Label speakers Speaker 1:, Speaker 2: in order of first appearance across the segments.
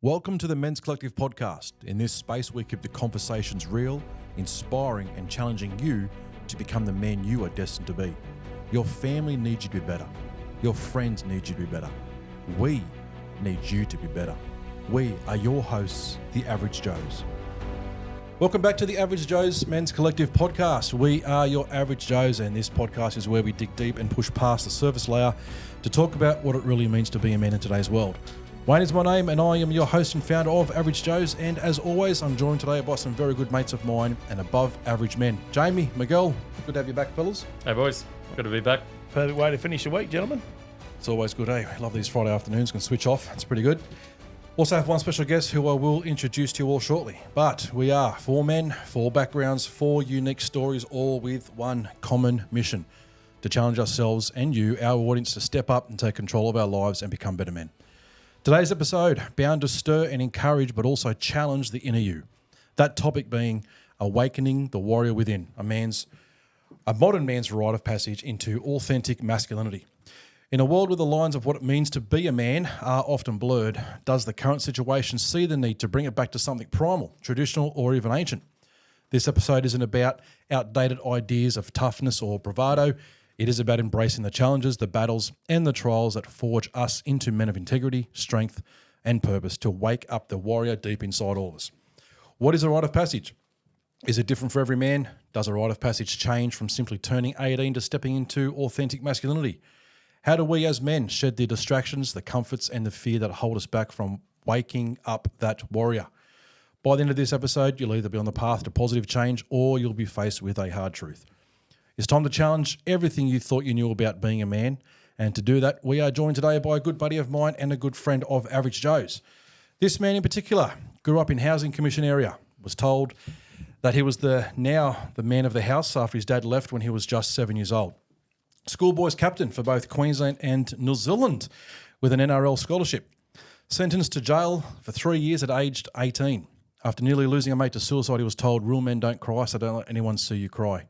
Speaker 1: Welcome to the Men's Collective podcast. In this space, we keep the conversations real, inspiring, and challenging you to become the man you are destined to be. Your family needs you to be better. Your friends need you to be better. We need you to be better. We are your hosts, the Average Joes. Welcome back to the Average Joes Men's Collective podcast. We are your Average Joes, and this podcast is where we dig deep and push past the surface layer to talk about what it really means to be a man in today's world. Wayne is my name, and I am your host and founder of Average Joes, and as always, I'm joined today by some very good mates of mine and above average men. Jamie, Miguel, good to have you back, fellas.
Speaker 2: Hey boys, good to be back.
Speaker 3: Perfect way to finish the week, gentlemen.
Speaker 1: It's always good, eh? I love these Friday afternoons, can switch off, it's pretty good. Also have one special guest who I will introduce to you all shortly. But we are four men, four backgrounds, four unique stories, all with one common mission: to challenge ourselves and you, our audience, to step up and take control of our lives and become better men. Today's episode, bound to stir and encourage, but also challenge the inner you. That topic being awakening the warrior within, a modern man's rite of passage into authentic masculinity. In a world where the lines of what it means to be a man are often blurred, does the current situation see the need to bring it back to something primal, traditional, or even ancient? This episode isn't about outdated ideas of toughness or bravado. It is about embracing the challenges, the battles, and the trials that forge us into men of integrity, strength, and purpose to wake up the warrior deep inside all of us. What is a rite of passage? Is it different for every man? Does a rite of passage change from simply turning 18 to stepping into authentic masculinity? How do we as men shed the distractions, the comforts, and the fear that hold us back from waking up that warrior? By the end of this episode, you'll either be on the path to positive change or you'll be faced with a hard truth. It's time to challenge everything you thought you knew about being a man. And to do that, we are joined today by a good buddy of mine and a good friend of Average Joes. This man in particular grew up in Housing Commission area, was told that he was the man of the house after his dad left when he was just 7 years old. Schoolboys captain for both Queensland and New Zealand with an NRL scholarship. Sentenced to jail for 3 years at aged 18. After nearly losing a mate to suicide, he was told, "Real men don't cry, so don't let anyone see you cry."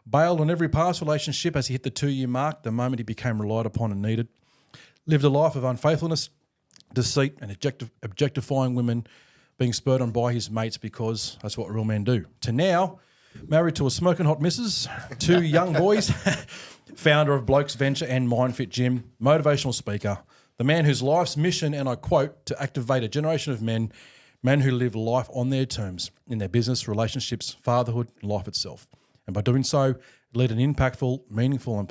Speaker 1: Bailed on every past relationship as he hit the 2-year mark the moment he became relied upon and needed. Lived a life of unfaithfulness, deceit, and objectifying women, being spurred on by his mates because that's what real men do. To now, married to a smoking hot missus, 2 young boys, founder of Blokes Venture and MindFit Gym, motivational speaker, the man whose life's mission, and I quote, to activate a generation of men who live life on their terms in their business, relationships, fatherhood, and life itself. And by doing so, lead an impactful, meaningful, and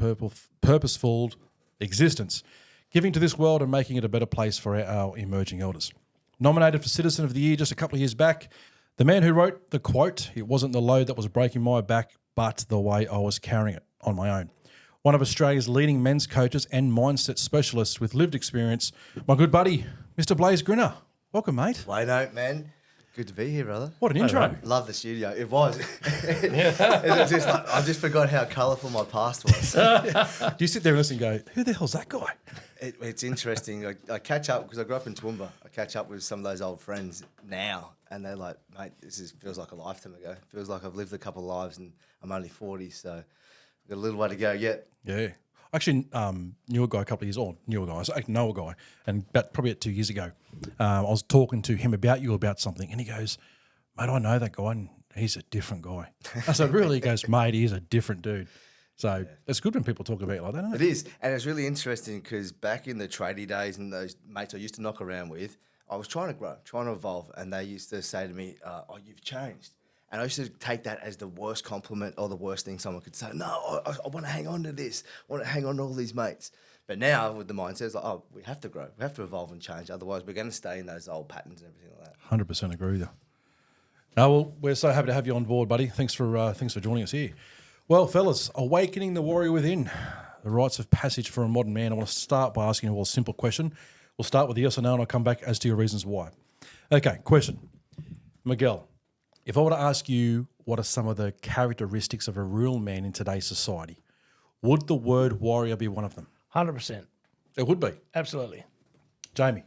Speaker 1: purposeful existence, giving to this world and making it a better place for our emerging elders. Nominated for Citizen of the Year just a couple of years back, the man who wrote the quote, "It wasn't the load that was breaking my back, but the way I was carrying it on my own." One of Australia's leading men's coaches and mindset specialists with lived experience, my good buddy, Mr. Blase Grinner. Welcome, mate.
Speaker 4: Wayno, man. Good to be here, brother.
Speaker 1: What an intro.
Speaker 4: Love the studio. It was. It's just like, I just forgot how colourful my past was.
Speaker 1: Do you sit there and listen and go, who the hell's that guy?
Speaker 4: It's interesting. I catch up, because I grew up in Toowoomba. I catch up with some of those old friends now, and they're like, mate, feels like a lifetime ago. Feels like I've lived a couple of lives, and I'm only 40, so I've got a little way to go yet.
Speaker 1: Yeah. I actually knew a guy a couple of years old. I know a guy, and probably 2 years ago, I was talking to him about something, and he goes, "Mate, I know that guy, and he's a different guy." I said, "Really?" He goes, "Mate, he's a different dude." So it's good when people talk about it like that, isn't it?
Speaker 4: It is, and it's really interesting because back in the tradie days and those mates I used to knock around with, I was trying to grow, trying to evolve, and they used to say to me, "Oh, you've changed." And I used to take that as the worst compliment or the worst thing someone could say. No, I want to hang on to this. I want to hang on to all these mates. But now with the mindset, it's like, oh, we have to grow. We have to evolve and change. Otherwise, we're going to stay in those old patterns and everything like that.
Speaker 1: 100% agree with you. No, well, we're so happy to have you on board, buddy. Thanks for joining us here. Well, fellas, awakening the warrior within, the rites of passage for a modern man. I want to start by asking you a simple question. We'll start with the yes or no, and I'll come back as to your reasons why. Okay, question. Miguel, if I were to ask you what are some of the characteristics of a real man in today's society, would the word warrior be one of them?
Speaker 3: 100%.
Speaker 1: It would be.
Speaker 3: Absolutely.
Speaker 1: Jamie?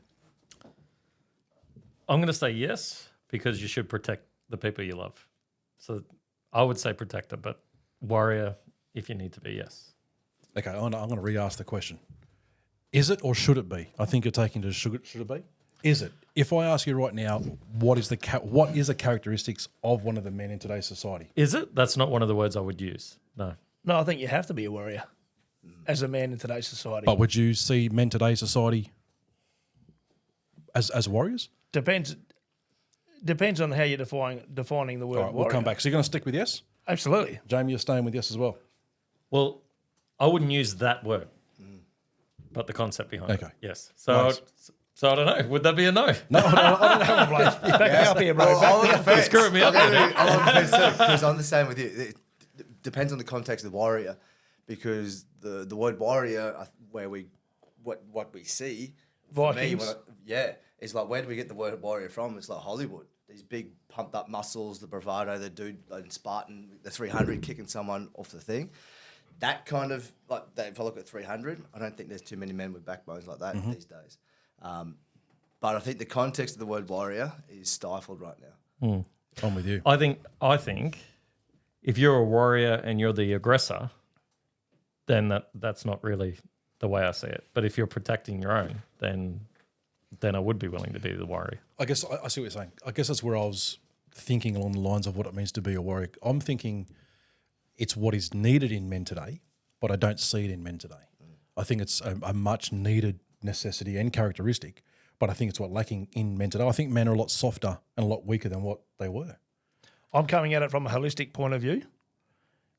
Speaker 2: I'm going to say yes, because you should protect the people you love. So I would say protector, but warrior, if you need to be, yes.
Speaker 1: Okay, I'm going to re-ask the question. Is it or should it be? I think you're taking to should it be? Is it? If I ask you right now, what is the characteristics of one of the men in today's society?
Speaker 2: Is it? That's not one of the words I would use. No.
Speaker 3: No, I think you have to be a warrior as a man in today's society.
Speaker 1: But would you see men today's society as warriors?
Speaker 3: Depends on how you're defining the word
Speaker 1: All right,
Speaker 3: warrior.
Speaker 1: we'll come back. So you're going to stick with yes?
Speaker 3: Absolutely.
Speaker 1: Jamie, you're staying with yes as well.
Speaker 2: Well, I wouldn't use that word, but the concept behind
Speaker 1: Okay.
Speaker 2: it. Yes. So,
Speaker 1: Nice.
Speaker 2: so I don't know. Would that be a no?
Speaker 3: Come on, Blase. Back me up here, bro.
Speaker 4: Well, I'm on the fence.
Speaker 2: Screwing me up.
Speaker 4: I'm on the fence too, because I'm the same with you. It depends on the context of the warrior, because the word warrior, what we see, for me,
Speaker 3: Vikings.
Speaker 4: it's like, where do we get the word warrior from? It's like Hollywood. These big pumped up muscles, the bravado, the dude in Spartan, the 300 kicking someone off the thing. That kind of, like, if I look at 300, I don't think there's too many men with backbones like that these days. But I think the context of the word warrior is stifled right now.
Speaker 1: I'm with you.
Speaker 2: I think if you're a warrior and you're the aggressor, then that's not really the way I see it. But if you're protecting your own, then I would be willing to be the warrior.
Speaker 1: I guess I see what you're saying. I guess that's where I was thinking along the lines of what it means to be a warrior. I'm thinking it's what is needed in men today, but I don't see it in men today. I think it's a much needed necessity and characteristic, but I think it's what's lacking in men today. I think men are a lot softer and a lot weaker than what they were.
Speaker 3: I'm coming at it from a holistic point of view,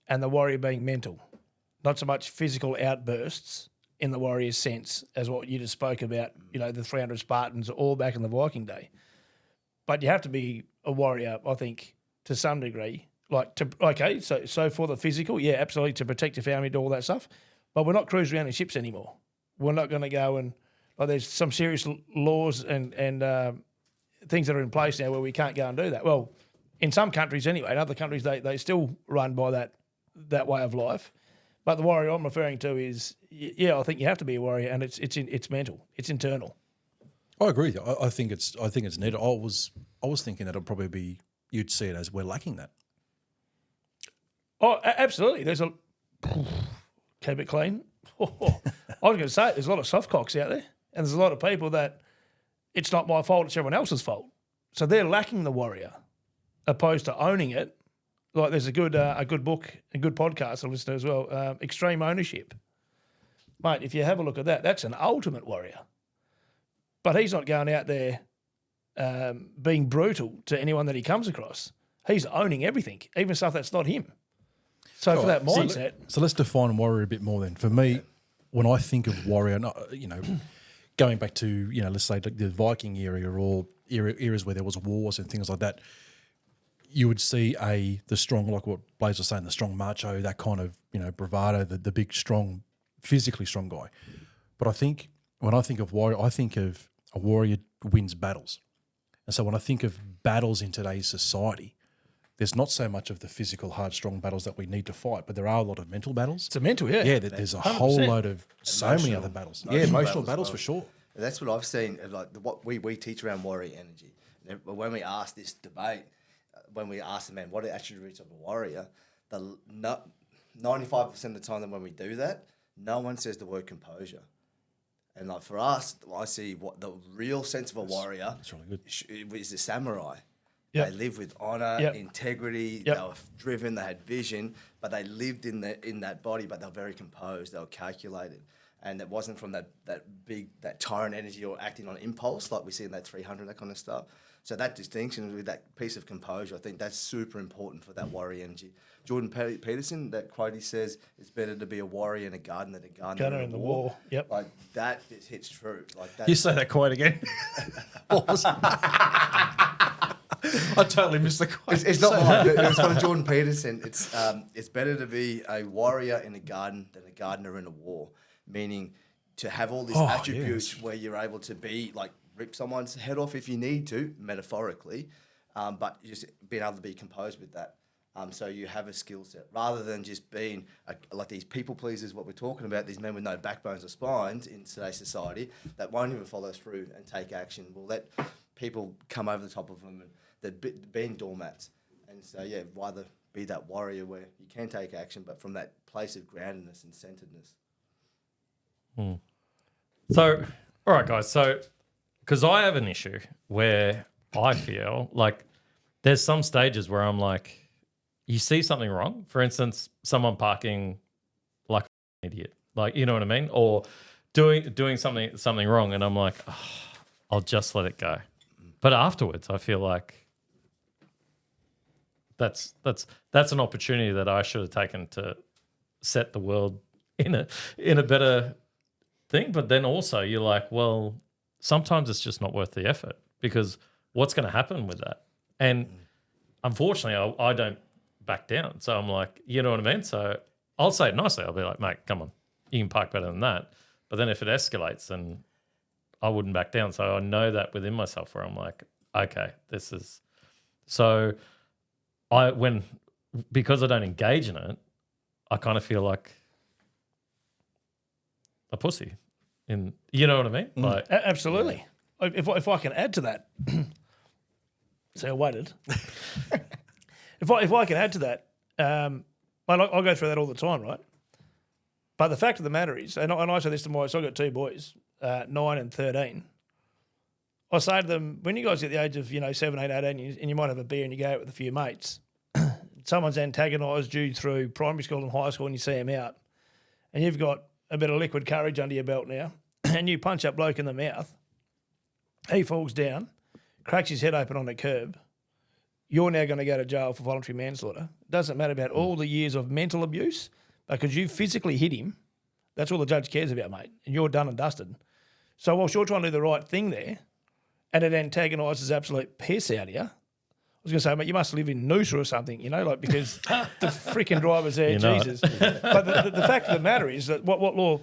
Speaker 3: and the warrior being mental, not so much physical outbursts in the warrior's sense as what you just spoke about, the 300 Spartans all back in the Viking day. But you have to be a warrior, I think, to some degree. So for the physical, yeah, absolutely, to protect your family, do all that stuff. But we're not cruising around in ships anymore. We're not going to go and there's some serious laws and things that are in place now where we can't go and do that. Well, in some countries anyway. In other countries, they still run by that way of life. But the warrior I'm referring to is, I think you have to be a warrior, and it's mental, it's internal.
Speaker 1: I agree. I think it's needed. I was thinking that it'll probably be, you'd see it as we're lacking that.
Speaker 3: Oh, absolutely. There's keep it clean. I was going to say there's a lot of soft cocks out there, and there's a lot of people that it's not my fault, it's everyone else's fault. So they're lacking the warrior, opposed to owning it. Like there's a good book, a good podcast I listen to as well, Extreme Ownership. Mate, if you have a look at that, that's an ultimate warrior. But he's not going out there being brutal to anyone that he comes across. He's owning everything, even stuff that's not him. So for that mindset...
Speaker 1: So let's define warrior a bit more then. For me, when I think of warrior, going back to, let's say the Viking era or eras where there was wars and things like that, you would see the strong, like what Blase was saying, the strong macho, that kind of, bravado, the big, strong, physically strong guy. But I think when I think of warrior, I think of a warrior wins battles. And so when I think of battles in today's society, there's not so much of the physical, hard, strong battles that we need to fight, but there are a lot of mental battles.
Speaker 3: It's a mental, yeah.
Speaker 1: Yeah, there's a whole load of many other battles. Emotional battles for sure.
Speaker 4: That's what I've seen. Like what we teach around warrior energy. When we ask this debate, when we ask the man what are the attributes of a warrior, 95% of the time that when we do that, no one says the word composure. And like for us, I see what the real sense of a warrior is a samurai. Yep. They lived with honor, integrity. Yep. They were driven. They had vision, but they lived in that body. But they were very composed. They were calculated, and it wasn't from that tyrant energy or acting on impulse like we see in that 300, that kind of stuff. So that distinction with that piece of composure, I think that's super important for that warrior energy. Jordan Peterson, that quote he says, "It's better to be a warrior in a garden than a gardener in the war."
Speaker 3: Yep,
Speaker 4: like that just hits true. Like that.
Speaker 1: You say that quote again. What was it? I totally missed the quote.
Speaker 4: It's not mine. It was from Jordan Peterson. It's better to be a warrior in a garden than a gardener in a war. Meaning to have all these attributes where you're able to be like rip someone's head off if you need to, metaphorically, but just being able to be composed with that. So you have a skill set rather than just being like these people pleasers, what we're talking about, these men with no backbones or spines in today's society that won't even follow through and take action. We'll let people come over the top of them and they're being doormats. And so, rather be that warrior where you can take action, but from that place of groundedness and centeredness.
Speaker 2: So, all right, guys. So because I have an issue where I feel like there's some stages where I'm like, you see something wrong. For instance, someone parking like an idiot, like, you know what I mean, or doing something wrong, and I'm like, oh, I'll just let it go. But afterwards, I feel like that's an opportunity that I should have taken to set the world in a better thing. But then also you're like, well, sometimes it's just not worth the effort, because what's going to happen with that? And unfortunately, I don't back down. So I'm like, you know what I mean? So I'll say it nicely. I'll be like, mate, come on, you can park better than that. But then if it escalates, then I wouldn't back down. So I know that within myself, where I'm like, okay, this is so. Because I don't engage in it, I kind of feel like a pussy. You know what I mean? Like,
Speaker 3: Absolutely. If I can add to that, so I waited. if I can add to that, I go through that all the time, right? But the fact of the matter is, and I say this to my, so I've got two boys, 9 and 13. I say to them, when you guys get the age of 7, 8, 18, and you might have a beer and you go out with a few mates, someone's antagonised you through primary school and high school, and you see them out, and you've got a bit of liquid courage under your belt now, and you punch that bloke in the mouth, he falls down, cracks his head open on the curb, you're now going to go to jail for voluntary manslaughter. It doesn't matter about all the years of mental abuse, because you physically hit him. That's all the judge cares about, mate, and you're done and dusted. So whilst you're trying to do the right thing there, and it antagonises absolute piss out of you, I was going to say, mate, you must live in Noosa or something, because the freaking driver's there, Jesus. But the fact of the matter is that what law,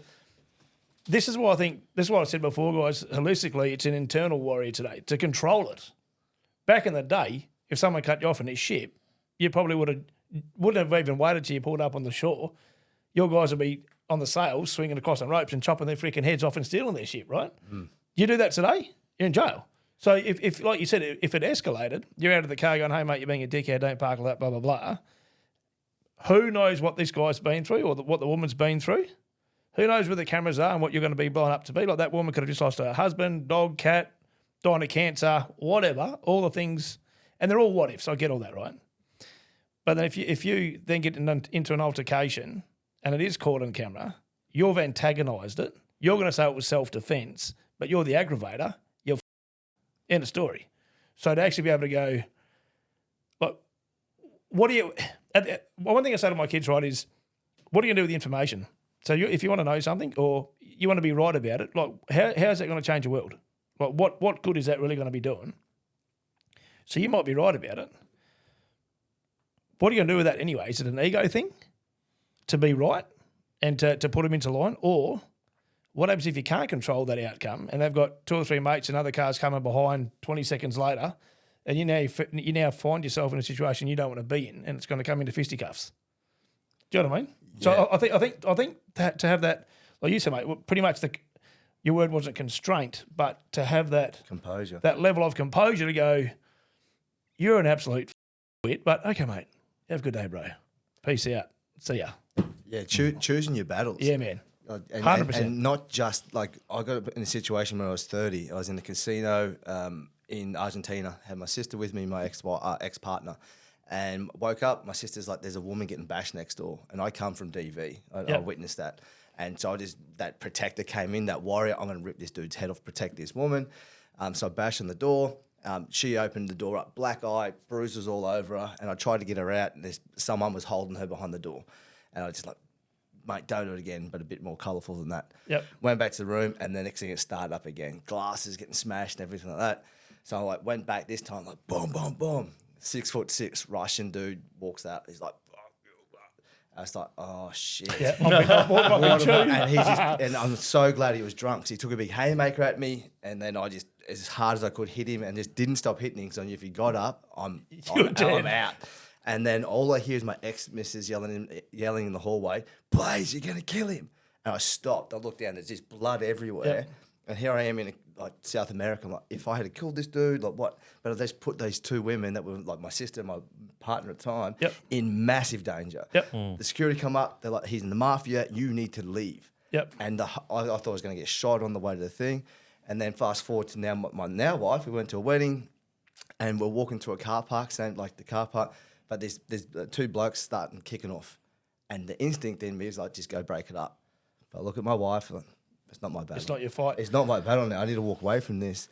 Speaker 3: this is what I said before, guys, holistically, it's an internal warrior today, to control it. Back in the day, if someone cut you off in his ship, you probably wouldn't have even waited till you pulled up on the shore. Your guys would be on the sails, swinging across on ropes and chopping their freaking heads off and stealing their ship, right? You do that today, you're in jail. So if like you said, if it escalated, you're out of the car going, hey, mate, you're being a dickhead, don't park like that, blah, blah, blah. Who knows what this guy's been through, or what the woman's been through? Who knows where the cameras are and what you're going to be blown up to be? Like, that woman could have just lost her husband, dog, cat, dying of cancer, whatever, all the things. And they're all what ifs. I get all that, right? But then if you then get into an altercation and it is caught on camera, you've antagonised it. You're going to say it was self-defence, but you're the aggravator. End of story. So to actually be able to go, look, what do you? One thing I say to my kids, right, is, what are you going to do with the information? So if you want to know something, or you want to be right about it, like, how is that going to change the world? Like, what good is that really going to be doing? So you might be right about it. What are you going to do with that anyway? Is it an ego thing to be right and to put them into line, or what happens if you can't control that outcome and they've got 2 or 3 mates and other cars coming behind 20 seconds later, and you now find yourself in a situation you don't want to be in, and it's going to come into fisticuffs? Do you know what I mean? Yeah. So I think to have that, like you said, mate, pretty much your word wasn't constraint, but to have that
Speaker 4: Composure,
Speaker 3: that level of composure to go, you're an absolute wit, but okay, mate, have a good day, bro. Peace out. See ya.
Speaker 4: Yeah, choosing your battles.
Speaker 3: Yeah, man.
Speaker 4: 100%. And not just, like, I got in a situation when I was 30. I was in a casino in Argentina, had my sister with me, my ex-partner, and woke up, my sister's like, there's a woman getting bashed next door. And I come from DV. I witnessed that. And so that protector came in, that warrior, I'm going to rip this dude's head off, protect this woman. So I bashed on the door. She opened the door up, black eye, bruises all over her, and I tried to get her out, and someone was holding her behind the door. And I just like, mate, don't do it again, but a bit more colourful than that. Yep. Went back to the room, and the next thing it started up again. Glasses getting smashed and everything like that. So I went back this time, like, boom, boom, boom. 6'6" Russian dude walks out. He's like, I was like, oh, shit. Yeah, and I'm so glad he was drunk, because he took a big haymaker at me, and then I just, as hard as I could, hit him, and just didn't stop hitting him, because I knew if he got up, I'm out. And then all I hear is my ex-missus yelling in the hallway, Blase, you're going to kill him. And I stopped. I looked down. There's just blood everywhere. Yep. And here I am in South America. I'm like, if I had killed this dude, like what? But I just put these 2 women that were like my sister and my partner at the time in massive danger. Yep. The security come up. They're like, he's in the mafia. You need to leave. Yep. And I thought I was going to get shot on the way to the thing. And then fast forward to now, my now wife, we went to a wedding and we're walking through a car park, same like the car park, but there's two blokes starting kicking off. And the instinct in me is like, just go break it up. But I look at my wife, and it's not my battle.
Speaker 3: It's not your fight.
Speaker 4: It's not my battle now. I need to walk away from this.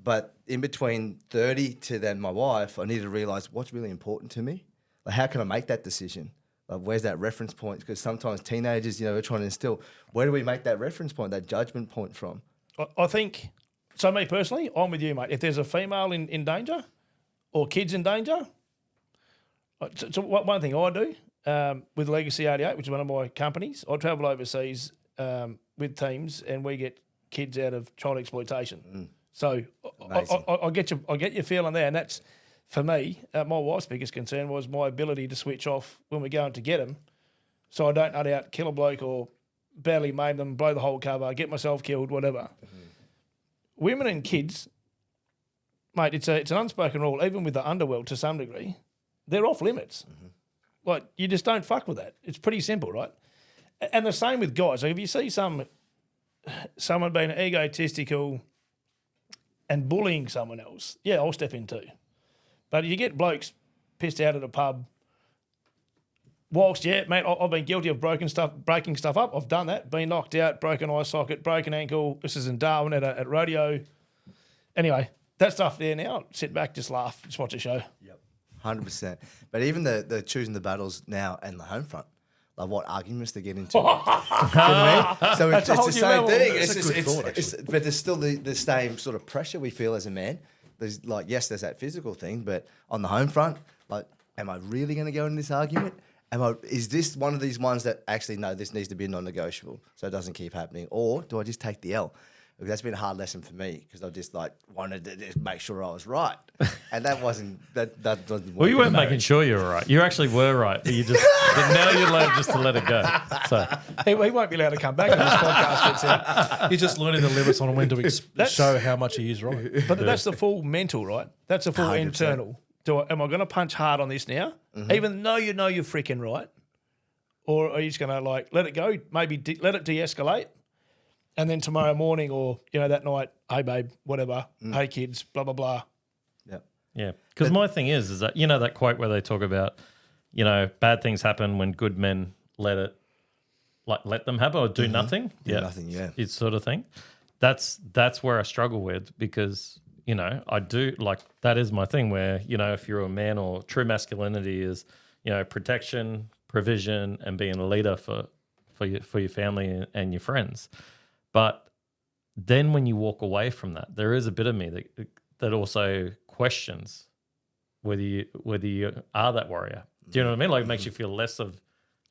Speaker 4: But in between 30 to then my wife, I need to realise what's really important to me. Like, how can I make that decision? Like, where's that reference point? Because sometimes teenagers, we're trying to instill, where do we make that reference point, that judgment point from?
Speaker 3: I think, so me personally, I'm with you, mate. If there's a female in danger or kids in danger, so one thing I do with Legacy 88, which is one of my companies, I travel overseas with teams and we get kids out of child exploitation. So I get your feeling there, and that's, for me, my wife's biggest concern was my ability to switch off when we're going to get them, so I don't nut out, kill a bloke or badly maim them, blow the whole cover, get myself killed, whatever. Women and kids, mate, it's an unspoken rule, even with the underworld to some degree, they're off limits. Like, you just don't fuck with that. It's pretty simple, right? And the same with guys. Like, if you see someone being egotistical and bullying someone else, yeah, I'll step in too. But you get blokes pissed out at a pub. Whilst, yeah, mate, I've been guilty of breaking stuff up. I've done that. Been knocked out, broken eye socket, broken ankle. This is in Darwin at rodeo. Anyway, that stuff there now. Sit back, just laugh, just watch a show.
Speaker 4: Yep, 100%. But even the choosing the battles now and the home front, like what arguments they get into. You know what I mean? So it's the same thing. But there's still the same sort of pressure we feel as a man. There's like, yes, there's that physical thing, but on the home front, like, am I really going to go in this argument? Is this one of these ones that actually, no, this needs to be non-negotiable so it doesn't keep happening? Or do I just take the L? Because that's been a hard lesson for me because I just like wanted to just make sure I was right. And that wasn't, that doesn't work.
Speaker 2: Well, you weren't making sure you were right. You actually were right, but but now you're allowed just to let it go. So
Speaker 3: he won't be allowed to come back when this podcast gets out.
Speaker 1: He's just learning the limits on when to show how much he is right.
Speaker 3: But that's the full mental, right? That's the full 100%. Internal. Am I going to punch hard on this now, even though you know you're freaking right? Or are you just going to like let it go, maybe let it de-escalate, and then tomorrow morning or that night, hey babe, whatever, hey kids, blah blah blah.
Speaker 2: Yeah. Because my thing is that that quote where they talk about bad things happen when good men let them happen or do nothing.
Speaker 4: Do nothing. Yeah,
Speaker 2: it's sort of thing. That's where I struggle with because I do like that is my thing where if you're a man or true masculinity is protection, provision, and being a leader for your family and your friends. But then when you walk away from that, there is a bit of me that also questions whether you are that warrior. Do you know what I mean? Like it makes you feel less of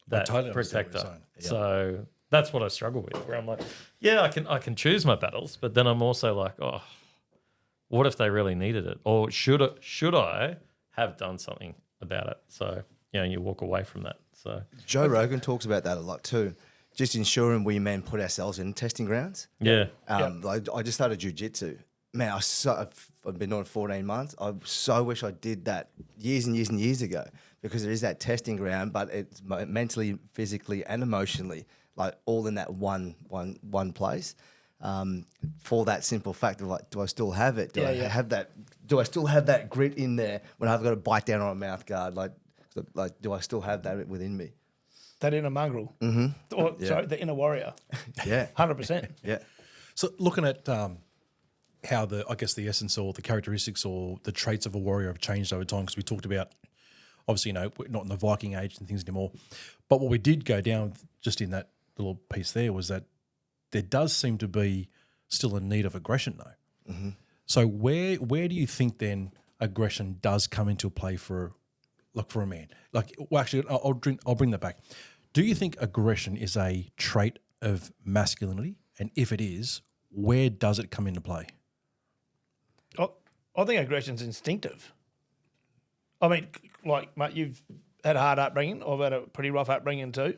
Speaker 2: that protector. Yeah. So that's what I struggle with. Where I'm like, yeah, I can choose my battles, but then I'm also like, oh, what if they really needed it, or should I have done something about it? So you walk away from that. So
Speaker 4: Joe Rogan talks about that a lot too. Just ensuring we men put ourselves in testing grounds.
Speaker 2: Yeah.
Speaker 4: Like I just started jiu-jitsu. Man, I've been doing it 14 months. I so wish I did that years and years and years ago because there is that testing ground, but it's mentally, physically, and emotionally, like all in that one place. For that simple fact of like, do I still have it? Do I have that? Do I still have that grit in there when I've got to bite down on a mouth guard? Like, do I still have that within me?
Speaker 3: That inner mongrel. Sorry, the inner warrior.
Speaker 4: Yeah.
Speaker 3: 100%.
Speaker 4: Yeah.
Speaker 1: So looking at how the essence or the characteristics or the traits of a warrior have changed over time, because we talked about, obviously, we're not in the Viking age and things anymore. But what we did go down just in that little piece there was that there does seem to be still a need of aggression, though. So where do you think then aggression does come into play for a man? I'll bring that back. Do you think aggression is a trait of masculinity? And if it is, where does it come into play?
Speaker 3: I think aggression's instinctive. I mean, like, mate, you've had a hard upbringing. I've had a pretty rough upbringing too.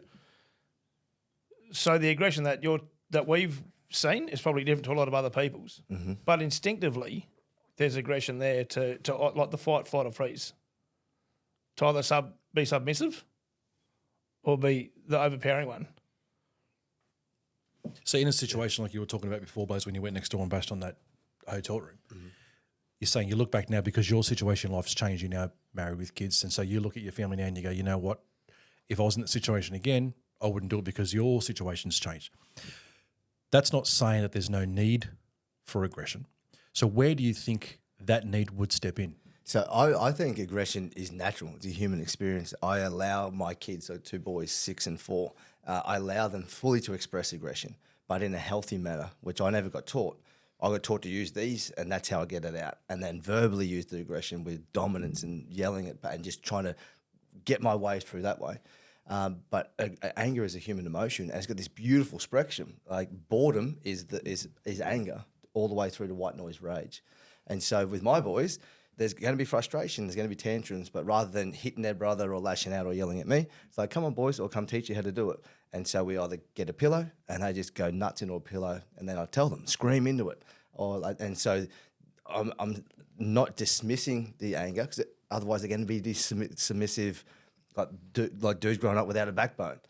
Speaker 3: So the aggression that we've seen is probably different to a lot of other people's. But instinctively, there's aggression there to like the fight, flight, or freeze. To either be submissive or be the overpowering one.
Speaker 1: So in a situation like you were talking about before, Blase, when you went next door and bashed on that hotel room, you're saying you look back now because your situation in life's changed. You're now married with kids, and so you look at your family now and you go, you know what? If I was in that situation again, I wouldn't do it because your situation's changed. That's not saying that there's no need for aggression. So where do you think that need would step in?
Speaker 4: So I think aggression is natural. It's a human experience. I allow my kids, so 2 boys, 6 and 4, I allow them fully to express aggression, but in a healthy manner, which I never got taught. I got taught to use these, and that's how I get it out. And then verbally use the aggression with dominance and yelling at, and just trying to get my way through that way. But anger is a human emotion, and it's got this beautiful spectrum. Like boredom is anger, all the way through to white noise rage. And so with my boys, there's going to be frustration, there's going to be tantrums, but rather than hitting their brother or lashing out or yelling at me, it's like, come on, boys, I'll come teach you how to do it. And so we either get a pillow and they just go nuts into a pillow, and then I tell them, scream into it. And so I'm not dismissing the anger, because otherwise they're going to be these submissive, like dudes growing up without a backbone.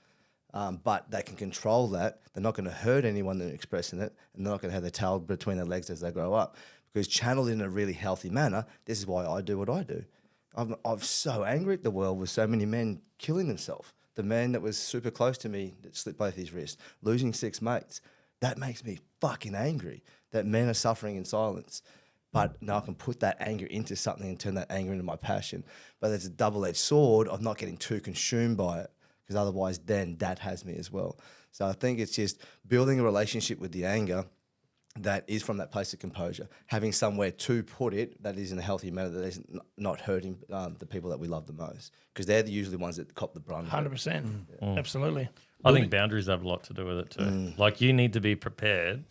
Speaker 4: But they can control that. They're not going to hurt anyone that's expressing it, and they're not going to have their tail between their legs as they grow up. Because channeled in a really healthy manner, this is why I do what I do. I'm so angry at the world with so many men killing themselves. The man that was super close to me that slit both his wrists, losing 6 mates, that makes me fucking angry. That men are suffering in silence. But now I can put that anger into something and turn that anger into my passion. But there's a double-edged sword of not getting too consumed by it, because otherwise then that has me as well. So I think it's just building a relationship with the anger that is from that place of composure, having somewhere to put it that is in a healthy manner, that is not hurting the people that we love the most, because they're usually ones that cop the brunt.
Speaker 3: 100%. Absolutely.
Speaker 2: I think boundaries have a lot to do with it too. Like you need to be prepared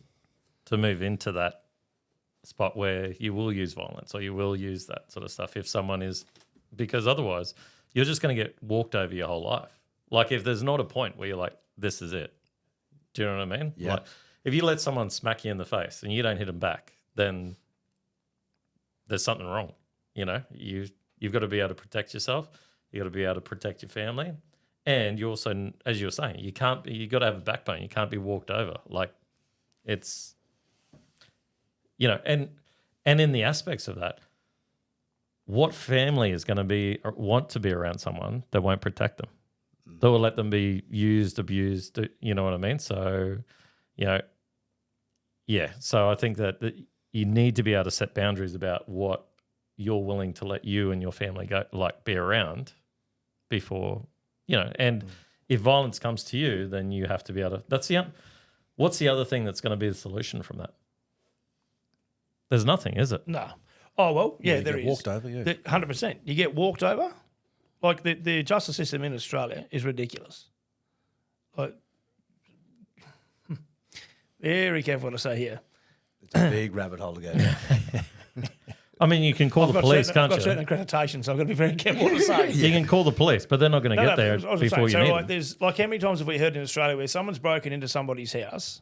Speaker 2: to move into that spot where you will use violence or you will use that sort of stuff if someone is, because otherwise you're just going to get walked over your whole life. Like if there's not a point where you're like, this is it. Do you know what I mean?
Speaker 4: Yeah.
Speaker 2: Like, if you let someone smack you in the face and you don't hit them back, then there's something wrong. You know, you've got to be able to protect yourself. You got to be able to protect your family, and you also, as you were saying, you got to have a backbone. You can't be walked over. Like it's, you know, and in the aspects of that, what family is going to be or want to be around someone that won't protect them? That will let them be used, abused. You know what I mean? So, you know. Yeah, so I think that you need to be able to set boundaries about what you're willing to let you and your family go, like be around before, you know. And if violence comes to you, then you have to be able to. What's the other thing that's going to be the solution from that? There's nothing, is it?
Speaker 3: No. Oh, well, yeah, there is.
Speaker 1: Walked over, yeah.
Speaker 3: 100%. You get walked over. Like the justice system in Australia is ridiculous. Like, very careful what I say here.
Speaker 4: It's a big rabbit hole to go down.
Speaker 2: I mean, you can call the police, can't you?
Speaker 3: I've got certain accreditations, so I've got to be very careful what I say.
Speaker 2: You can call the police, but they're not going to get there before you need them.
Speaker 3: There's like how many times have we heard in Australia where someone's broken into somebody's house,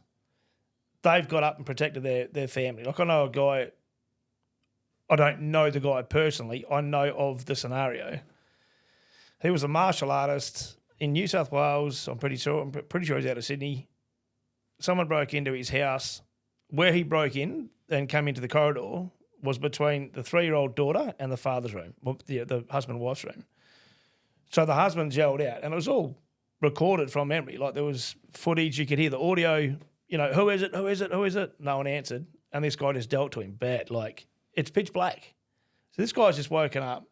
Speaker 3: they've got up and protected their family. Like I know a guy, I don't know the guy personally, I know of the scenario. He was a martial artist in New South Wales. I'm pretty sure he's out of Sydney. Someone broke into his house. Where he broke in and came into the corridor was between the 3-year-old daughter and the father's room, the husband and wife's room. So the husband yelled out, and it was all recorded from memory. Like there was footage, you could hear the audio, you know, who is it, who is it, who is it? No one answered. And this guy just dealt to him bad. Like it's pitch black. So this guy's just woken up,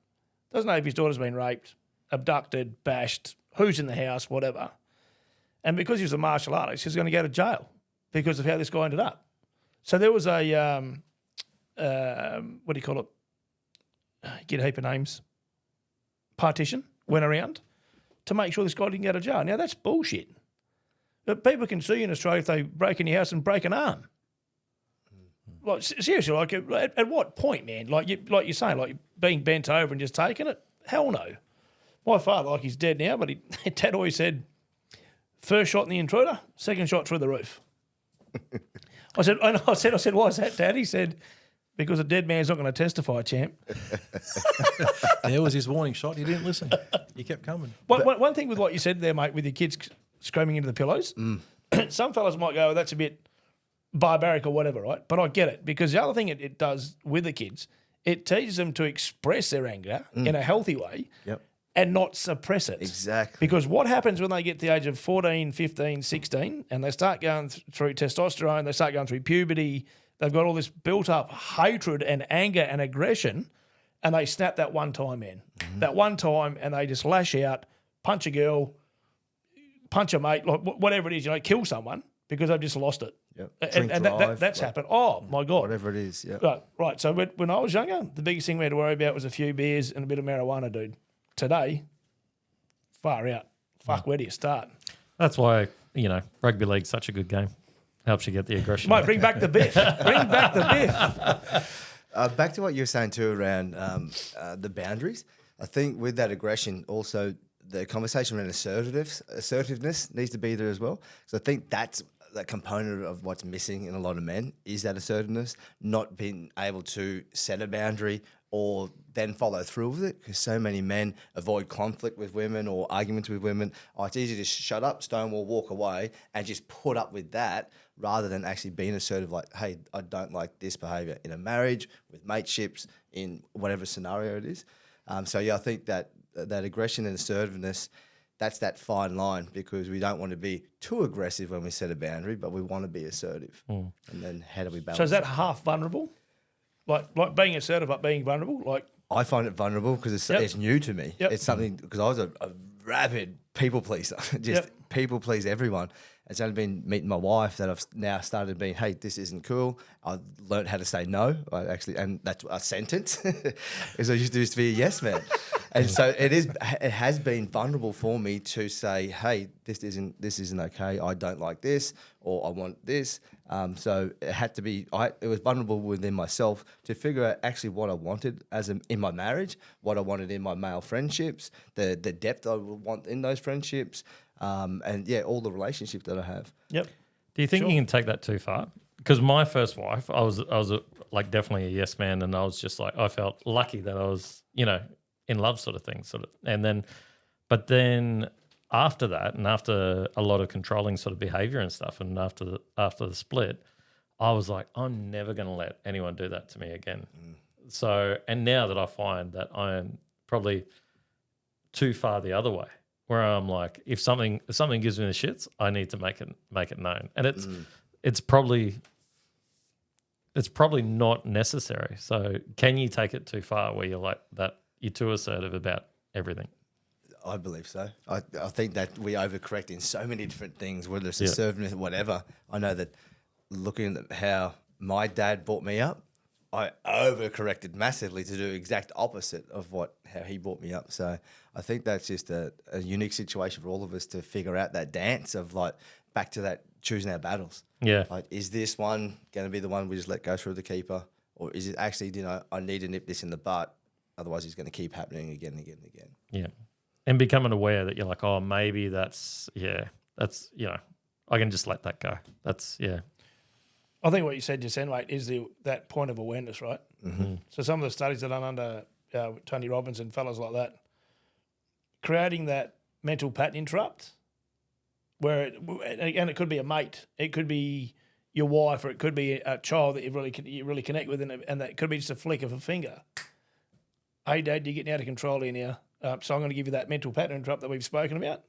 Speaker 3: doesn't know if his daughter's been raped, abducted, bashed, who's in the house, whatever. And because he was a martial artist, he's going to go to jail because of how this guy ended up. So there was a, what do you call it? Get a heap of names. Partition went around to make sure this guy didn't go to jail. Now, that's bullshit. But people can sue you in Australia if they break in your house and break an arm. Like, seriously, like at what point, man? Like you're saying, like being bent over and just taking it? Hell no. My father, like he's dead now, but Dad always said, first shot in the intruder, second shot through the roof. I said, why is that, Dad? He said, because a dead man's not going to testify, champ.
Speaker 1: There was his warning shot. He didn't listen. He kept coming.
Speaker 3: One thing with what you said there, mate, with your kids screaming into the pillows, some fellas might go, that's a bit barbaric or whatever, right? But I get it, because the other thing it does with the kids, it teaches them to express their anger in a healthy way and not suppress it.
Speaker 4: Exactly.
Speaker 3: Because what happens when they get to the age of 14, 15, 16 and they start going through testosterone, they start going through puberty, they've got all this built-up hatred and anger and aggression, and they snap that one time, man. That one time, and they just lash out, punch a girl, punch a mate, like whatever it is, kill someone because they've just lost it.
Speaker 4: Yep.
Speaker 3: And that's happened. Oh, my God.
Speaker 4: Whatever it is, yeah.
Speaker 3: Right. So when I was younger, the biggest thing we had to worry about was a few beers and a bit of marijuana, dude. Today, far out. Fuck, where do you start?
Speaker 2: That's why, rugby league's such a good game. Helps you get the aggression.
Speaker 3: Mate, bring back the biff. Bring back the biff.
Speaker 4: Back to what you were saying too around the boundaries. I think with that aggression, also the conversation around assertiveness needs to be there as well. So I think that's that component of what's missing in a lot of men is that assertiveness, not being able to set a boundary or then follow through with it, because so many men avoid conflict with women or arguments with women. Oh, it's easy to shut up, stonewall, walk away, and just put up with that rather than actually being assertive like, hey, I don't like this behaviour in a marriage, with mateships, in whatever scenario it is. I think that aggression and assertiveness, that's that fine line, because we don't want to be too aggressive when we set a boundary, but we want to be assertive. And then how do we balance
Speaker 3: So is that half vulnerable? Like being assertive but being vulnerable? Like,
Speaker 4: I find it vulnerable because it's new to me. It's something, because I was a rabid people pleaser, people please everyone. It's only been meeting my wife that I've now started being, hey, this isn't cool. I've learned how to say no, and that's a sentence, because I used to be a yes man. And so it has been vulnerable for me to say, hey, this isn't okay. I don't like this, or I want this. So it had to be, it was vulnerable within myself to figure out actually what I wanted in my marriage, what I wanted in my male friendships, the depth I would want in those friendships, and all the relationships that I have.
Speaker 3: Yep.
Speaker 2: Do you think you can take that too far? Because my first wife, I was like definitely a yes man, and I was just like, I felt lucky that I was, in love sort of thing, but then after that, and after a lot of controlling sort of behavior and stuff, and after the split, I was like, I'm never going to let anyone do that to me again. So, and now that I find that I'm probably too far the other way, where I'm like, if something gives me the shits, I need to make it known, and it's probably not necessary. So, can you take it too far where you're like that? You're too assertive about everything.
Speaker 4: I believe so. I think that we overcorrect in so many different things, whether it's assertiveness or whatever. I know that looking at how my dad brought me up, I overcorrected massively to do exact opposite of how he brought me up. So I think that's just a unique situation for all of us to figure out that dance of like back to that choosing our battles.
Speaker 2: Yeah.
Speaker 4: Like, is this one going to be the one we just let go through the keeper? Or is it actually, I need to nip this in the butt, otherwise it's going to keep happening again and again and again.
Speaker 2: Yeah. And becoming aware that you're like, oh, maybe that's, I can just let that go. That's,
Speaker 3: I think what you said just then, mate, is that point of awareness, right?
Speaker 4: Mm-hmm.
Speaker 3: So some of the studies that are done under Tony Robbins and fellas like that, creating that mental pattern interrupt, and it could be a mate, it could be your wife, or it could be a child that you really connect with, and that could be just a flick of a finger. Hey, Dad, you're getting out of control here now. So I'm going to give you that mental pattern interrupt that we've spoken about.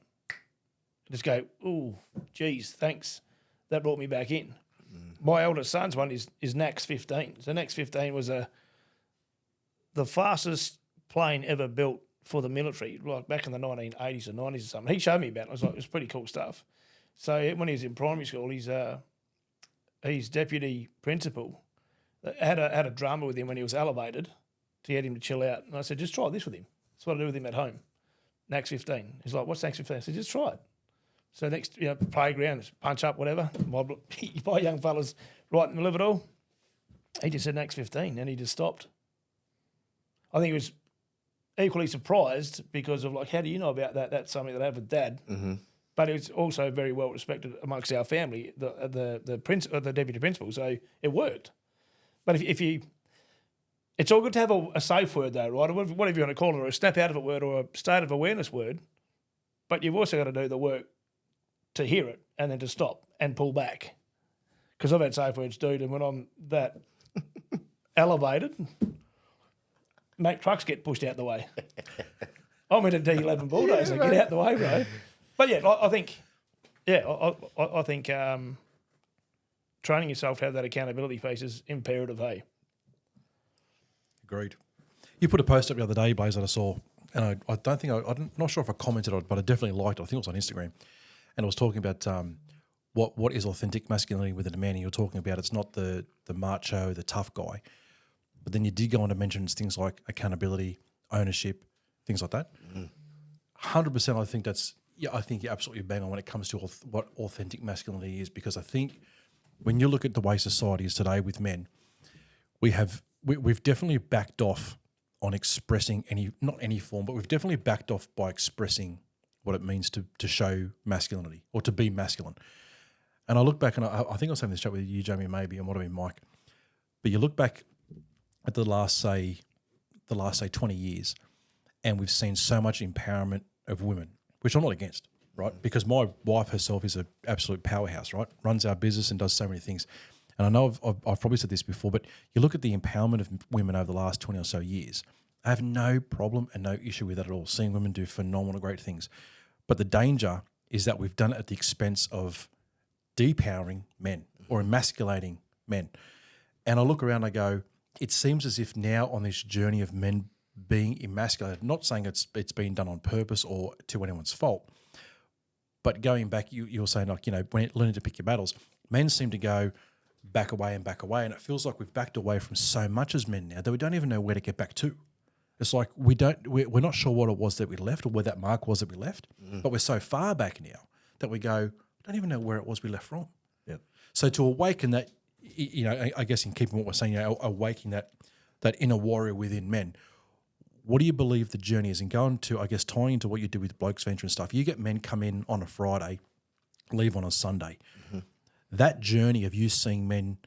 Speaker 3: Just go, ooh, geez, thanks. That brought me back in. My eldest son's one is NAX 15. So NAX 15 was the fastest plane ever built for the military, like back in the 1980s or 90s or something. He showed me about it. I was like, it was pretty cool stuff. So when he was in primary school, his deputy principal had a drama with him when he was elevated to get him to chill out. And I said, just try this with him. That's what I do with him at home. NAX 15. He's like, what's NAX 15? I said, just try it. So next, playground, punch up, whatever. My young fella's right in the middle of it all. He just said NAX 15, and he just stopped. I think he was equally surprised because of like, how do you know about that? That's something that I have with Dad.
Speaker 4: Mm-hmm.
Speaker 3: But it's also very well respected amongst our family, the deputy principal. So it worked. But if you, it's all good to have a safe word though, right? Whatever you want to call it, or a snap out of it word, or a state of awareness word. But you've also got to do the work to hear it and then to stop and pull back. Because I've had safe words, dude, and when I'm that elevated, make trucks get pushed out the way. I'm in a D11 bulldozer, get out the way, bro. But yeah, I think training yourself to have that accountability piece is imperative, hey?
Speaker 1: Agreed. You put a post up the other day, Blase, that I saw, and I don't think I'm not sure if I commented on it, but I definitely liked it. I think it was on Instagram, and it was talking about what is authentic masculinity within a man. And you're talking about it's not the macho, the tough guy, but then you did go on to mention things like accountability, ownership, things like that. 100%. I think I think you're absolutely bang on when it comes to what authentic masculinity is, because I think when you look at the way society is today with men, we've definitely backed off on expressing not any form, but we've definitely backed off by expressing what it means to show masculinity or to be masculine. And I look back, and I think I was having this chat with you, Jamie, maybe, and what I mean, Mike. But you look back at the last say 20 years, and we've seen so much empowerment of women, which I'm not against, right? Because my wife herself is an absolute powerhouse, right? Runs our business and does so many things. And I know I've probably said this before, but you look at the empowerment of women over the last 20 or so years, I have no problem and no issue with that at all, seeing women do phenomenal, great things. But the danger is that we've done it at the expense of depowering men or emasculating men. And I look around and I go, it seems as if now on this journey of men being emasculated, not saying it's been done on purpose or to anyone's fault, but going back, you're saying, like, when learning to pick your battles, men seem to go back away, and it feels like we've backed away from so much as men now that we don't even know where to get back to. It's like we're not sure what it was that we left or where that mark was that we left, but we're so far back now that we go, I don't even know where it was we left from.
Speaker 4: Yep.
Speaker 1: So to awaken that, I guess in keeping what we're saying, awakening that inner warrior within men, what do you believe the journey is? And going to, I guess, tying into what you do with Blokes Venture and stuff, you get men come in on a Friday, leave on a Sunday. That journey of you seeing men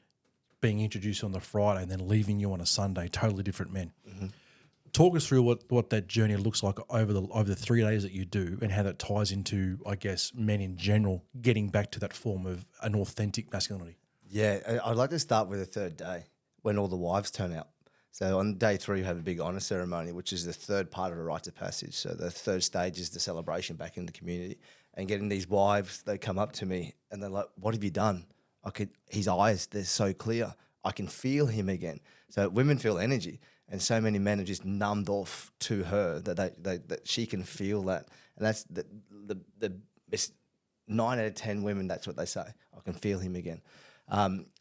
Speaker 1: being introduced on the Friday and then leaving you on a Sunday, totally different men. Talk us through what that journey looks like over the 3 days that you do, and how that ties into, I guess, men in general getting back to that form of an authentic masculinity.
Speaker 4: Yeah, I'd like to start with the third day when all the wives turn out. So on day 3, you have a big honour ceremony, which is the third part of a rite of passage. So the third stage is the celebration back in the community. And getting these wives, they come up to me and they're like, what have you done? His eyes, they're so clear. I can feel him again. So women feel energy. And so many men are just numbed off to her that she can feel that. And that's it's 9 out of 10 women, that's what they say. I can feel him again.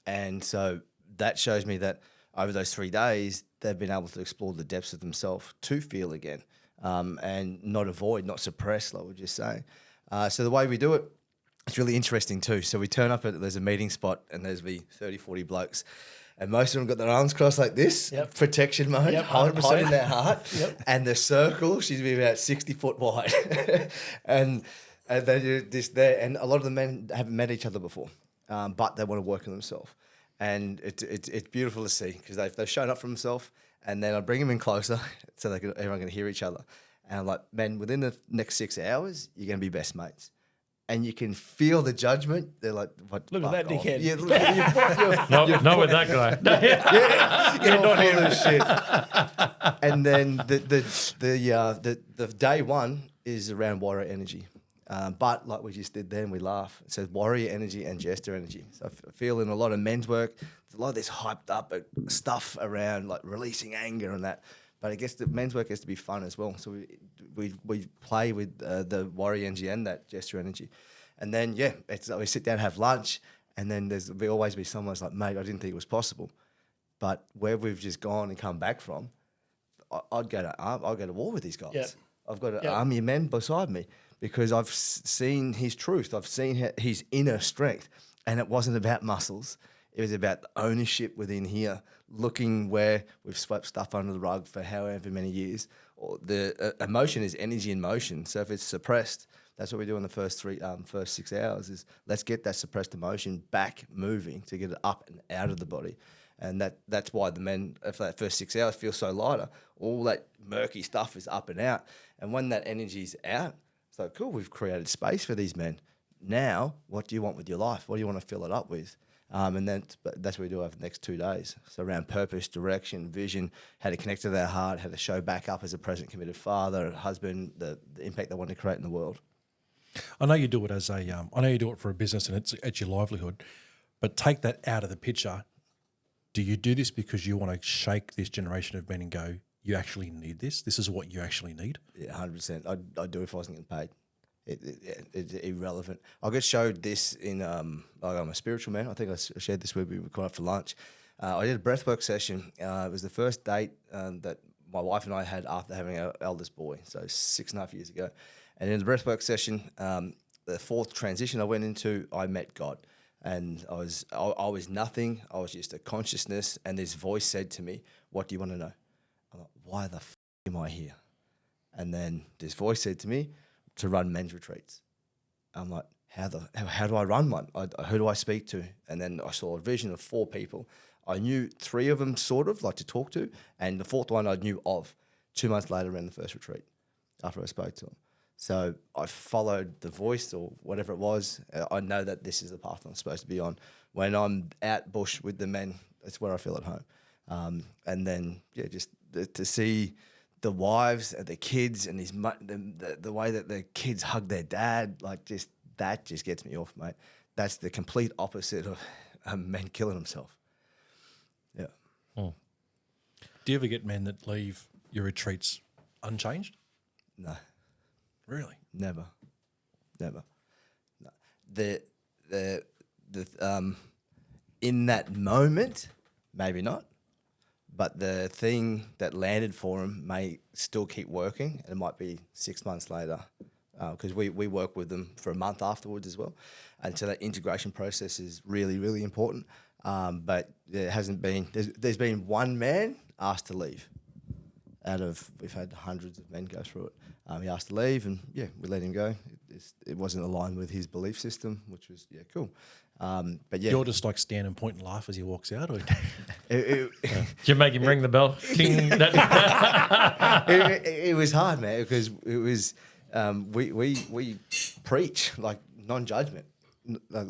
Speaker 4: And so that shows me that over those 3 days, they've been able to explore the depths of themselves to feel again, and not avoid, not suppress, like we were just saying. So the way we do it, it's really interesting too. So we turn up there's a meeting spot, and there's 30, 40 blokes. And most of them got their arms crossed like this, protection mode, hiding their heart. And the circle, she's been about 60 foot wide. and they do this there. And a lot of the men haven't met each other before, but they want to work on themselves. And it's beautiful to see, because they've shown up for themselves, and then I bring them in closer so everyone can hear each other. And I'm like, man, within the next 6 hours, you're going to be best mates. And you can feel the judgment. They're like, "What?
Speaker 3: Look at that dickhead."
Speaker 4: Yeah, look at
Speaker 2: Not with that guy.
Speaker 4: you're not full of shit. And then the day 1 is around warrior energy. But like we just did then, we laugh. It says warrior energy and jester energy. So I feel in a lot of men's work, there's a lot of this hyped up stuff around like releasing anger and that. But I guess the men's work has to be fun as well. So we play with the warrior energy and that gesture energy. And then, it's like we sit down and have lunch, and then there'll always be someone who's like, mate, I didn't think it was possible. But where we've just gone and come back from, I'd go to war with these guys.
Speaker 3: Yep.
Speaker 4: I've got an army of men beside me, because I've seen his truth. I've seen his inner strength. And it wasn't about muscles. It was about the ownership within here, looking where we've swept stuff under the rug for however many years. Or the emotion is energy in motion. So if it's suppressed, that's what we do in the first 6 hours, is let's get that suppressed emotion back moving to get it up and out of the body. And that's why the men, for that first 6 hours, feel so lighter. All that murky stuff is up and out. And when that energy's out, it's like, cool, we've created space for these men. now, what do you want with your life? What do you want to fill it up with? And then that's what we do over the next 2 days. So around purpose, direction, vision, how to connect to their heart, how to show back up as a present committed father, husband, the impact they want to create in the world.
Speaker 1: I know you do it as a, I know you do it for a business and it's your livelihood, but take that out of the picture. Do you do this because you want to shake this generation of men and go, you actually need this? This is what you actually need?
Speaker 4: Yeah, 100%. I'd do it if I wasn't getting paid. It's irrelevant. I got showed this in, I'm a spiritual man. I think I shared this with we were going out for lunch. I did a breathwork session. It was the first date that my wife and I had after having our eldest boy, so 6.5 years ago. And in the breathwork session, the fourth transition I went into, I met God. And I was nothing. I was just a consciousness. And this voice said to me, what do you want to know? I'm like, why the f*** am I here? And then this voice said to me, to run men's retreats. I'm like, how do I run one? Who do I speak to? And then I saw a vision of 4 people. I knew 3 of them sort of like to talk to, and the 4th one I knew of. 2 months later, ran the first retreat after I spoke to him. So I followed the voice or whatever it was. I know that this is the path I'm supposed to be on. When I'm out bush with the men, that's where I feel at home. And then just to see the wives and the kids and the way that the kids hug their dad, that just gets me off, mate. That's the complete opposite of a man killing himself. Yeah.
Speaker 1: Do you ever get men that leave your retreats unchanged?
Speaker 4: No.
Speaker 1: Really?
Speaker 4: Never. No. The in that moment, maybe not. But the thing that landed for him may still keep working, and it might be 6 months later, because we work with them for a month afterwards as well. And so that integration process is really, really important. But there hasn't been, there's been one man asked to leave. We've had hundreds of men go through it. He asked to leave, and we let him go. It wasn't aligned with his belief system, which was cool. But
Speaker 1: You're just like stand and point and laugh as he walks out, or
Speaker 2: Did you make him ring the bell? Ding.
Speaker 4: it was hard, man, because it was we preach like non-judgment,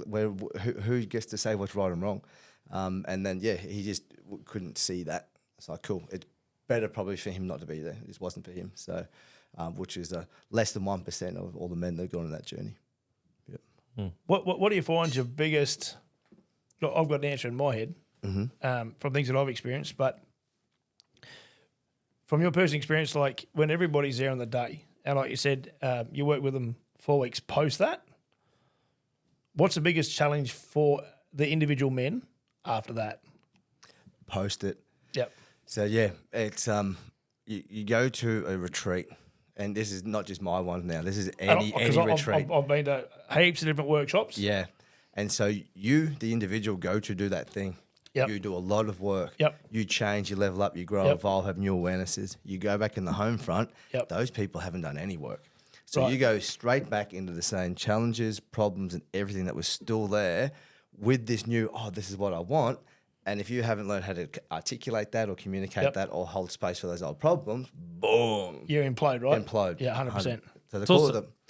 Speaker 4: where who gets to say what's right and wrong, and then he just couldn't see that. It's like, cool, it's better probably for him not to be there. It just wasn't for him. So, which is less than 1% of all the men that have gone on that journey.
Speaker 3: What do you find your biggest? Look, I've got an answer in my head from things that I've experienced, but from your personal experience, like when everybody's there on the day, and like you said, you work with them 4 weeks post that. What's the biggest challenge for the individual men after that?
Speaker 4: Post it.
Speaker 3: Yep.
Speaker 4: So it's you go to a retreat. And this is not just my one now. This is any retreat.
Speaker 3: I've been to heaps of different workshops.
Speaker 4: Yeah. And so you, the individual, go to do that thing.
Speaker 3: Yep.
Speaker 4: You do a lot of work.
Speaker 3: Yep.
Speaker 4: You change, you level up, you grow, evolve, have new awarenesses. You go back in the home front.
Speaker 3: Yep.
Speaker 4: Those people haven't done any work. So
Speaker 3: Right.
Speaker 4: you go straight back into the same challenges, problems, and everything that was still there with this new, this is what I want. And if you haven't learned how to articulate that or communicate that or hold space for those old problems, boom.
Speaker 3: You implode, right?
Speaker 4: Implode.
Speaker 3: Yeah, 100%.
Speaker 4: So
Speaker 2: It's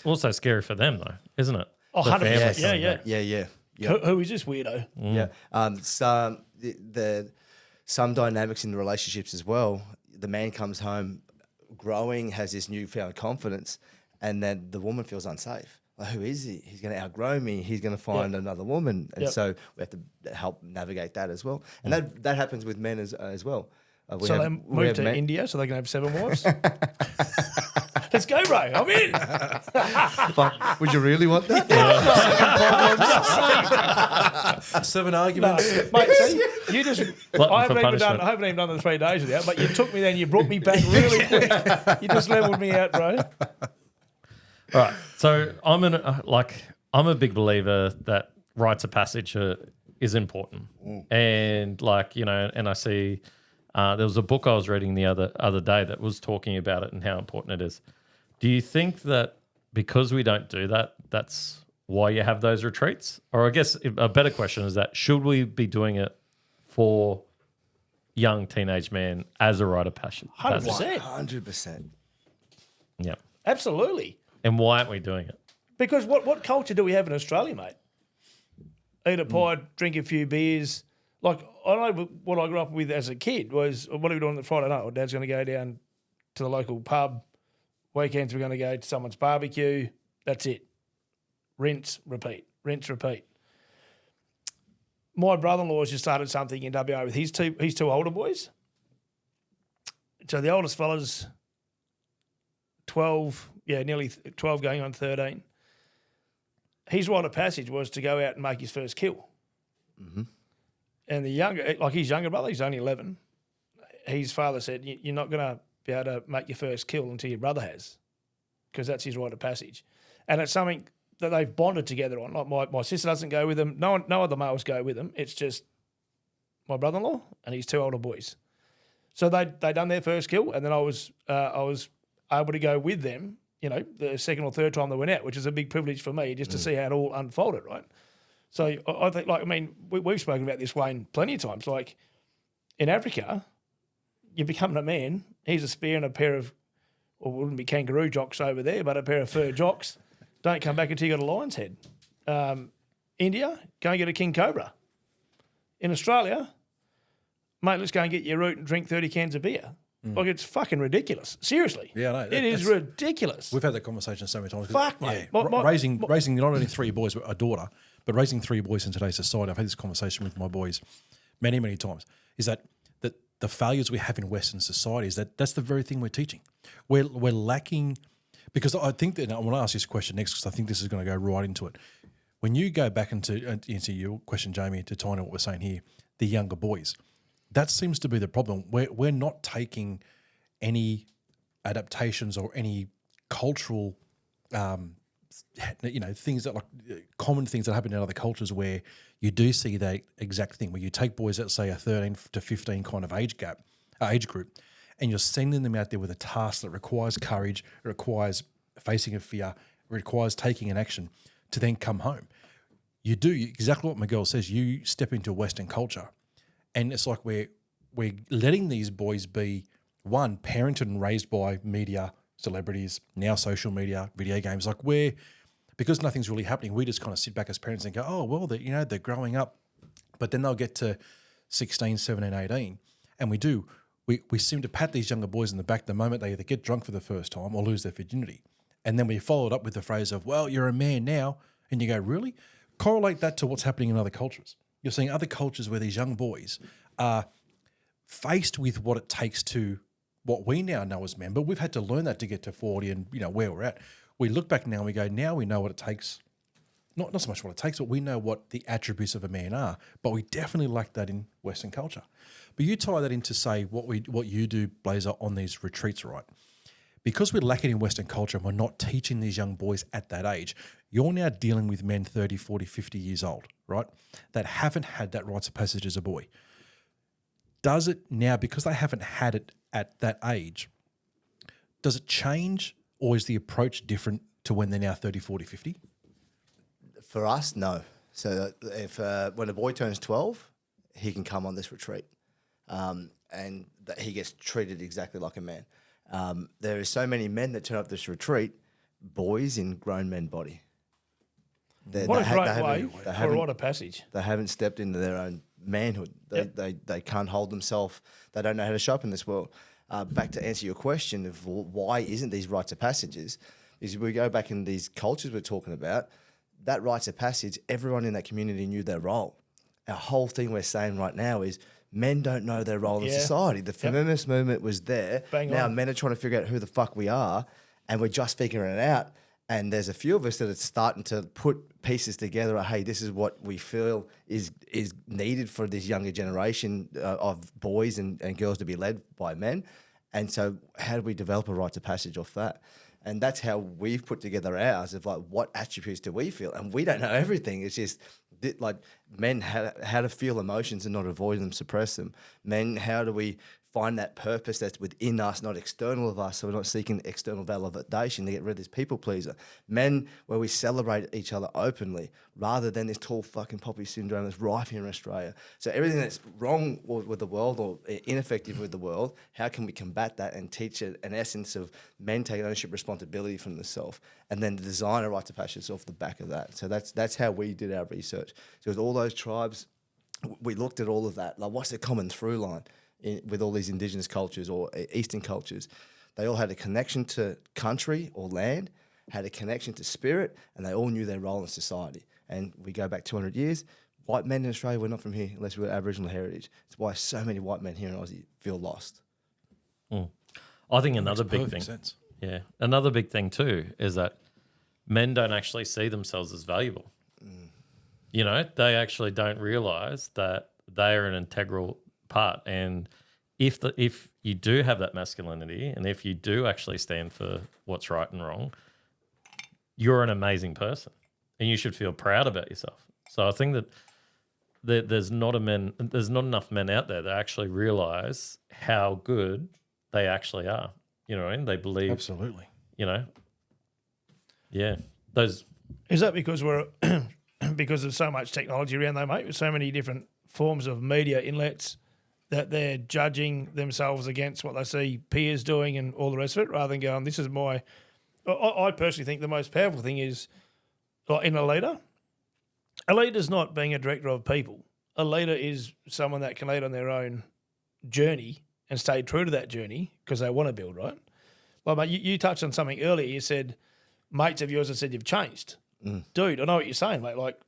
Speaker 2: also scary for them, though, isn't it?
Speaker 3: Oh,
Speaker 2: The
Speaker 3: 100%.
Speaker 2: family.
Speaker 3: Yeah.
Speaker 4: Yeah.
Speaker 3: Who is this weirdo?
Speaker 4: Yeah. Some dynamics in the relationships as well. The man comes home growing, has this newfound confidence, and then the woman feels unsafe. Like, who is he? He's going to outgrow me. He's going to find another woman. And so we have to help navigate that as well. And that happens with men as well.
Speaker 3: So they move to India so they can have 7 wives? Let's go, bro. I'm in.
Speaker 4: Fuck, would you really want that?
Speaker 1: 7 arguments.
Speaker 3: No, mate, see, you just... I haven't even
Speaker 2: punishment.
Speaker 3: done the 3 days with you, but you took me there and you brought me back really quick. You just leveled me out, bro.
Speaker 2: All right. So I'm a big believer that rites of passage is important, and and I see there was a book I was reading the other day that was talking about it and how important it is. Do you think that because we don't do that, that's why you have those retreats? Or I guess a better question is that should we be doing it for young teenage men as a rite of passage?
Speaker 3: 100%.
Speaker 4: 100%.
Speaker 2: Yeah.
Speaker 3: Absolutely.
Speaker 2: And why aren't we doing it?
Speaker 3: Because what culture do we have in Australia, mate? Eat a pie, drink a few beers. Like, I know what I grew up with as a kid was, what are we doing on the Friday night? Well, Dad's going to go down to the local pub. Weekends we're going to go to someone's barbecue. That's it. Rinse, repeat. Rinse, repeat. My brother-in-law's just started something in WA with his two older boys. So the oldest fella's 12, nearly 12 going on 13. His rite of passage was to go out and make his first kill.
Speaker 4: Mm-hmm.
Speaker 3: And his younger brother, he's only 11, his father said, you're not going to be able to make your first kill until your brother has, because that's his rite of passage. And it's something that they've bonded together on. Like my sister doesn't go with them. No other males go with them. It's just my brother-in-law and his two older boys. So they done their first kill, and then I was able to go with them, the second or third time they went out, which is a big privilege for me just to see how it all unfolded, right? So I think, we've spoken about this, Wayne, plenty of times. Like, in Africa, you're becoming a man. Here's a spear and a pair of, or it wouldn't be kangaroo jocks over there, but a pair of fur jocks. Don't come back until you got a lion's head. India, go and get a king cobra. In Australia, mate, let's go and get you a root and drink 30 cans of beer. Like, it's fucking ridiculous. Seriously.
Speaker 1: Yeah, I know.
Speaker 3: It is ridiculous.
Speaker 1: We've had that conversation so many times.
Speaker 3: Fuck, mate.
Speaker 1: Raising not only three boys, but a daughter, but raising three boys in today's society. I've had this conversation with my boys many, many times, is that the failures we have in Western society is that's the very thing we're teaching. We're lacking, because I think that I want to ask this question next, because I think this is going to go right into it. When you go back into your question, Jamie, to tie into what we're saying here, the younger boys, that seems to be the problem. We're not taking any adaptations or any cultural, things that common things that happen in other cultures where you do see that exact thing, where you take boys at, say, a 13 to 15 kind of age group, and you're sending them out there with a task that requires courage, it requires facing a fear, it requires taking an action to then come home. You do exactly what Miguel says. You step into Western culture, and it's like we're letting these boys be, one, parented and raised by media, celebrities, now social media, video games. Because nothing's really happening, we just kind of sit back as parents and go, oh, well, they're growing up. But then they'll get to 16, 17, 18, and we seem to pat these younger boys in the back the moment they either get drunk for the first time or lose their virginity. And then we follow it up with the phrase of, well, you're a man now. And you go, really? Correlate that to what's happening in other cultures. You're seeing other cultures where these young boys are faced with what it takes to what we now know as men, but we've had to learn that to get to 40 and where we're at. We look back now and we go, now we know what it takes. Not so much what it takes, but we know what the attributes of a man are. But we definitely lack that in Western culture. But you tie that into, say, what you do, Blase, on these retreats, right? Because we lack it in Western culture and we're not teaching these young boys at that age, you're now dealing with men 30, 40, 50 years old, right, that haven't had that rites of passage as a boy. Does it now, because they haven't had it at that age, does it change, or is the approach different to when they're now 30, 40, 50?
Speaker 4: For us, no. So if when a boy turns 12, he can come on this retreat, and that he gets treated exactly like a man. There are so many men that turn up this retreat, boys in grown men body.
Speaker 3: What a great way for a rite of passage.
Speaker 4: They haven't stepped into their own manhood. They can't hold themselves. They don't know how to show up in this world. Back to answer your question of why isn't these rites of passages, is we go back in these cultures we're talking about, that rites of passage, everyone in that community knew their role. Our whole thing we're saying right now is men don't know their role in society. The feminist movement was there. Now men are trying to figure out who the fuck we are, and we're just figuring it out. And there's a few of us that are starting to put pieces together. Hey, this is what we feel is needed for this younger generation of boys and girls to be led by men. And so how do we develop a rite of passage off that? And that's how we've put together ours of what attributes do we feel? And we don't know everything. It's just men, how to feel emotions and not avoid them, suppress them. Men, how do we find that purpose that's within us, not external of us. So we're not seeking external validation to get rid of this people pleaser. Men, where we celebrate each other openly rather than this tall fucking poppy syndrome that's rife here in Australia. So everything that's wrong with the world or ineffective with the world, how can we combat that and teach it an essence of men taking ownership, responsibility from the self, and then design a right to passion off the back of that. So that's how we did our research. So with all those tribes, we looked at all of that. Like, what's the common through line with all these indigenous cultures or Eastern cultures? They all had a connection to country or land, had a connection to spirit, and they all knew their role in society. And we go back 200 years. White men in Australia, we're not from here unless we're Aboriginal heritage. It's why so many white men here in Aussie feel lost.
Speaker 2: I think another big thing.
Speaker 1: Perfect sense.
Speaker 2: Yeah, another big thing too is that men don't actually see themselves as valuable. You know, they actually don't realise that they are an integral part. And if you do have that masculinity, and if you do actually stand for what's right and wrong, you're an amazing person, and you should feel proud about yourself. So I think that there's not enough men out there that actually realise how good they actually are. You know what I mean? They believe
Speaker 1: Absolutely.
Speaker 2: You know, yeah. Those
Speaker 3: Is that because we're because of so much technology around though, mate, with so many different forms of media inlets that they're judging themselves against what they see peers doing and all the rest of it, rather than going, this is my... I personally think the most powerful thing is, like, in a leader. A leader's not being a director of people. A leader is someone that can lead on their own journey and stay true to that journey because they want to build, right? Well, mate, you touched on something earlier. You said mates of yours have said you've changed. Dude, I know what you're saying, mate. Like,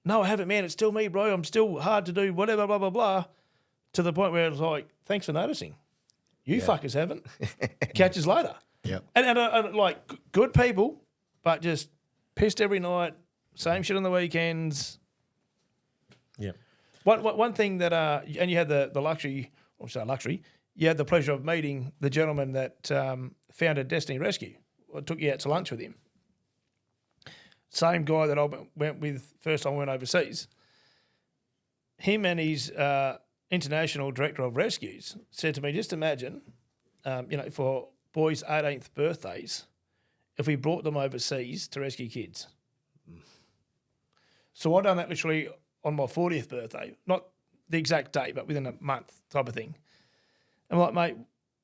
Speaker 3: no, I haven't, man. It's still me, bro. I'm still hard to do, whatever, blah, blah, blah, to the point where it's like, thanks for noticing. You fuckers haven't. Catch us later.
Speaker 4: Yep.
Speaker 3: And like, good people, but just pissed every night, same shit on the weekends.
Speaker 2: yeah.
Speaker 3: One thing that, and you had the luxury, or say luxury, you had the pleasure of meeting the gentleman that founded Destiny Rescue. I took you out to lunch with him. Same guy that I went with first time I went overseas. Him and his international director of rescues said to me, just imagine, for boys' 18th birthdays, if we brought them overseas to rescue kids. So I done that literally on my 40th birthday, not the exact date, but within a month type of thing. I'm like, mate,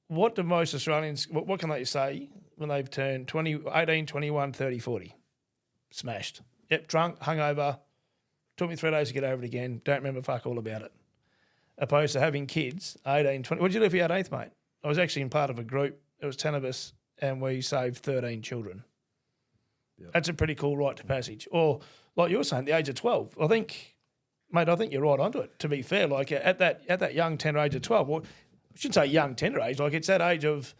Speaker 3: what do most Australians, what can they say when they've turned 18, 21, 30, 40? Smashed. Yep, drunk, hungover, took me 3 days to get over it again, don't remember fuck all about it. Opposed to having kids, 18, 20. What did you do for your 18th, mate? I was actually in part of a group. It was 10 of us, and we saved 13 children. Yep. That's a pretty cool rite to passage. Or, like you were saying, the age of 12. I think you're right onto it, to be fair. Like, at that young tender age of 12, well, I shouldn't say young tender age, like it's that age of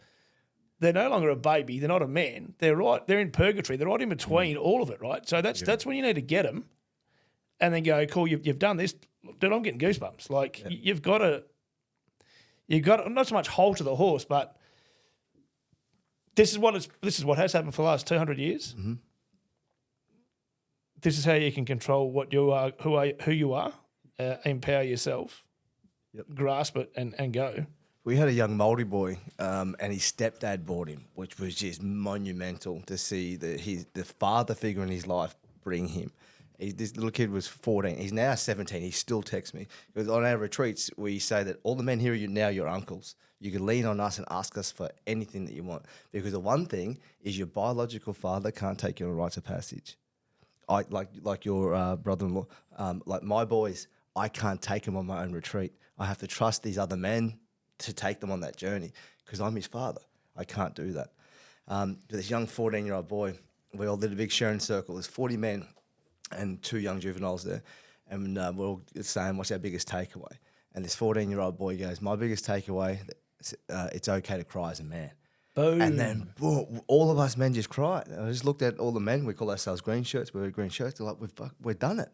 Speaker 3: they're no longer a baby, they're not a man, they're in purgatory, they're right in between all of it, right? So that's when you need to get them and then go, cool, you've done this. Dude, I'm getting goosebumps. Like, you've got to, not so much hold to the horse, but this is what has happened for the last 200 years. Mm-hmm. This is how you can control what you are, who you are, empower yourself, grasp it, and go.
Speaker 4: We had a young Māori boy, and his stepdad bought him, which was just monumental to see the father figure in his life bring him. This little kid was 14. He's now 17. He still texts me. Because on our retreats, we say that all the men here are now your uncles. You can lean on us and ask us for anything that you want. Because the one thing is your biological father can't take you on a rite of passage. Like your brother-in-law, like my boys, I can't take them on my own retreat. I have to trust these other men to take them on that journey because I'm his father. I can't do that. This young 14-year-old boy, we all did a big sharing circle. There's 40 men and 2 young juveniles there. And we're all saying, what's our biggest takeaway? And this 14-year-old boy goes, my biggest takeaway, it's okay to cry as a man.
Speaker 3: Boom.
Speaker 4: And then boom, all of us men just cried. I just looked at all the men. We call ourselves green shirts. We wear green shirts. They're like, we've done it.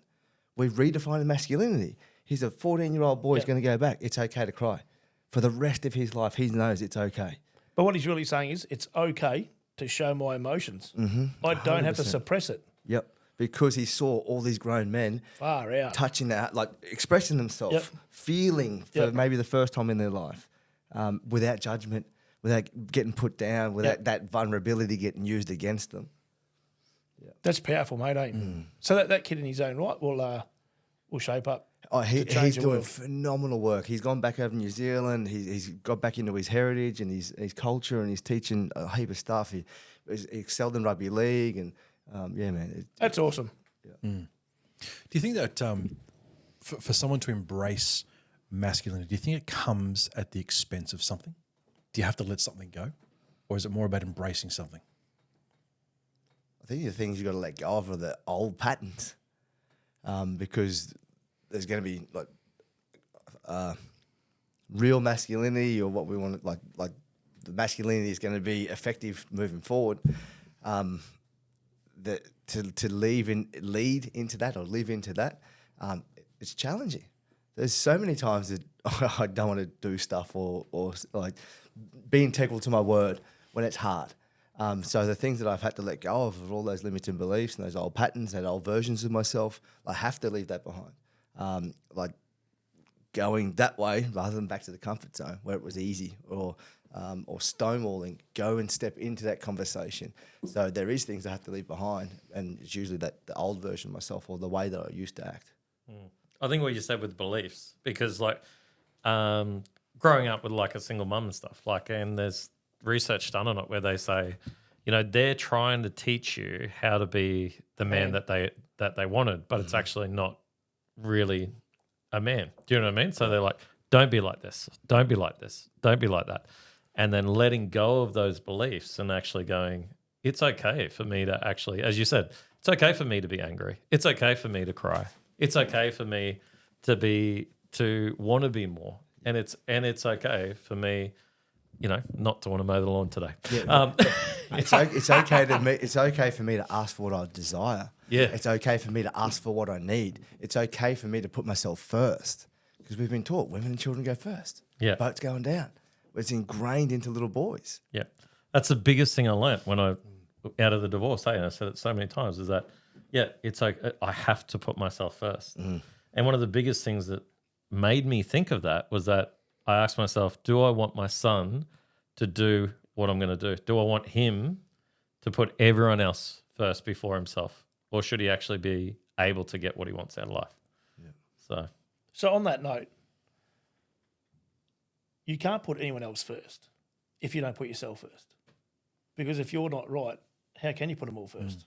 Speaker 4: We've redefined masculinity. He's a 14-year-old boy. He's going to go back. It's okay to cry. For the rest of his life, he knows it's okay.
Speaker 3: But what he's really saying is it's okay to show my emotions. Mm-hmm. I don't 100%. Have to suppress it.
Speaker 4: Yep. Because he saw all these grown men
Speaker 3: far out,
Speaker 4: touching that, like expressing themselves, feeling for maybe the first time in their life. without judgment, without getting put down, without that vulnerability getting used against them.
Speaker 3: That's powerful, mate. Eh? So that kid in his own right will shape up.
Speaker 4: Oh,
Speaker 3: to change
Speaker 4: he's
Speaker 3: the
Speaker 4: doing
Speaker 3: world.
Speaker 4: phenomenal work. He's gone back over to New Zealand. He's got back into his heritage and his culture, and he's teaching a heap of stuff. He excelled in rugby league, and man,
Speaker 3: That's awesome.
Speaker 1: Do you think that for someone to embrace masculinity, do you think it comes at the expense of something? Do you have to let something go? Or is it more about embracing something?
Speaker 4: I think the things you got to let go of are the old patterns, because there's going to be real masculinity, or what we want, like the masculinity is going to be effective moving forward. That to lead into that or live into that, it's challenging. There's so many times that I don't want to do stuff or like be integral to my word when it's hard. So the things that I've had to let go of all those limiting beliefs and those old patterns and old versions of myself, I have to leave that behind. Like going that way rather than back to the comfort zone where it was easy, or stonewalling, go and step into that conversation. So there is things I have to leave behind, and it's usually the old version of myself or the way that I used to act.
Speaker 2: I think what you said with beliefs, because growing up with like a single mum and stuff, and there's research done on it where they say, they're trying to teach you how to be the man that they wanted, but it's actually not really a man. Do you know what I mean? So they're like, don't be like this, don't be like this, don't be like that. And then letting go of those beliefs and actually going, it's okay for me to actually, as you said, it's okay for me to be angry. It's okay for me to cry. It's okay for me to want to be more. And it's okay for me, not to want to mow the lawn today.
Speaker 4: Yeah, it's okay to me. It's okay for me to ask for what I desire.
Speaker 2: Yeah.
Speaker 4: It's okay for me to ask for what I need. It's okay for me to put myself first, because we've been taught women and children go first.
Speaker 2: Yeah.
Speaker 4: Boat's going down. It's ingrained into little boys.
Speaker 2: Yeah. That's the biggest thing I learnt when out of the divorce, and I said it so many times, is that, it's like I have to put myself first. And one of the biggest things that made me think of that was that I asked myself, do I want my son to do what I'm going to do? Do I want him to put everyone else first before himself? Or should he actually be able to get what he wants out of life? Yeah.
Speaker 3: So on that note, you can't put anyone else first if you don't put yourself first. Because if you're not right, how can you put them all first?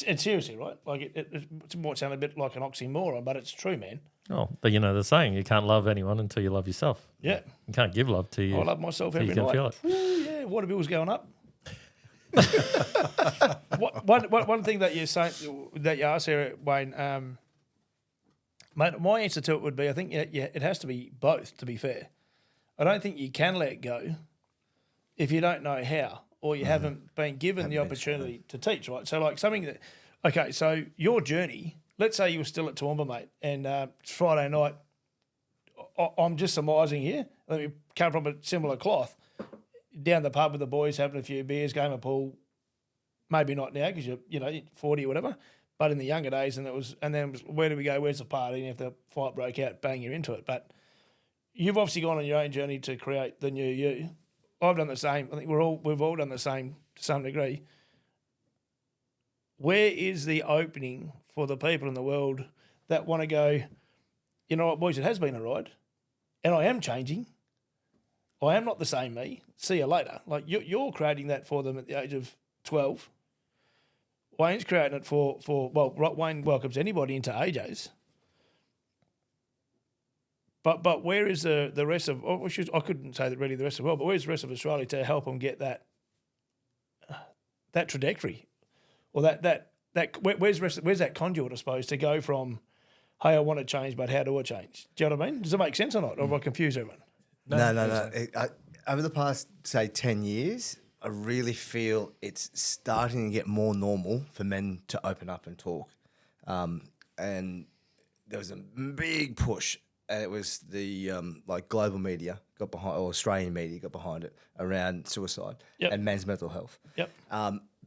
Speaker 3: And seriously, right? Like it might sound a bit like an oxymoron, but it's true, man.
Speaker 2: Oh, but the saying, you can't love anyone until you love yourself.
Speaker 3: Yeah.
Speaker 2: You can't give love to you.
Speaker 3: I love myself every
Speaker 2: you can
Speaker 3: night.
Speaker 2: feel it.
Speaker 3: Ooh, yeah, water bill's going up. One thing that you asked here, Wayne, mate, my answer to it would be, I think it has to be both, to be fair. I don't think you can let go if you don't know how, or you haven't been given the opportunity to teach, right? So like something that, okay, so your journey, let's say you were still at Toowoomba, mate, and it's Friday night, I'm just surmising here, let me come from a similar cloth, down the pub with the boys, having a few beers, game of pool, maybe not now because you're 40 or whatever, but in the younger days, and then it was, where do we go, where's the party, and if the fight broke out, bang, you're into it. But you've obviously gone on your own journey to create the new you. I've done the same. I think we've all done the same to some degree. Where is the opening for the people in the world that want to go, you know what, boys, it has been a ride, and I am changing. I am not the same me. See you later. Like you're creating that for them at the age of 12. Wayne's creating it for Wayne welcomes anybody into AJ's. But where is the rest of? I couldn't say that really the rest of the world, but where's the rest of Australia to help them get that trajectory, or where's that conduit, I suppose, to go from, hey, I want to change, but how do I change? Do you know what I mean? Does it make sense or not? Or have I confused everyone?
Speaker 4: No. Over the past, say, 10 years, I really feel it's starting to get more normal for men to open up and talk. And there was a big push, and it was the global media got behind, or Australian media got behind it, around suicide and men's mental health.
Speaker 3: Yep.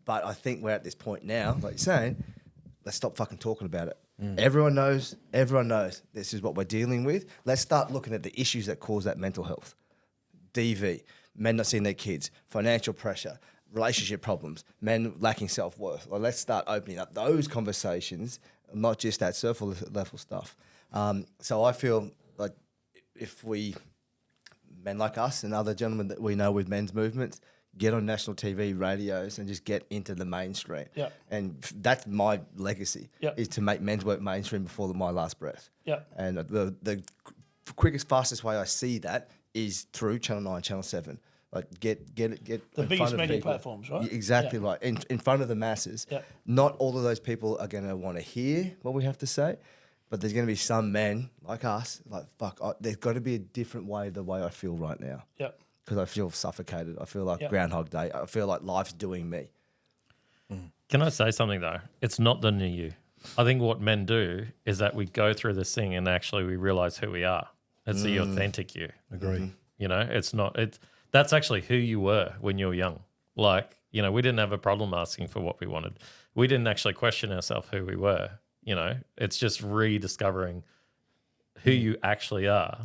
Speaker 4: But I think we're at this point now, like you're saying, let's stop fucking talking about it. Everyone knows this is what we're dealing with. Let's start looking at the issues that cause that mental health. DV, men not seeing their kids, financial pressure, relationship problems, men lacking self-worth. Like, let's start opening up those conversations, not just that surface level stuff. So I feel like if men like us and other gentlemen that we know with men's movements, get on national TV, radios, and just get into the mainstream.
Speaker 3: Yeah.
Speaker 4: And that's my legacy,
Speaker 3: Yep.
Speaker 4: is to make men's work mainstream before my last breath.
Speaker 3: Yep.
Speaker 4: And the quickest, fastest way I see that is through Channel 9, Channel 7. Like get
Speaker 3: The
Speaker 4: in
Speaker 3: biggest
Speaker 4: front of
Speaker 3: media
Speaker 4: people.
Speaker 3: platforms, right?
Speaker 4: Exactly
Speaker 3: Yeah.
Speaker 4: right. In front of the masses.
Speaker 3: Yeah.
Speaker 4: Not all of those people are going to want to hear what we have to say, but there's going to be some men like us, like, there's got to be a different way the way I feel right now.
Speaker 3: Yep.
Speaker 4: Because I feel suffocated. I feel like
Speaker 3: Yeah.
Speaker 4: Groundhog Day. I feel like life's doing me.
Speaker 2: Can I say something though? It's not the new you. I think what men do is that we go through this thing and actually we realize who we are. It's the authentic you.
Speaker 1: Agree.
Speaker 2: You know, that's actually who you were when you were young. Like, you know, we didn't have a problem asking for what we wanted. We didn't actually question ourselves who we were. You know, it's just rediscovering who you actually are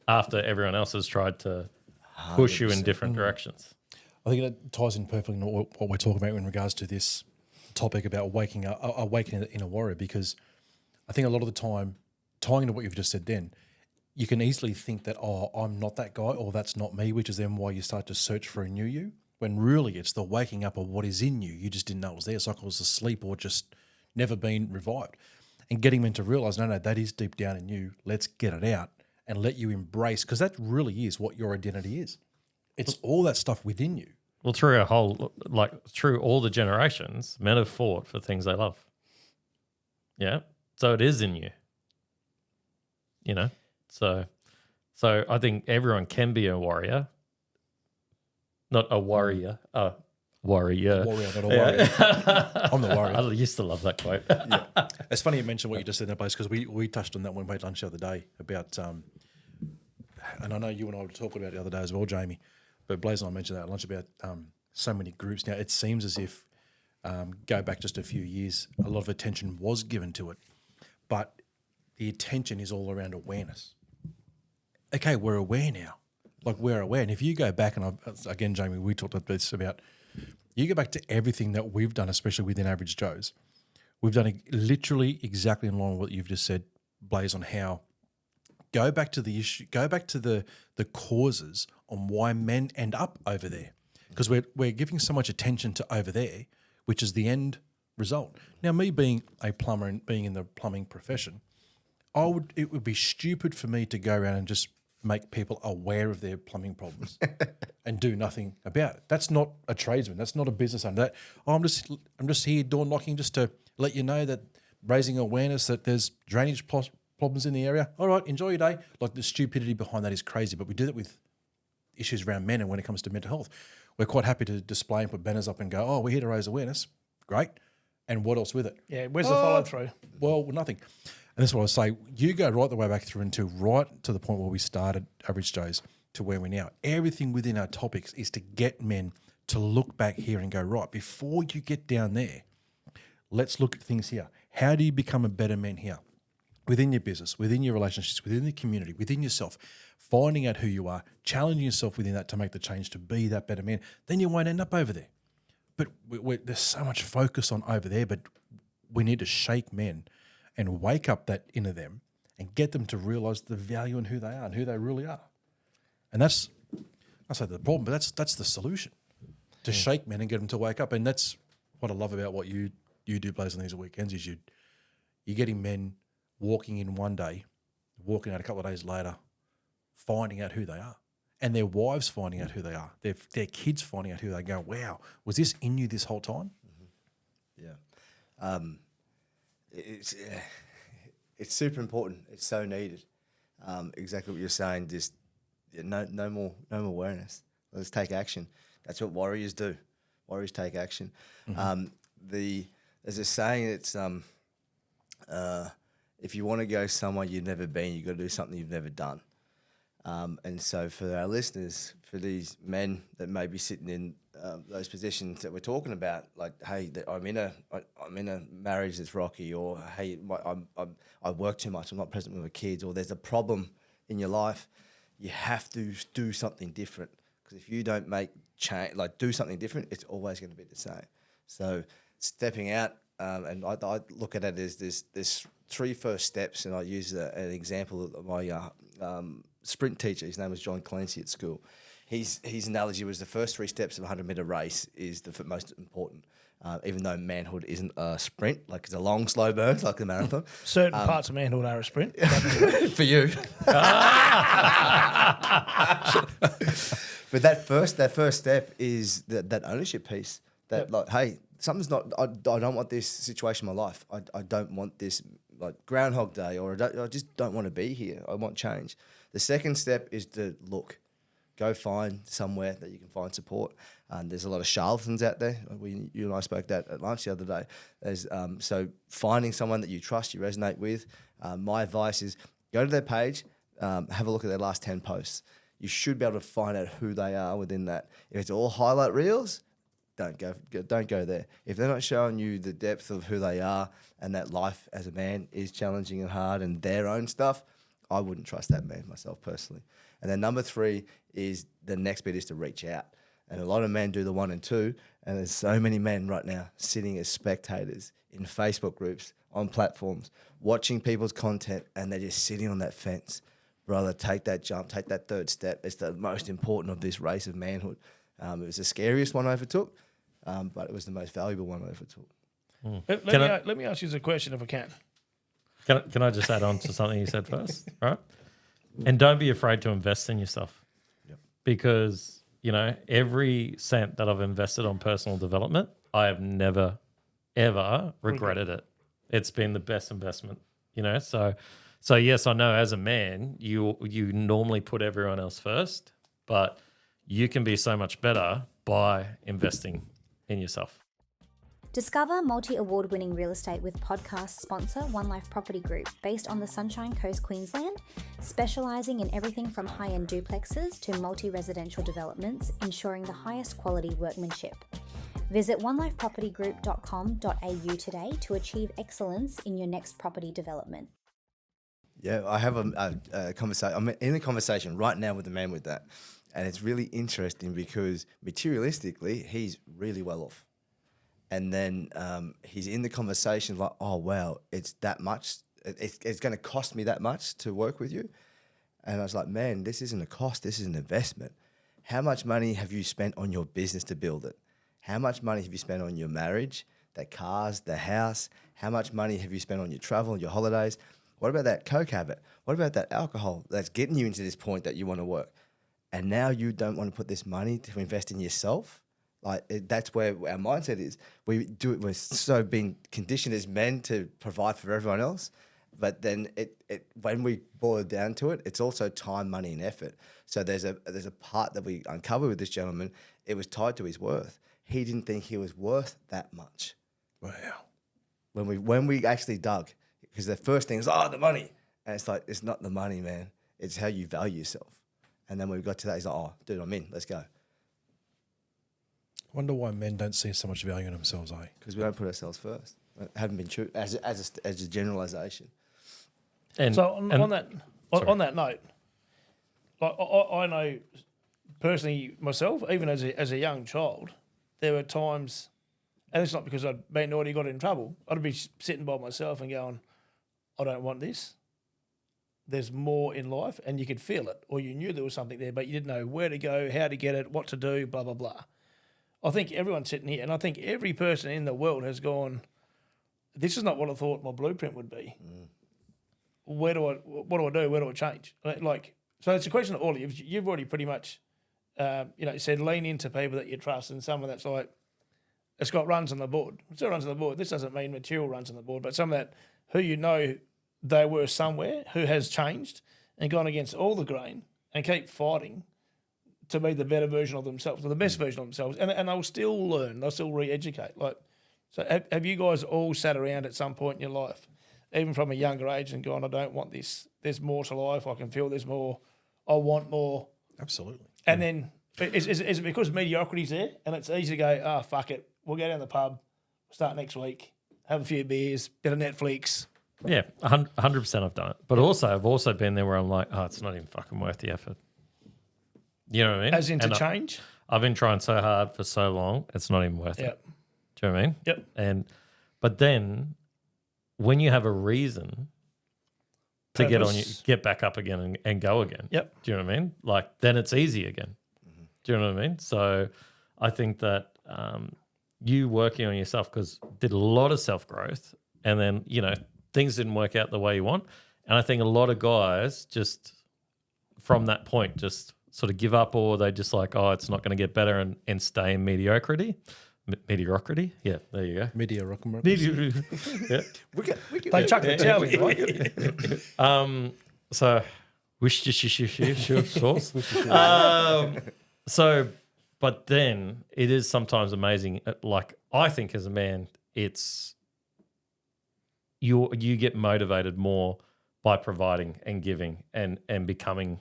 Speaker 2: after everyone else has tried to push you in different directions.
Speaker 1: I think that ties in perfectly into what we're talking about in regards to this topic about awakening in a warrior, because I think a lot of the time, tying into what you've just said then, you can easily think that, oh, I'm not that guy or that's not me, which is then why you start to search for a new you, when really it's the waking up of what is in you. You just didn't know it was there. It's like it was asleep or just never been revived. And getting men to realise, no, that is deep down in you. Let's get it out and let you embrace, because that really is what your identity is. It's all that stuff within you.
Speaker 2: Well, through through all the generations, men have fought for things they love. Yeah. So it is in you. You know? So I think everyone can be a warrior. Not a warrior, a warrior.
Speaker 1: Warrior, not a warrior. I'm the warrior.
Speaker 2: I used to love that quote.
Speaker 1: It's funny you mentioned what you just said in that place, because we touched on that when we had lunch the other day about, and I know you and I were talking about it the other day as well, Jamie, but Blase and I mentioned that at lunch about so many groups. Now, it seems as if, go back just a few years, a lot of attention was given to it, but the attention is all around awareness. Okay, we're aware now. Like, we're aware. And if you go back, and again, Jamie, we talked about this about, you go back to everything that we've done, especially within Average Joes, we've done it literally exactly in line with what you've just said, Blase, on how go back to the issue, go back to the causes on why men end up over there. Because we're giving so much attention to over there, which is the end result. Now, me being a plumber and being in the plumbing profession, it would be stupid for me to go around and just make people aware of their plumbing problems and do nothing about it. That's not a tradesman. That's not a business owner. I'm just here door knocking just to let you know that, raising awareness that there's drainage problems in the area. All right, enjoy your day. Like, the stupidity behind that is crazy, but we do that with issues around men, and when it comes to mental health, we're quite happy to display and put banners up and go, oh, we're here to raise awareness. Great. And what else with it?
Speaker 3: Yeah, where's the follow through?
Speaker 1: Well, nothing. And that's what I say. You go right the way back through right to the point where we started Average Joes to where we're now. Everything within our topics is to get men to look back here and go, right, before you get down there, let's look at things here. How do you become a better man here? Within your business, within your relationships, within the community, within yourself, finding out who you are, challenging yourself within that to make the change to be that better man, then you won't end up over there. But there's so much focus on over there, but we need to shake men and wake up that inner them and get them to realise the value in who they are and who they really are. And that's, I say the problem, but that's the solution, to shake men and get them to wake up. And that's what I love about what you do, Blase, on these weekends, is you're getting men walking in one day, walking out a couple of days later, finding out who they are. And their wives finding out who they are. Their kids finding out who they go, wow, was this in you this whole time?
Speaker 4: Yeah. It's super important. It's so needed. Exactly what you're saying. Just no more awareness. Let's take action. That's what warriors do. Warriors take action. Mm-hmm. There's a saying that's if you want to go somewhere you've never been, you've got to do something you've never done. And so for our listeners, for these men that may be sitting in those positions that we're talking about, like, hey, I'm in a marriage that's rocky, or hey, I work too much, I'm not present with my kids, or there's a problem in your life, you have to do something different. Because if you don't make change, like do something different, it's always going to be the same. So stepping out, and I look at it as there's 3 first steps, and I use an example of my sprint teacher. His name was John Clancy at school. His analogy was the first 3 steps of a 100-meter race is the most important. Even though manhood isn't a sprint, like it's a long, slow burn, like the marathon.
Speaker 3: Certain parts of manhood are a sprint.
Speaker 4: For you. But that first step is that ownership piece. That like, hey, something's not. I don't want this situation in my life. I don't want this like Groundhog Day, or I just don't want to be here. I want change. The second step is to look. Go find somewhere that you can find support. There's a lot of charlatans out there. You and I spoke that at lunch the other day. There's so finding someone that you trust, you resonate with. My advice is go to their page, have a look at their last 10 posts. You should be able to find out who they are within that. If it's all highlight reels, don't go there. If they're not showing you the depth of who they are and that life as a man is challenging and hard and their own stuff, I wouldn't trust that man myself personally. And then number 3 is the next bit is to reach out. And a lot of men do the 1 and 2. And there's so many men right now sitting as spectators in Facebook groups, on platforms, watching people's content, and they're just sitting on that fence. Brother, take that jump, take that third step. It's the most important of this race of manhood. It was the scariest one I ever took, but it was the most valuable one I ever took.
Speaker 3: Let me ask you a question if I can.
Speaker 2: Can I just add on to something you said first, right? And don't be afraid to invest in yourself.
Speaker 1: Yep.
Speaker 2: Because, every cent that I've invested on personal development, I have never, ever regretted it. It's been the best investment, So yes, I know as a man, you normally put everyone else first, but you can be so much better by investing in yourself.
Speaker 5: Discover multi-award-winning real estate with podcast sponsor One Life Property Group, based on the Sunshine Coast, Queensland, specialising in everything from high-end duplexes to multi-residential developments, ensuring the highest quality workmanship. Visit onelifepropertygroup.com.au today to achieve excellence in your next property development.
Speaker 4: Yeah, I have a conversation. I'm in a conversation right now with a man with that. And it's really interesting because materialistically, he's really well off. And then he's in the conversation like, oh, wow, it's that much. It's going to cost me that much to work with you. And I was like, man, this isn't a cost. This is an investment. How much money have you spent on your business to build it? How much money have you spent on your marriage, the cars, the house? How much money have you spent on your travel, your holidays? What about that coke habit? What about that alcohol that's getting you into this point that you want to work? And now you don't want to put this money to invest in yourself? That's where our mindset is. We're so being conditioned as men to provide for everyone else, but then when we boil it down to it, it's also time, money, and effort. So there's a part that we uncovered with this gentleman. It was tied to his worth. He didn't think he was worth that much.
Speaker 1: Wow.
Speaker 4: When we actually dug, because the first thing is the money, and it's like it's not the money, man. It's how you value yourself. And then when we got to that, he's like, dude, I'm in. Let's go.
Speaker 1: Wonder why men don't see so much value in themselves, eh?
Speaker 4: Because we don't put ourselves first. Haven't been true as a generalization.
Speaker 2: And
Speaker 3: so on that note, like I know personally myself, even as a young child, there were times, and it's not because I'd been naughty, got in trouble. I'd be sitting by myself and going, I don't want this. There's more in life, and you could feel it, or you knew there was something there, but you didn't know where to go, how to get it, what to do, blah, blah, blah. I think everyone's sitting here, and I think every person in the world has gone, this is not what I thought my blueprint would be. What do I do? Where do I change? So it's a question of all of you. You've already pretty much, said lean into people that you trust, and someone that's like, it's got runs on the board. It still runs on the board. This doesn't mean material runs on the board, but someone that who you know they were somewhere, who has changed and gone against all the grain and keep fighting to be the better version of themselves, or the best version of themselves, and they'll still learn, they'll still re-educate. So have you guys all sat around at some point in your life, even from a younger age, and gone, I don't want this, there's more to life, I can feel there's more, I want more.
Speaker 1: Absolutely.
Speaker 3: And then, is it because mediocrity's there, and it's easy to go, fuck it, we'll go down the pub, start next week, have a few beers, bit of Netflix.
Speaker 2: Yeah, 100% I've done it. But also, I've also been there where I'm like, it's not even fucking worth the effort. You know what I mean?
Speaker 3: As into
Speaker 2: And
Speaker 3: change.
Speaker 2: I've been trying so hard for so long, it's not even worth
Speaker 3: Yep.
Speaker 2: it. Do you know what I mean?
Speaker 3: Yep.
Speaker 2: But then when you have a reason to get back up again and go again.
Speaker 3: Yep.
Speaker 2: Do you know what I mean? Like then it's easy again. Do you know what I mean? So I think that you working on yourself because did a lot of self-growth and then, things didn't work out the way you want. And I think a lot of guys just from that point just sort of give up or they just like, oh, it's not going to get better and stay in mediocrity. Mediocrity? Yeah, there you go.
Speaker 1: Mediocrity.
Speaker 2: Yeah.
Speaker 3: They chuck the towel in, right?
Speaker 2: So, but then it is sometimes amazing. Like I think as a man, it's you get motivated more by providing and giving and becoming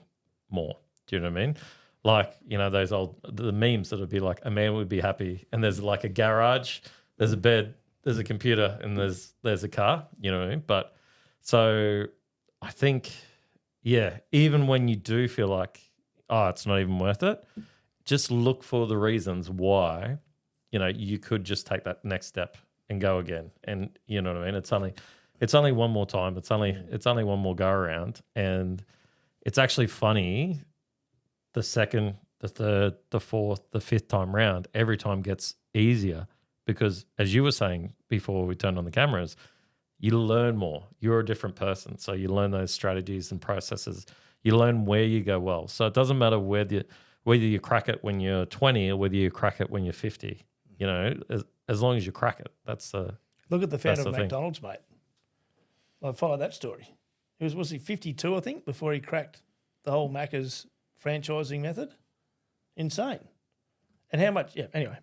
Speaker 2: more. Do you know what I mean? Like, those the memes that would be like, a man would be happy and there's like a garage, there's a bed, there's a computer and there's a car, you know what I mean? But so I think, yeah, even when you do feel like, oh, it's not even worth it, just look for the reasons why, you could just take that next step and go again. And you know what I mean? It's only one more time. It's only one more go around. And it's actually funny. The second, the third, the fourth, the fifth time round, every time gets easier because, as you were saying before we turned on the cameras, you learn more. You're a different person. So you learn those strategies and processes. You learn where you go well. So it doesn't matter whether you crack it when you're 20 or whether you crack it when you're 50. As long as you crack it, that's the
Speaker 3: Look at the founder of
Speaker 2: thing.
Speaker 3: McDonald's, mate. I follow that story. Was he 52, I think, before he cracked the whole Macca's franchising method? Insane. And how much, anyway,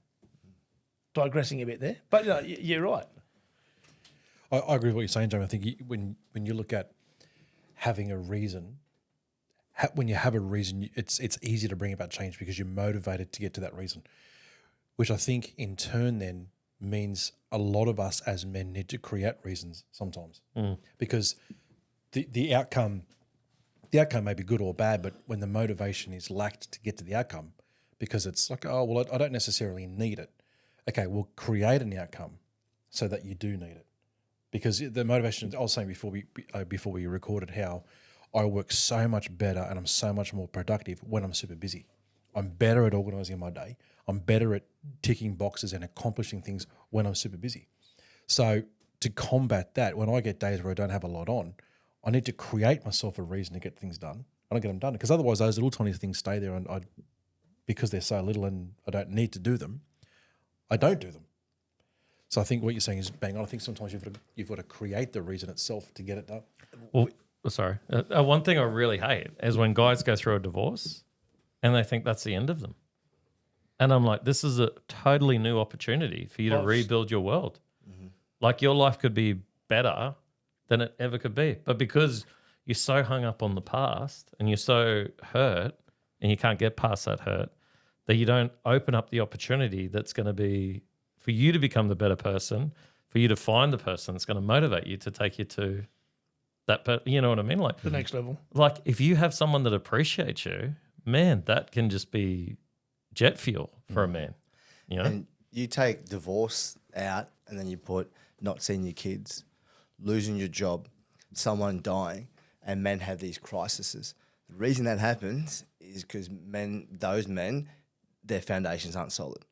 Speaker 3: digressing a bit there. But you're right.
Speaker 1: I agree with what you're saying, Jamie. I think when you look at having a reason, when you have a reason, it's easy to bring about change because you're motivated to get to that reason, which I think in turn then means a lot of us as men need to create reasons sometimes because the outcome may be good or bad, but when the motivation is lacked to get to the outcome, because it's like, oh, well, I don't necessarily need it. Okay, we'll create an outcome so that you do need it. Because the motivation, I was saying before we recorded how I work so much better and I'm so much more productive when I'm super busy. I'm better at organising my day. I'm better at ticking boxes and accomplishing things when I'm super busy. So to combat that, when I get days where I don't have a lot on, I need to create myself a reason to get things done. I don't get them done because otherwise those little tiny things stay there and because they're so little and I don't need to do them, I don't do them. So I think what you're saying is bang on. I think sometimes you've got to create the reason itself to get it done.
Speaker 2: Well, sorry. One thing I really hate is when guys go through a divorce and they think that's the end of them. And I'm like, this is a totally new opportunity for you to rebuild your world. Mm-hmm. Like your life could be better than it ever could be. But because you're so hung up on the past and you're so hurt and you can't get past that hurt, that you don't open up the opportunity that's going to be for you to become the better person, for you to find the person that's going to motivate you to take you to that, you know what I mean? Like
Speaker 3: the next level.
Speaker 2: Like if you have someone that appreciates you, man, that can just be jet fuel for a man,
Speaker 4: And you take divorce out and then you put not seeing your kids, losing your job, someone dying, and men have these crises. The reason that happens is because those men, their foundations aren't solid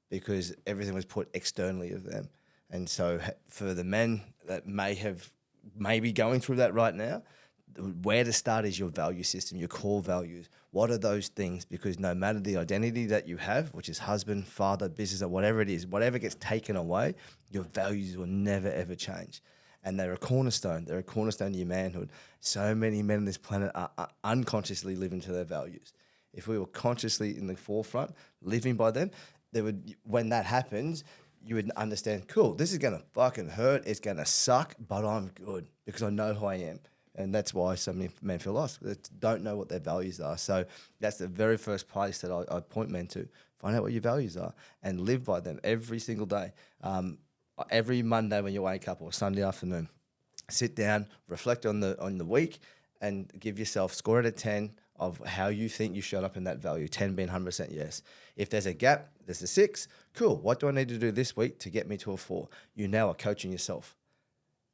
Speaker 4: because everything was put externally of them. And so for the men that may be going through that right now, where to start is your value system, your core values. What are those things? Because no matter the identity that you have, which is husband, father, business, or whatever it is, whatever gets taken away, your values will never, ever change. And they're a cornerstone. They're a cornerstone to your manhood. So many men on this planet are unconsciously living to their values. If we were consciously in the forefront, living by them, when that happens, you would understand, cool, this is going to fucking hurt. It's going to suck, but I'm good because I know who I am. And that's why so many men feel lost. They don't know what their values are. So that's the very first place that I point men to. Find out what your values are and live by them every single day. Every Monday when you wake up or Sunday afternoon, sit down, reflect on the week and give yourself, score out of 10 of how you think you showed up in that value. 10 being 100% yes. If there's a gap, there's a 6. Cool. What do I need to do this week to get me to a 4? You now are coaching yourself.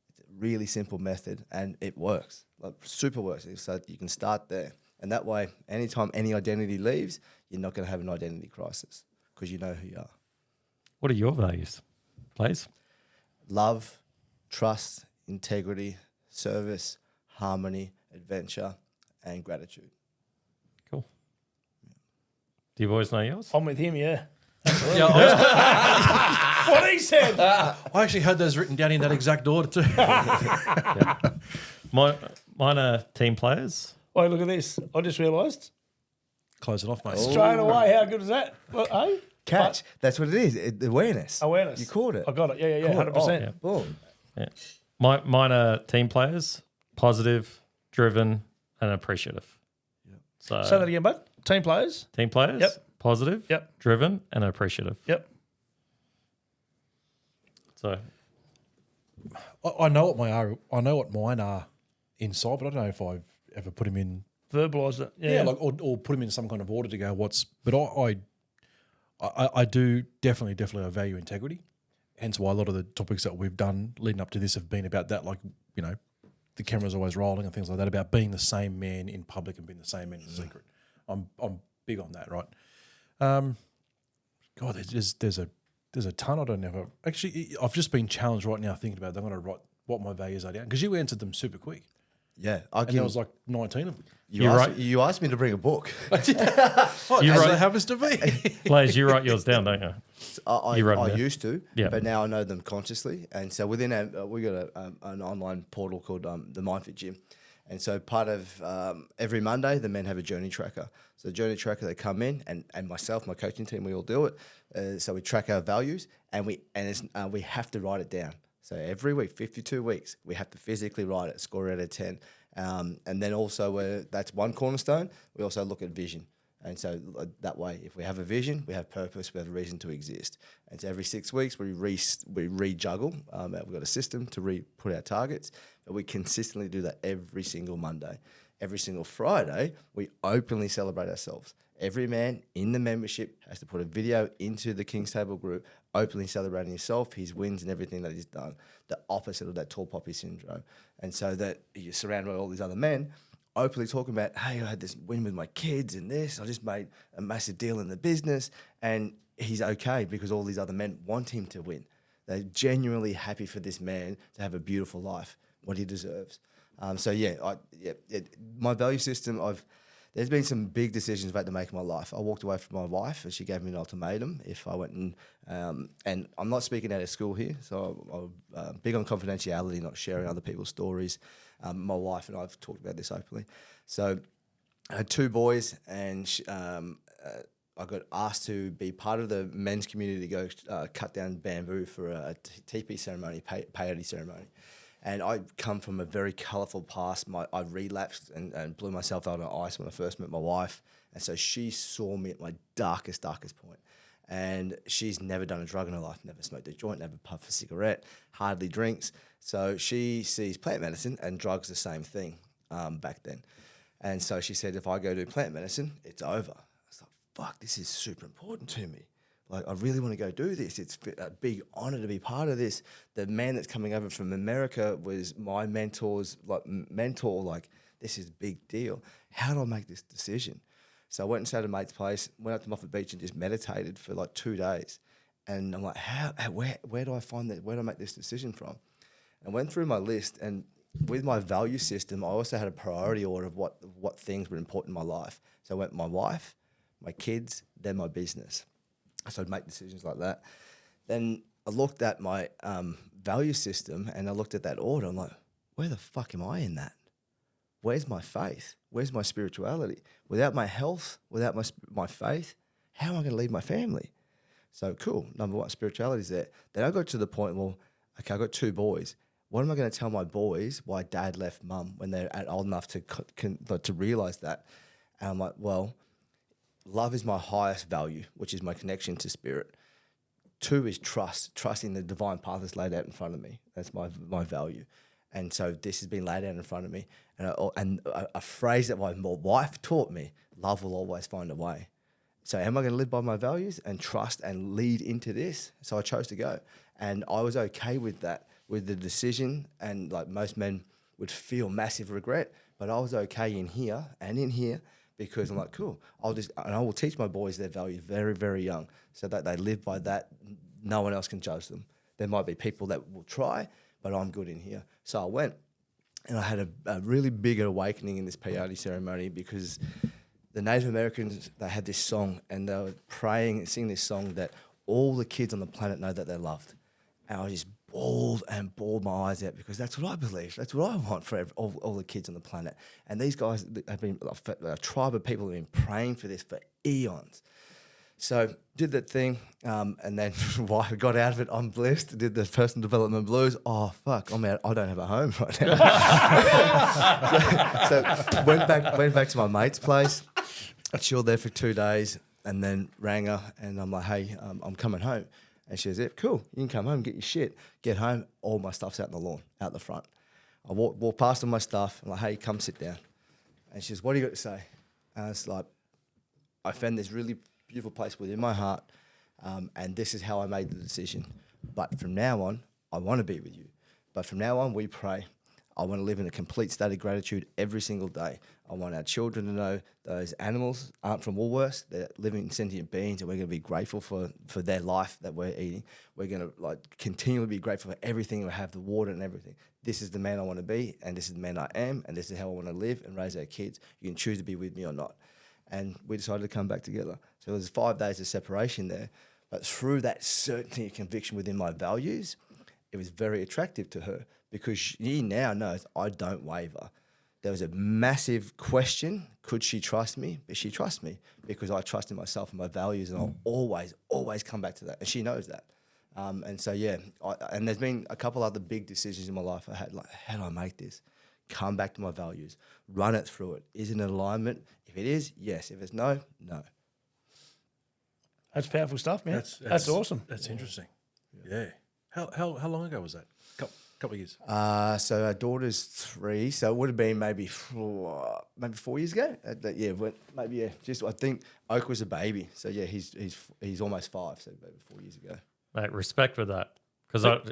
Speaker 4: It's a really simple method, and it works. Like, super works. So you can start there. And that way, anytime any identity leaves, you're not going to have an identity crisis because you know who you are.
Speaker 2: What are your values, Blase?
Speaker 4: Love, trust, integrity, service, harmony, adventure, and gratitude.
Speaker 2: Cool. Do you boys know yours?
Speaker 3: I'm with him, yeah.
Speaker 2: Yeah,
Speaker 3: What he said.
Speaker 1: I actually had those written down in that exact order too.
Speaker 2: mine are team players.
Speaker 3: Wait, look at this. I just realised.
Speaker 1: Close it off, mate.
Speaker 3: Straight away, how good is that? Well, eh?
Speaker 4: Catch. That's what it is. Awareness.
Speaker 3: Awareness.
Speaker 4: You caught it.
Speaker 3: I got it. Yeah, 100%.
Speaker 4: Boom.
Speaker 2: Yeah. Mine are team players, positive, driven, and appreciative.
Speaker 4: Yep.
Speaker 2: So
Speaker 3: Say that again, bud. Team players.
Speaker 2: team players,
Speaker 3: Yep.
Speaker 2: positive,
Speaker 3: Yep.
Speaker 2: driven, and appreciative.
Speaker 3: Yep.
Speaker 2: So
Speaker 1: I know what mine are inside, but I don't know if I've ever put them in.
Speaker 3: Verbalised it. Yeah.
Speaker 1: Like or put them in some kind of order to go. But I do definitely I value integrity. Hence why a lot of the topics that we've done leading up to this have been about that. Like, you know, the camera's always rolling and things like that. About being the same man in public and being the same man in secret. I'm big on that, right? God, there's a ton I don't know. Actually, I've just been challenged right now thinking about it. I'm going to write what my values are down because you answered them super quick.
Speaker 4: Yeah.
Speaker 1: And there was like 19 of them.
Speaker 4: You asked me to bring a book.
Speaker 1: As
Speaker 2: You
Speaker 1: it
Speaker 2: wrote-
Speaker 1: happens to be.
Speaker 2: Blaze, you write yours down, don't you?
Speaker 4: I
Speaker 2: You wrote them down.
Speaker 4: used to,
Speaker 2: Yeah.
Speaker 4: but now I know them consciously. And so within we got an online portal called the MindFit Gym. And so part of every Monday, the men have a journey tracker. So the journey tracker, they come in, and myself, my coaching team, we all do it. So we track our values, and we have to write it down. So every week, 52 weeks, we have to physically write it, score it out of 10. And then also, that's one cornerstone. We also look at vision. And so that way, if we have a vision, we have purpose, we have a reason to exist. And so every 6 weeks, we rejuggle. We've got a system to put our targets, but we consistently do that every single Monday. Every single Friday, we openly celebrate ourselves. Every man in the membership has to put a video into the King's Table group, openly celebrating himself, his wins, and everything that he's done. The opposite of that tall poppy syndrome. And so that you're surrounded by all these other men openly talking about, hey, I had this win with my kids and this. I just made a massive deal in the business. And he's okay because all these other men want him to win. They're genuinely happy for this man to have a beautiful life, what he deserves. My value system, there's been some big decisions I've had to make in my life. I walked away from my wife and she gave me an ultimatum if I went and I'm not speaking out of school here, so I'm big on confidentiality, not sharing other people's stories. My wife and I have talked about this openly. So I had 2 boys and I got asked to be part of the men's community to go cut down bamboo for a teepee ceremony, peyote ceremony. And I come from a very colourful past. I relapsed and blew myself out on ice when I first met my wife. And so she saw me at my darkest point. And she's never done a drug in her life, never smoked a joint, never puffed a cigarette, hardly drinks. So she sees plant medicine and drugs the same thing back then. And so she said, if I go do plant medicine, it's over. I was like, fuck, this is super important to me. Like, I really want to go do this. It's a big honor to be part of this. The man that's coming over from America was my mentor's mentor. Like, this is a big deal. How do I make this decision? So I went and stayed at a mate's place, went up to Moffat Beach and just meditated for like 2 days. And I'm like, where do I find that? Where do I make this decision from? And went through my list, and with my value system, I also had a priority order of what things were important in my life. So I went my wife, my kids, then my business. So I'd make decisions like that. Then I looked at my value system and I looked at that order. I'm like, where the fuck am I in that? Where's my faith? Where's my spirituality? Without my health, without my faith, how am I going to lead my family? So cool, number one, spirituality's there. Then I got to the point, well, okay, I got 2 boys. What am I going to tell my boys why dad left mum when they're old enough to realise that? And I'm like, well, love is my highest value, which is my connection to spirit. 2 is trust in the divine path that's laid out in front of me. That's my value. And so this has been laid out in front of me. And a phrase that my wife taught me, love will always find a way. So am I going to live by my values and trust and lead into this? So I chose to go. And I was okay with that, with the decision. And like most men would feel massive regret, but I was okay in here and in here because I'm like, cool, I will teach my boys their values very, very young so that they live by that. No one else can judge them. There might be people that will try, but I'm good in here. So I went and I had a really big awakening in this peyote ceremony because the Native Americans, they had this song and they were praying and singing this song that all the kids on the planet know that they're loved. And I just bawled my eyes out because that's what I believe. That's what I want for all the kids on the planet. And these guys have been, a tribe of people have been praying for this for eons. So did that thing, and then why I got out of it, I'm blessed. Did the personal development blues. Oh, fuck, I'm out. I don't have a home right now. so went back to my mate's place, chilled there for 2 days, and then rang her, and I'm like, hey, I'm coming home. And she was, yeah, cool, you can come home, get your shit. Get home, all my stuff's out in the lawn, out the front. I walk past all my stuff, I'm like, hey, come sit down. And she says, what do you got to say? And it's like, I found this really beautiful place within my heart, and this is how I made the decision. But from now on, I want to be with you. But from now on, we pray. I want to live in a complete state of gratitude every single day. I want our children to know those animals aren't from Woolworths. They're living sentient beings, and we're going to be grateful for their life that we're eating. We're going to continually be grateful for everything we have, the water and everything. This is the man I want to be, and this is the man I am, and this is how I want to live and raise our kids. You can choose to be with me or not. And we decided to come back together. So there was 5 days of separation there. But through that certainty and conviction within my values, it was very attractive to her because she now knows I don't waver. There was a massive question, could she trust me? But she trusts me because I trust in myself and my values, and I'll always come back to that. And she knows that. And so, yeah, and there's been a couple other big decisions in my life I had, like, how do I make this? Come back to my values, run it through it. Is it in alignment? If it is, yes. If it's no, no.
Speaker 3: That's powerful stuff, man. That's awesome.
Speaker 1: That's interesting. Yeah. How long ago was that? Couple of years.
Speaker 4: So our daughter's 3, so it would have been maybe 4 years ago. I think Oak was a baby, so yeah, he's almost 5, so maybe 4 years ago.
Speaker 2: Mate, respect for that. Because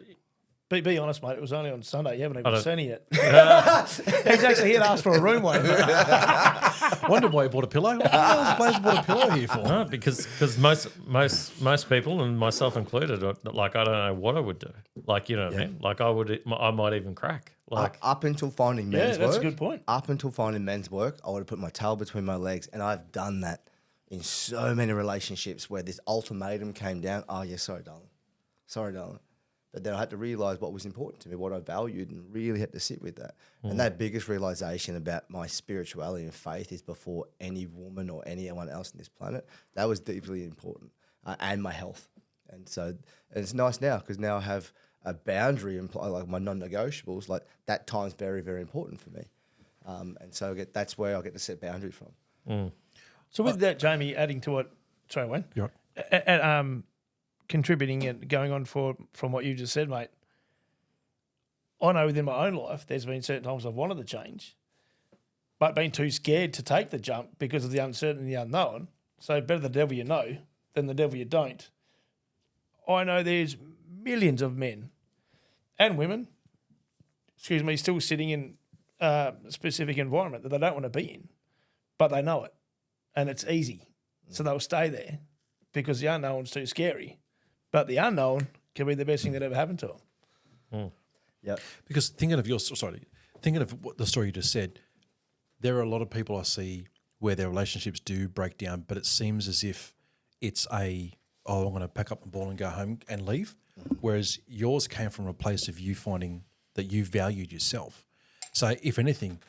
Speaker 3: Be honest, mate. It was only on Sunday. You haven't even seen it yet. He's actually here to ask for a room, Wayne.
Speaker 1: Wondered why he bought a pillow. What the Blase bought a pillow here for?
Speaker 2: No, because most people, and myself included, are, like, I don't know what I would do. Like, you know what I mean? Like, I might even crack. Like
Speaker 4: up until finding men's work.
Speaker 3: Yeah, that's a good point.
Speaker 4: Up until finding men's work, I would have put my tail between my legs, and I've done that in so many relationships where this ultimatum came down. Oh, yeah, sorry, darling. But then I had to realise what was important to me, what I valued, and really had to sit with that. And that biggest realisation about my spirituality and faith is before any woman or anyone else on this planet. That was deeply important, and my health. And so it's nice now because now I have a boundary, like my non-negotiables. Like that time's very, very important for me. And so that's where I get to set boundary from.
Speaker 3: So with that, Jamie, adding to what, sorry, Wayne,
Speaker 1: You're right.
Speaker 3: Contributing and going on from what you just said, mate, I know within my own life there's been certain times I've wanted to change, but been too scared to take the jump because of the uncertainty and the unknown. So better the devil you know than the devil you don't. I know there's millions of men and women, still sitting in a specific environment that they don't want to be in, but they know it and it's easy. So they'll stay there because the unknown's too scary. But the unknown can be the best thing that ever happened to them.
Speaker 4: Yeah.
Speaker 1: Because thinking of what the story you just said, there are a lot of people I see where their relationships do break down, but it seems as if it's I'm going to pack up my ball and go home and leave. Whereas yours came from a place of you finding that you valued yourself. So if anything,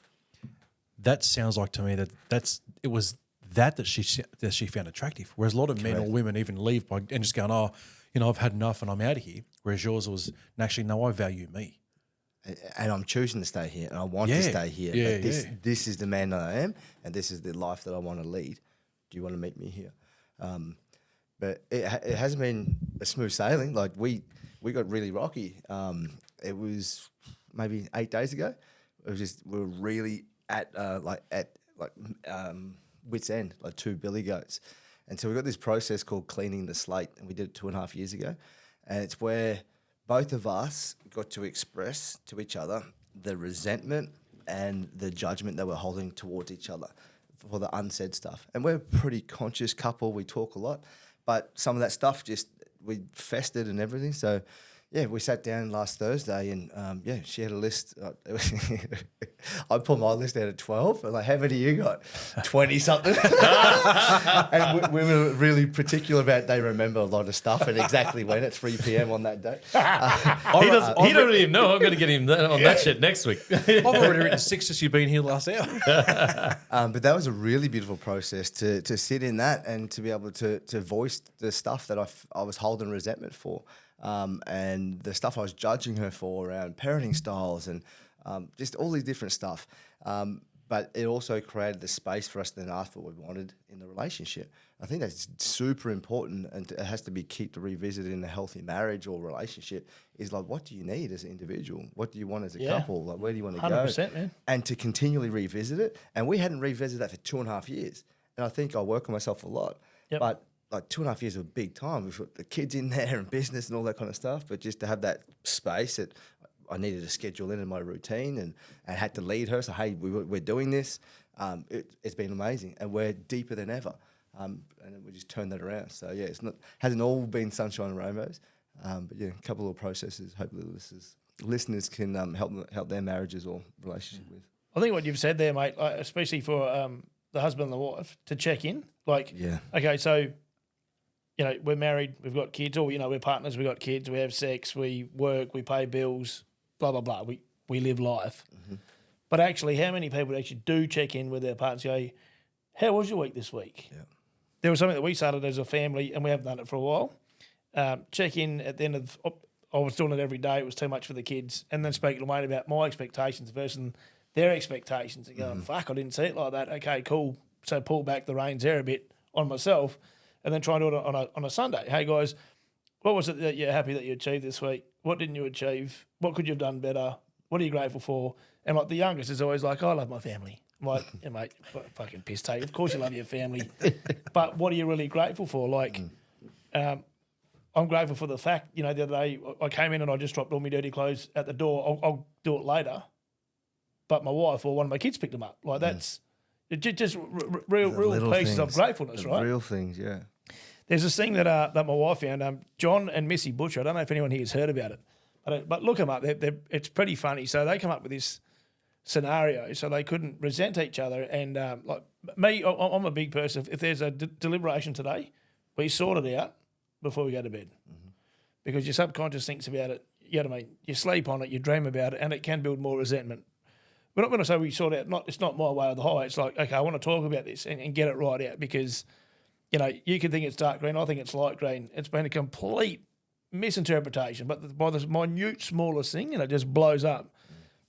Speaker 1: that sounds like to me it was that she found attractive. Whereas a lot of men or women even leave and just going, I've had enough and I'm out of here. Whereas yours was, actually, no, I value me.
Speaker 4: And I'm choosing to stay here and I want to stay here.
Speaker 1: Yeah,
Speaker 4: this is the man that I am and this is the life that I want to lead. Do you want to meet me here? But it hasn't been a smooth sailing. Like we got really rocky. It was maybe 8 days ago. It was just we were really at wit's end, like two billy goats. And so we got this process called cleaning the slate, and we did it 2.5 years ago. And it's where both of us got to express to each other the resentment and the judgment that we're holding towards each other for the unsaid stuff. And we're a pretty conscious couple. We talk a lot, but some of that stuff we festered and everything. So, yeah, we sat down last Thursday and, she had a list. I put my list out at 12. And like, how many you got? 20-something. And we were really particular about they remember a lot of stuff and exactly when at 3 p.m. on that day.
Speaker 2: He don't even know. I'm going to get him on that shit next week.
Speaker 1: I've already written 6 since you've been here last hour.
Speaker 4: But that was a really beautiful process to sit in that and to be able to voice the stuff that I was holding resentment for. And the stuff I was judging her for around parenting styles and just all these different stuff. But it also created the space for us to then ask what we wanted in the relationship. I think that's super important, and it has to be keep revisited in a healthy marriage or relationship. Is like, what do you need as an individual? What do you want as a couple? Like, where do you want to
Speaker 3: 100%,
Speaker 4: go?
Speaker 3: man.
Speaker 4: And to continually revisit it. And we hadn't revisited that for 2.5 years. And I think I work on myself a lot.
Speaker 3: Yep.
Speaker 4: But like 2.5 years of a big time. We've got the kids in there and business and all that kind of stuff. But just to have that space that I needed to schedule in my routine and had to lead her. So, hey, we're doing this. It's been amazing. And we're deeper than ever. And we just turned that around. So, yeah, hasn't all been sunshine and rainbows. But, yeah, a couple of processes hopefully listeners can help their marriages or relationship with.
Speaker 3: I think what you've said there, mate, like, especially for the husband and the wife, to check in. Like, okay, so, you know, we're married, we've got kids, or, you know, we're partners, we've got kids, we have sex, we work, we pay bills, blah, blah, blah. We live life. Mm-hmm. But actually, how many people actually do check in with their partners and go, how was your week this week? Yeah. There was something that we started as a family, and we haven't done it for a while. Check in at the end of, I was doing it every day, it was too much for the kids, and then speaking to Wayne about my expectations versus their expectations and going, fuck, I didn't see it like that. Okay, cool. So pull back the reins there a bit on myself. And then try and do it on a Sunday. Hey, guys, what was it that you're happy that you achieved this week? What didn't you achieve? What could you have done better? What are you grateful for? And like the youngest is always like, I love my family. I'm like, yeah, mate, fucking piss take. Of course you love your family. But what are you really grateful for? Like, I'm grateful for the fact, you know, the other day I came in and I just dropped all my dirty clothes at the door. I'll do it later. But my wife or one of my kids picked them up. Like, that's just real pieces of gratefulness, right?
Speaker 4: Real things, yeah.
Speaker 3: There's this thing that my wife found, John and Missy Butcher. I don't know if anyone here has heard about it, but look them up. It's pretty funny. So they come up with this scenario so they couldn't resent each other. And like me, I'm a big person. If there's a deliberation today, we sort it out before we go to bed because your subconscious thinks about it. You know what I mean? You sleep on it, you dream about it, and it can build more resentment. We're not going to say we sort it out. It's not my way or the highway. It's like, okay, I want to talk about this and get it right out because, you know, you can think it's dark green. I think it's light green. It's been a complete misinterpretation, but by the minute, smallest thing, and it just blows up.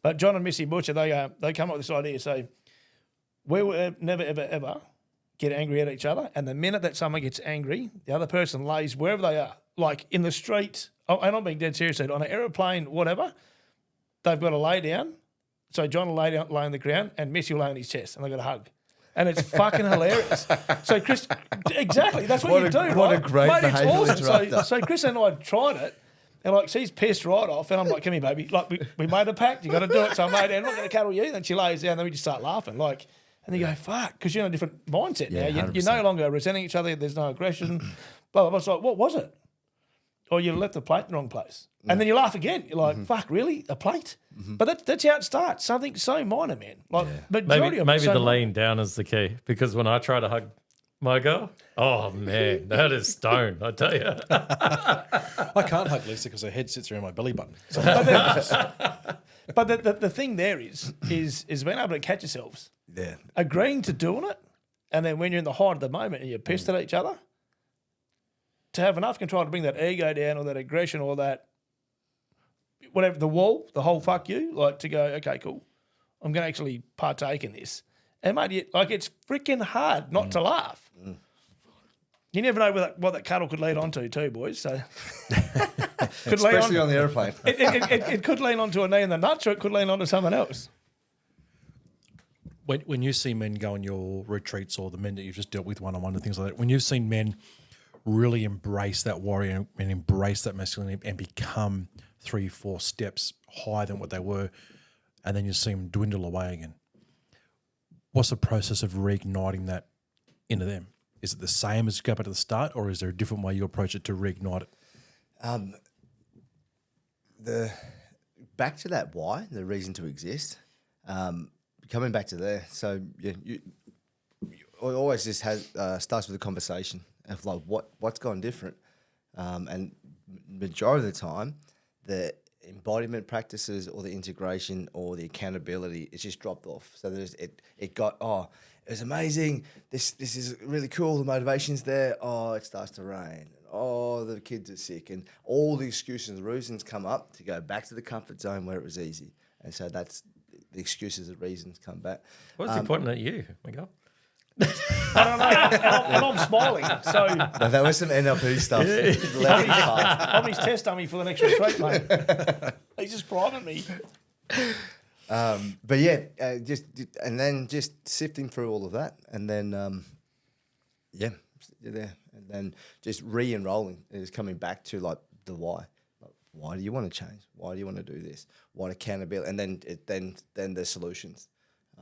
Speaker 3: But John and Missy Butcher, they come up with this idea. So we will never, ever, ever get angry at each other. And the minute that someone gets angry, the other person lays wherever they are, like in the street, and I'm being dead serious, on an aeroplane, whatever, they've got to lay down. So John will lay on the ground and Missy will lay on his chest and they've got a hug. And it's fucking hilarious. So Chris, exactly, that's what you do, right?
Speaker 4: What a great behavioural interrupter.
Speaker 3: So Chris and I tried it and like she's pissed right off and I'm like, come here, baby. Like we made a pact, you got to do it. So I'm like, I'm not going to cuddle you. Then she lays down and then we just start laughing. Like, and you go, fuck, because you're in a different mindset now. You're no longer resenting each other. There's no aggression. Blah, blah, blah. It's like, what was it? Or you left the plate in the wrong place. And then you laugh again. You're like, fuck, really? A plate? But that's how it starts. Something so minor, man. Like majority of
Speaker 2: maybe
Speaker 3: so
Speaker 2: the laying down is the key. Because when I try to hug my girl, oh man, that is stone, I tell you.
Speaker 1: I can't hug Lisa because her head sits around my belly button. So
Speaker 3: but the thing there is being able to catch yourselves.
Speaker 4: Yeah.
Speaker 3: Agreeing to doing it, and then when you're in the height of the moment and you're pissed at each other, to have enough control to bring that ego down or that aggression or that whatever, the whole fuck you, like to go, okay, cool, I'm going to actually partake in this. And mate, it's freaking hard not to laugh. You never know what that cuddle could lead on to too, boys. So Could lay
Speaker 4: Especially
Speaker 3: on
Speaker 4: on the airplane.
Speaker 3: it could lean onto a knee in the nuts, or it could lean onto someone else.
Speaker 1: When you see men go on your retreats or the men that you've just dealt with one-on-one and things like that, when you've seen men really embrace that warrior and embrace that masculinity and become 3-4 steps higher than what they were, and then you see them dwindle away again, what's the process of reigniting that into them? Is it the same as go back to the start, or is there a different way you approach it to reignite it?
Speaker 4: Back to that why, the reason to exist. Coming back to there, so you always just starts with a conversation of like what's gone different, and majority of the time, the embodiment practices or the integration or the accountability, it's just dropped off. So it was amazing. This is really cool. The motivation's there. Oh, it starts to rain. Oh, the kids are sick, and all the excuses and reasons come up to go back to the comfort zone where it was easy, and so that's. The excuses and reasons come back.
Speaker 2: What's he pointing at you, Miguel?
Speaker 3: I don't know. And I'm smiling. So
Speaker 4: No, that was some NLP stuff.
Speaker 3: I'm his test dummy for the next retreat, mate. He's just priming me.
Speaker 4: But yeah, just sifting through all of that, and then you're there, and then just re-enrolling is coming back to like the why. Why do you want to change? Why do you want to do this? What accountability? And then the solutions.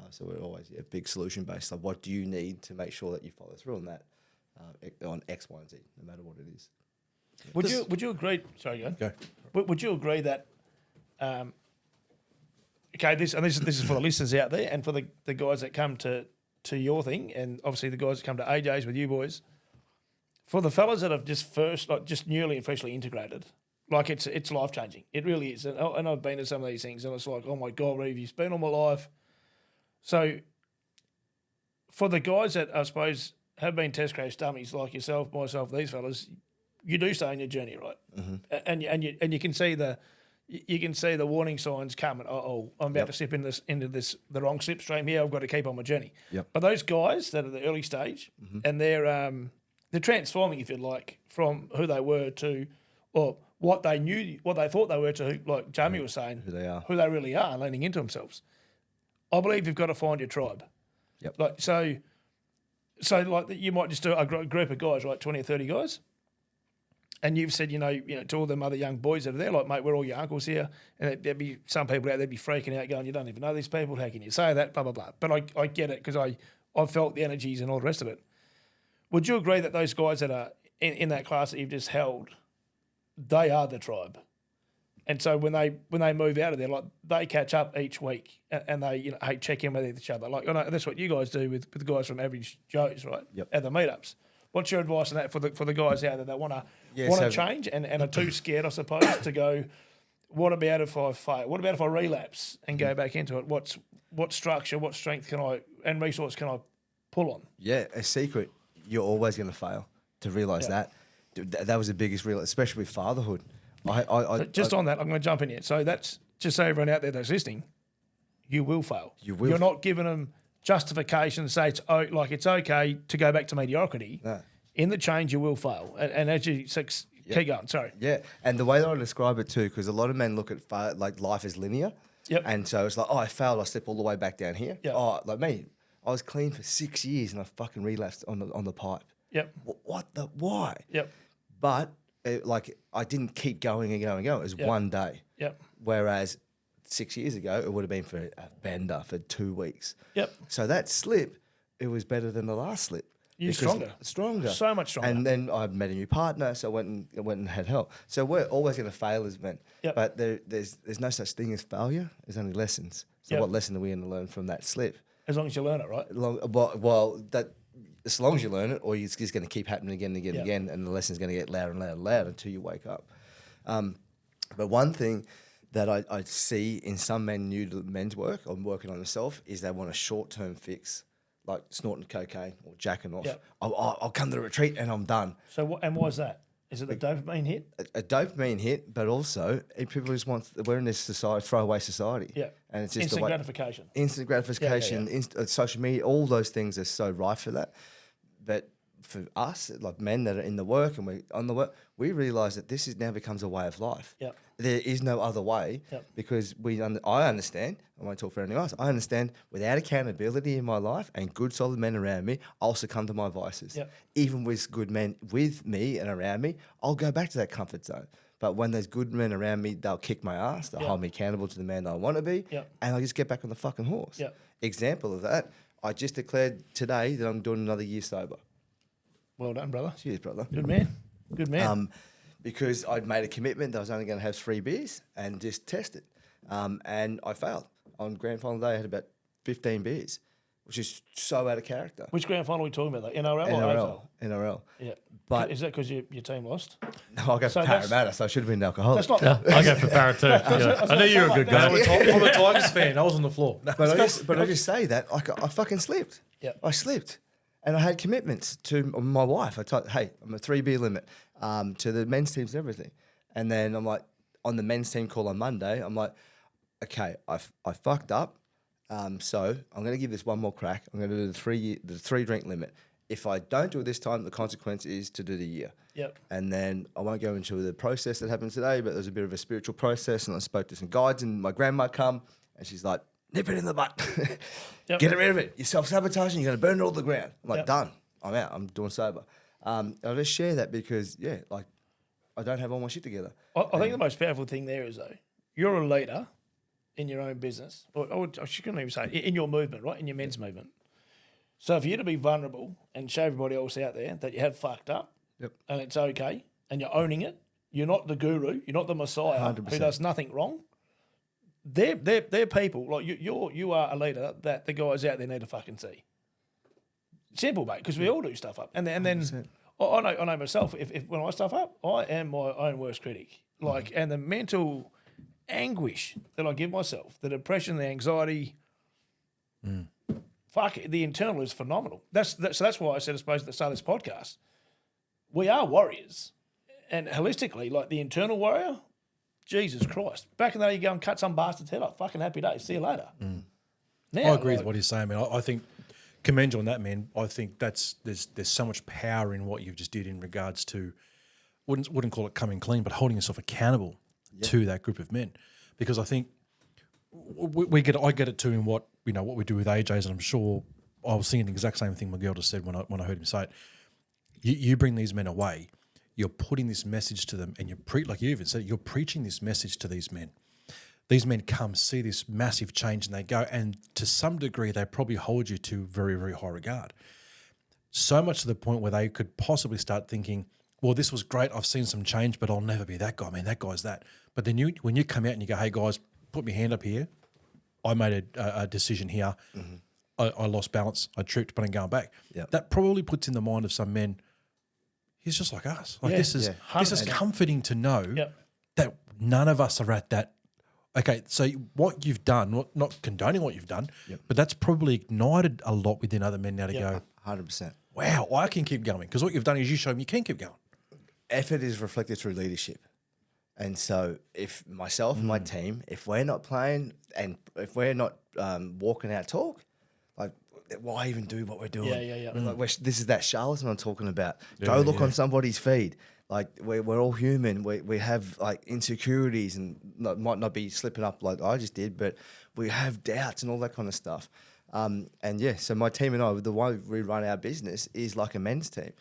Speaker 4: So we're always big solution based. Like, what do you need to make sure that you follow through on that on X, Y, and Z, no matter what it is.
Speaker 3: Would you agree? Sorry,
Speaker 1: Go.
Speaker 3: Would you agree that? This is for the listeners out there and for the guys that come to your thing, and obviously the guys that come to AJ's with you boys. For the fellas that have just newly and freshly integrated. Like it's life changing. It really is, and I've been to some of these things, and it's like, oh my God, Reeve, you've spent all my life. So, for the guys that I suppose have been test crash dummies like yourself, myself, these fellas, you do stay on your journey, right? Mm-hmm. And you can see the warning signs coming. Oh, I'm about to slip into the wrong slipstream here. I've got to keep on my journey.
Speaker 4: Yep.
Speaker 3: But those guys that are the early stage, and they're transforming, if you like, from who they were to, or what they knew, what they thought they were to, like Jamie was saying,
Speaker 4: Who they are.
Speaker 3: who they really are, leaning into themselves. I believe you've got to find your tribe.
Speaker 4: Yep.
Speaker 3: Like so like you might just do a group of guys, right, 20 or 30 guys, and you've said, you know, to all them other young boys that are there, like, mate, we're all your uncles here, and there'd be some people out there be freaking out, going, you don't even know these people, how can you say that, blah blah blah. But I get it because I've felt the energies and all the rest of it. Would you agree that those guys that are in that class that you've just held, they are the tribe? And so when they move out of there, like, they catch up each week and they check in with each other. Like, I know that's what you guys do with the guys from Average Joe's, right?
Speaker 4: Yep.
Speaker 3: At the meetups. What's your advice on that for the guys out there that want to change and are too scared, I suppose, to go, what about if I fail? What about if I relapse and go back into it? What structure, what strength and resource can I pull on? Yeah,
Speaker 4: a secret, you're always going to fail. To realise that was the biggest real, especially with fatherhood.
Speaker 3: On that, I'm going to jump in here. So that's just so everyone out there that's listening, you will fail. You will. You're not giving them justification to say it's okay to go back to mediocrity.
Speaker 4: No.
Speaker 3: In the change, you will fail. And as you keep going, sorry.
Speaker 4: Yeah, and the way that I describe it too, because a lot of men look at like life as linear.
Speaker 3: Yep.
Speaker 4: And so it's like, I failed, I slipped all the way back down here.
Speaker 3: Yep.
Speaker 4: Oh, like me, I was clean for 6 years and I fucking relapsed on the pipe.
Speaker 3: Yep.
Speaker 4: Why?
Speaker 3: Yep.
Speaker 4: But I didn't keep going and going and going. It was one day.
Speaker 3: Yep.
Speaker 4: Whereas 6 years ago, it would have been for a bender for 2 weeks.
Speaker 3: Yep.
Speaker 4: So that slip, it was better than the last slip.
Speaker 3: You're stronger. So much stronger.
Speaker 4: And then I met a new partner, so I went and had help. So we're always going to fail as men.
Speaker 3: Yep.
Speaker 4: But there's no such thing as failure. There's only lessons. So what lesson are we going to learn from that slip?
Speaker 3: As long as you learn it, right?
Speaker 4: As long as you learn it, or it's just going to keep happening again and again and again, and the lesson's going to get louder and louder and louder until you wake up. But one thing that I see in some men new to men's work or working on themselves is they want a short-term fix, like snorting cocaine or jacking off.
Speaker 3: Yep.
Speaker 4: I'll come to the retreat and I'm done.
Speaker 3: So why is that? Is it the dopamine hit?
Speaker 4: A dopamine hit, but also people just want. We're in this society, throwaway society.
Speaker 3: Yeah,
Speaker 4: and it's just
Speaker 3: instant gratification.
Speaker 4: Instant gratification, social media, all those things are so rife for that. But for us, like men that are in the work and we're on the work, we realise that this is now becomes a way of life.
Speaker 3: Yep.
Speaker 4: There is no other way because I understand, I won't talk for anyone else, I understand without accountability in my life and good solid men around me, I'll succumb to my vices.
Speaker 3: Yep.
Speaker 4: Even with good men with me and around me, I'll go back to that comfort zone. But when there's good men around me, they'll kick my ass, they'll hold me accountable to the man that I want to be, and I just get back on the fucking horse.
Speaker 3: Yep.
Speaker 4: Example of that, I just declared today that I'm doing another year sober.
Speaker 3: Well done, brother.
Speaker 4: Cheers, brother.
Speaker 3: Good man. Good man.
Speaker 4: Because I'd made a commitment that I was only going to have 3 beers and just test it. And I failed. On grand final day, I had about 15 beers, which is so out of character.
Speaker 3: Which grand final are we talking about? The NRL or AFL?
Speaker 4: NRL.
Speaker 3: Yeah.
Speaker 4: But
Speaker 3: is that because your team lost?
Speaker 4: No, I go for Parramatta, so I should have been alcoholic.
Speaker 3: That's not.
Speaker 2: I go for Parrot too. Yeah. I know you're a good guy.
Speaker 1: I'm a Tigers fan. I was on the floor. No,
Speaker 4: But I just say that I fucking slipped.
Speaker 3: Yep.
Speaker 4: I slipped. And I had commitments to my wife. I told, hey, I'm a 3 beer limit to the men's teams and everything. And then I'm like, on the men's team call on Monday, I'm like, okay, I fucked up. So I'm going to give this one more crack. I'm going to do the 3 drink limit. If I don't do it this time, the consequence is to do the year.
Speaker 3: Yep.
Speaker 4: And then I won't go into the process that happened today, but there's a bit of a spiritual process. And I spoke to some guides, and my grandma come, and she's like, nip it in the butt. Get rid of it. You're self-sabotaging. You're going to burn it all to the ground. I'm like, done. I'm out. I'm doing sober. I'll just share that because, I don't have all my shit together.
Speaker 3: I think the most powerful thing there is, though, you're a leader in your own business. I shouldn't even say it, in your movement, right? In your men's movement. So for you to be vulnerable and show everybody else out there that you have fucked up and it's okay and you're owning it, you're not the guru, you're not the messiah
Speaker 4: 100%.
Speaker 3: who does nothing wrong. They're people like you are a leader that the guys out there need to fucking see. Simple, mate, because we all do stuff up, and then I know myself. If when I stuff up, I am my own worst critic. Like, and the mental anguish that I give myself, the depression, the anxiety, the internal is phenomenal. So that's why I said, I suppose, at the start of this podcast, we are warriors, and holistically, like the internal warrior. Jesus Christ. Back in the day, you go and cut some bastard's head off. Fucking happy days. See you later. Now,
Speaker 1: I agree with what he's saying, man. I think, commend you on that, man. I think there's so much power in what you've just did in regards to, wouldn't call it coming clean, but holding yourself accountable to that group of men. Because I think I get it too in what we do with AJs, and I'm sure I was thinking the exact same thing Miguel just said when I heard him say it. You bring these men away, you're putting this message to them, and like you even said, you're preaching this message to these men. These men come, see this massive change, and they go, and to some degree, they probably hold you to very, very high regard. So much to the point where they could possibly start thinking, well, this was great, I've seen some change, but I'll never be that guy, man, that guy's that. But then when you come out and you go, hey, guys, put my hand up here, I made a decision here, I lost balance, I tripped, but I'm going back. Yep. That probably puts in the mind of some men, he's just like us. Like this is comforting to know that none of us are at that. Okay, so what you've done, not condoning what you've done, but that's probably ignited a lot within other men now to go,
Speaker 4: 100%.
Speaker 1: Wow, I can keep going. Because what you've done is you show me you can keep going.
Speaker 4: Effort is reflected through leadership. And so if myself and my team, if we're not playing and if we're not walking out talk, like, why even do what we're doing? Like this is that charlatan I'm talking about. Go look on somebody's feed. Like we're all human. We have like insecurities and might not be slipping up like I just did, but we have doubts and all that kind of stuff. So my team and I, the way we run our business is like a men's team.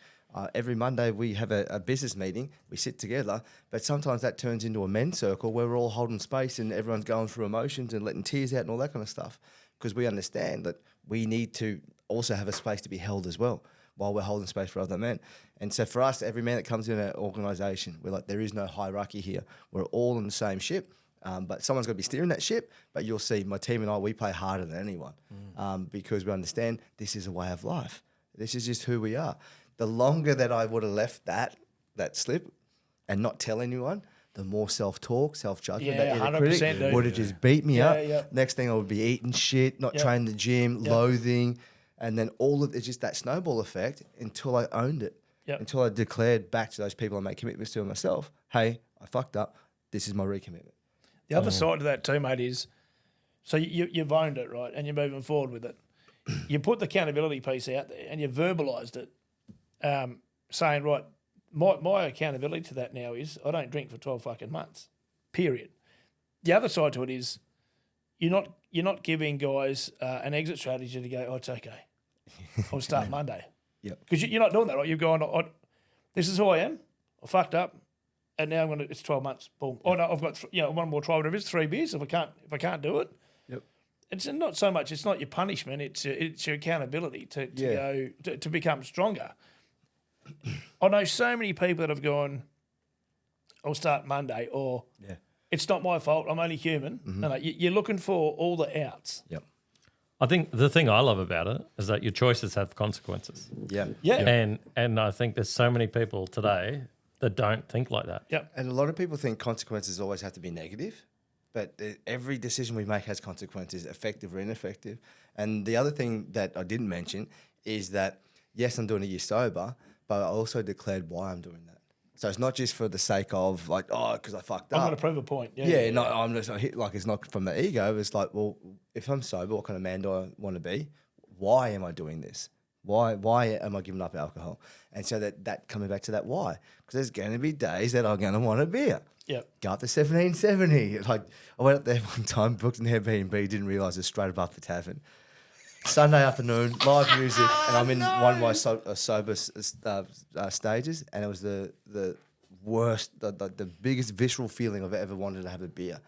Speaker 4: Every Monday we have a business meeting. We sit together, but sometimes that turns into a men's circle where we're all holding space and everyone's going through emotions and letting tears out and all that kind of stuff. Because we understand that we need to also have a space to be held as well while we're holding space for other men. And so for us, every man that comes in our organisation, we're like, there is no hierarchy here. We're all in the same ship, but someone's got to be steering that ship. But you'll see my team and I, we play harder than anyone because we understand this is a way of life. This is just who we are. The longer that I would have left that slip and not tell anyone, the more self-talk, self-judgment that inner critic would have just beat me up. Next thing I would be eating shit, not training the gym, loathing, and then all of it's just that snowball effect until I owned it, until I declared back to those people I made commitments to myself, hey, I fucked up, this is my recommitment.
Speaker 3: The other side of that too, mate, is so you've owned it, right, and you're moving forward with it. You put the accountability piece out there and you verbalised it, saying, right, my accountability to that now is I don't drink for 12 fucking months, period. The other side to it is you're not giving guys an exit strategy to go, oh, it's okay. I'll start Monday.
Speaker 4: Yep.
Speaker 3: Because you're not doing that, right? You're going, this is who I am. I fucked up. And now it's 12 months. Boom. Oh no, I've got one more try. Whatever it is, 3 beers. If I can't do it,
Speaker 4: Yep.
Speaker 3: It's not so much. It's not your punishment. It's your accountability to become stronger. I know so many people that have gone, I'll start Monday, or it's not my fault. I'm only human. No, you're looking for all the outs.
Speaker 4: Yep.
Speaker 2: I think the thing I love about it is that your choices have consequences.
Speaker 4: Yeah.
Speaker 3: Yeah.
Speaker 2: And I think there's so many people today that don't think like that.
Speaker 3: Yep.
Speaker 4: And a lot of people think consequences always have to be negative, but every decision we make has consequences, effective or ineffective. And the other thing that I didn't mention is that, yes, I'm doing a year sober, but I also declared why I'm doing that. So it's not just for the sake of like, oh, because I fucked up.
Speaker 3: I'm going to prove a point.
Speaker 4: No, I'm just like, it's not from the ego. It's like, well, if I'm sober, what kind of man do I want to be? Why am I doing this? Why am I giving up alcohol? And so that coming back to that why, because there's going to be days that I'm going to want a beer.
Speaker 3: Yep.
Speaker 4: Go up to 1770. Like I went up there one time, booked an Airbnb, didn't realise it's straight above the tavern. Sunday afternoon, live music, and I'm in one of my sober stages, and it was the worst, the biggest visceral feeling I've ever wanted to have a beer,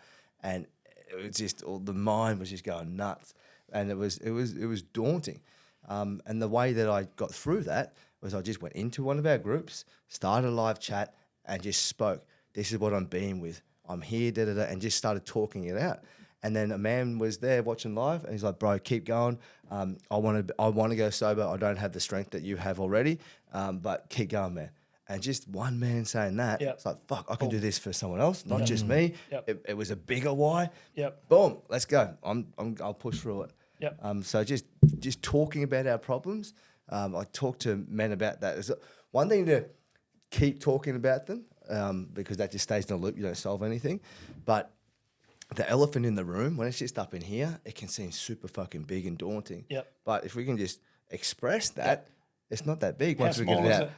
Speaker 4: and it was just the mind was just going nuts, and it was daunting. And the way that I got through that was I just went into one of our groups, started a live chat, and just spoke. This is what I'm being with. I'm here, and just started talking it out. And then a man was there watching live, and he's like, "Bro, keep going. I want to go sober. I don't have the strength that you have already, but keep going, man." And just one man saying that, it's like, "Fuck, I can do this for someone else, not just me."
Speaker 3: Yep.
Speaker 4: It was a bigger why.
Speaker 3: Yep.
Speaker 4: Boom, let's go. I'll push through it.
Speaker 3: Yep.
Speaker 4: So just talking about our problems. I talk to men about that. It's one thing to keep talking about them because that just stays in a loop. You don't solve anything, but the elephant in the room, when it's just up in here, it can seem super fucking big and daunting.
Speaker 3: Yep.
Speaker 4: But if we can just express that, it's not that big once we
Speaker 3: small
Speaker 4: get it
Speaker 3: is
Speaker 4: out.
Speaker 3: it?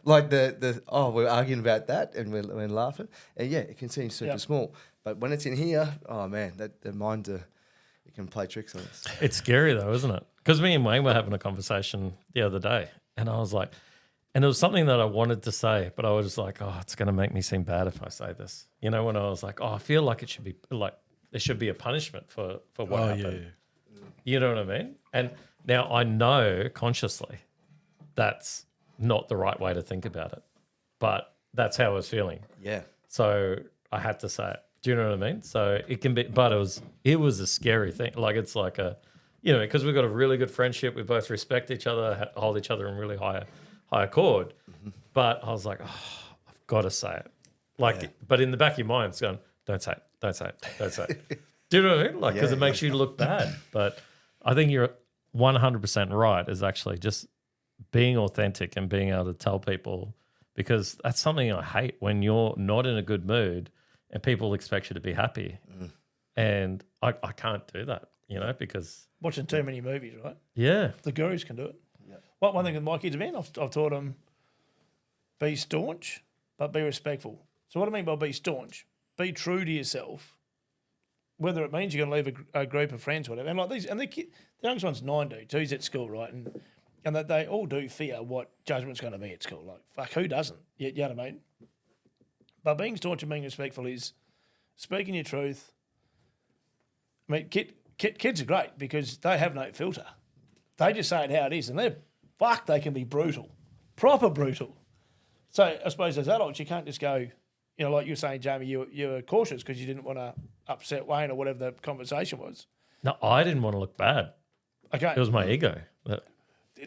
Speaker 4: Like we're arguing about that and we're laughing. And yeah, it can seem super small. But when it's in here, oh man, the mind, it can play tricks on us.
Speaker 2: It's scary though, isn't it? Because me and Wayne were having a conversation the other day, and I was like, and it was something that I wanted to say, but I was just like, oh, it's going to make me seem bad if I say this. You know, when I was like, oh, I feel like it should be like, there should be a punishment for what happened. Yeah. You know what I mean? And now I know consciously that's not the right way to think about it, but that's how I was feeling.
Speaker 4: Yeah.
Speaker 2: So I had to say it. Do you know what I mean? So it can be, but it was a scary thing. Like it's like because we've got a really good friendship. We both respect each other, hold each other in really high accord. Mm-hmm. But I was like, oh, I've got to say it. Like, but in the back of your mind, it's going, don't say it. Don't say it. Don't say it. Do you know what I mean? Like, because it makes you look bad. But I think you're 100% right. Is actually just being authentic and being able to tell people, because that's something I hate when you're not in a good mood and people expect you to be happy. And I can't do that, because
Speaker 3: Watching too many movies, right?
Speaker 2: Yeah.
Speaker 3: The gurus can do it. Yeah. One thing with my kids have been, I've taught them be staunch, but be respectful. So what I mean by be staunch, be true to yourself, whether it means you're going to leave a group of friends, whatever. And like these, and the youngest one's 9 dudes. He's at school, right? And that they all do fear what judgment's going to be at school. Like, fuck, who doesn't? You know what I mean? But being staunch and being respectful is speaking your truth. I mean, kids are great because they have no filter. They just say it how it is, and they can be brutal, proper brutal. So I suppose as adults, you can't just go, like you were saying, Jamie, you were cautious because you didn't want to upset Wayne or whatever the conversation was.
Speaker 2: No, I didn't want to look bad.
Speaker 3: Okay.
Speaker 2: It was my ego.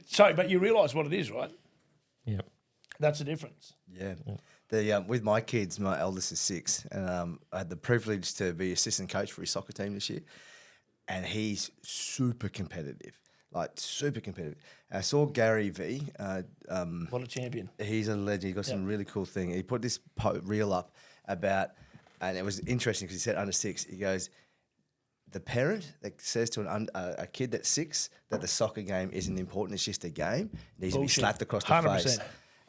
Speaker 3: So, but you realise what it is, right?
Speaker 2: Yeah.
Speaker 3: That's the difference.
Speaker 4: Yeah. With my kids, my eldest is 6, and I had the privilege to be assistant coach for his soccer team this year, and he's super competitive. Like super competitive. I saw Gary V.
Speaker 3: What a champion!
Speaker 4: He's a legend. He got some really cool thing. He put this reel up about, and it was interesting because he said under 6. He goes, the parent that says to a kid that's 6 that the soccer game isn't important, it's just a game, needs to be slapped across the 100%. Face.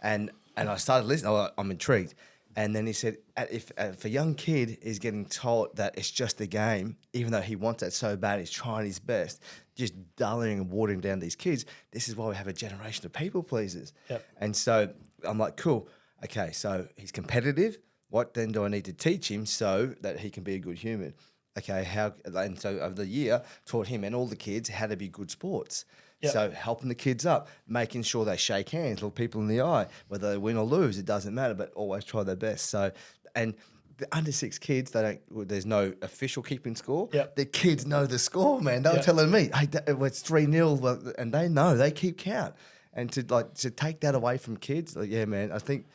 Speaker 4: And I started listening. I'm intrigued. And then he said, if a young kid is getting taught that it's just a game, even though he wants it so bad, he's trying his best, just dulling and watering down these kids, this is why we have a generation of people pleasers.
Speaker 3: Yep.
Speaker 4: And so I'm like, cool. Okay, so he's competitive. What then do I need to teach him so that he can be a good human? Okay, and so over the year, taught him and all the kids how to be good sports.
Speaker 3: Yep.
Speaker 4: So helping the kids up, making sure they shake hands, look people in the eye, whether they win or lose, it doesn't matter, but always try their best. So, and the under 6 kids, there's no official keeping score.
Speaker 3: Yep.
Speaker 4: The kids know the score, man. They were telling me, hey, it's 3-0, and they know, they keep count. And to take that away from kids, yeah, man, I think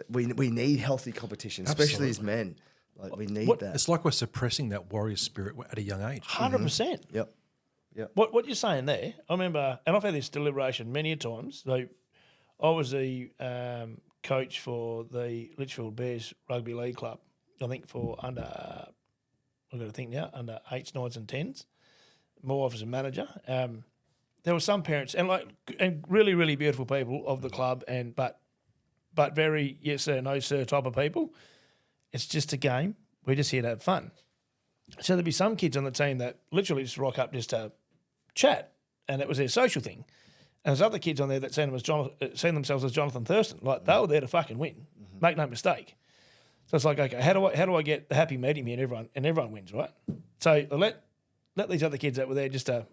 Speaker 4: we need healthy competition, especially as men. Like we need that.
Speaker 1: It's like we're suppressing that warrior spirit at a young age.
Speaker 3: 100%.
Speaker 4: Yep.
Speaker 3: What you're saying there, I remember, and I've had this deliberation many a times. So I was the coach for the Litchfield Bears Rugby League Club, I think for under 8s, 9s and 10s, more officer manager. There were some parents and really, really beautiful people of the club but very yes sir, no sir type of people. It's just a game. We're just here to have fun. So there'd be some kids on the team that literally just rock up just to chat, and it was their social thing. And there's other kids on there that seen themselves as Jonathan Thurston. Like they were there to fucking win. Make no mistake. So it's like, okay, how do I get the happy medium here and everyone wins, right? So let these other kids that were there just to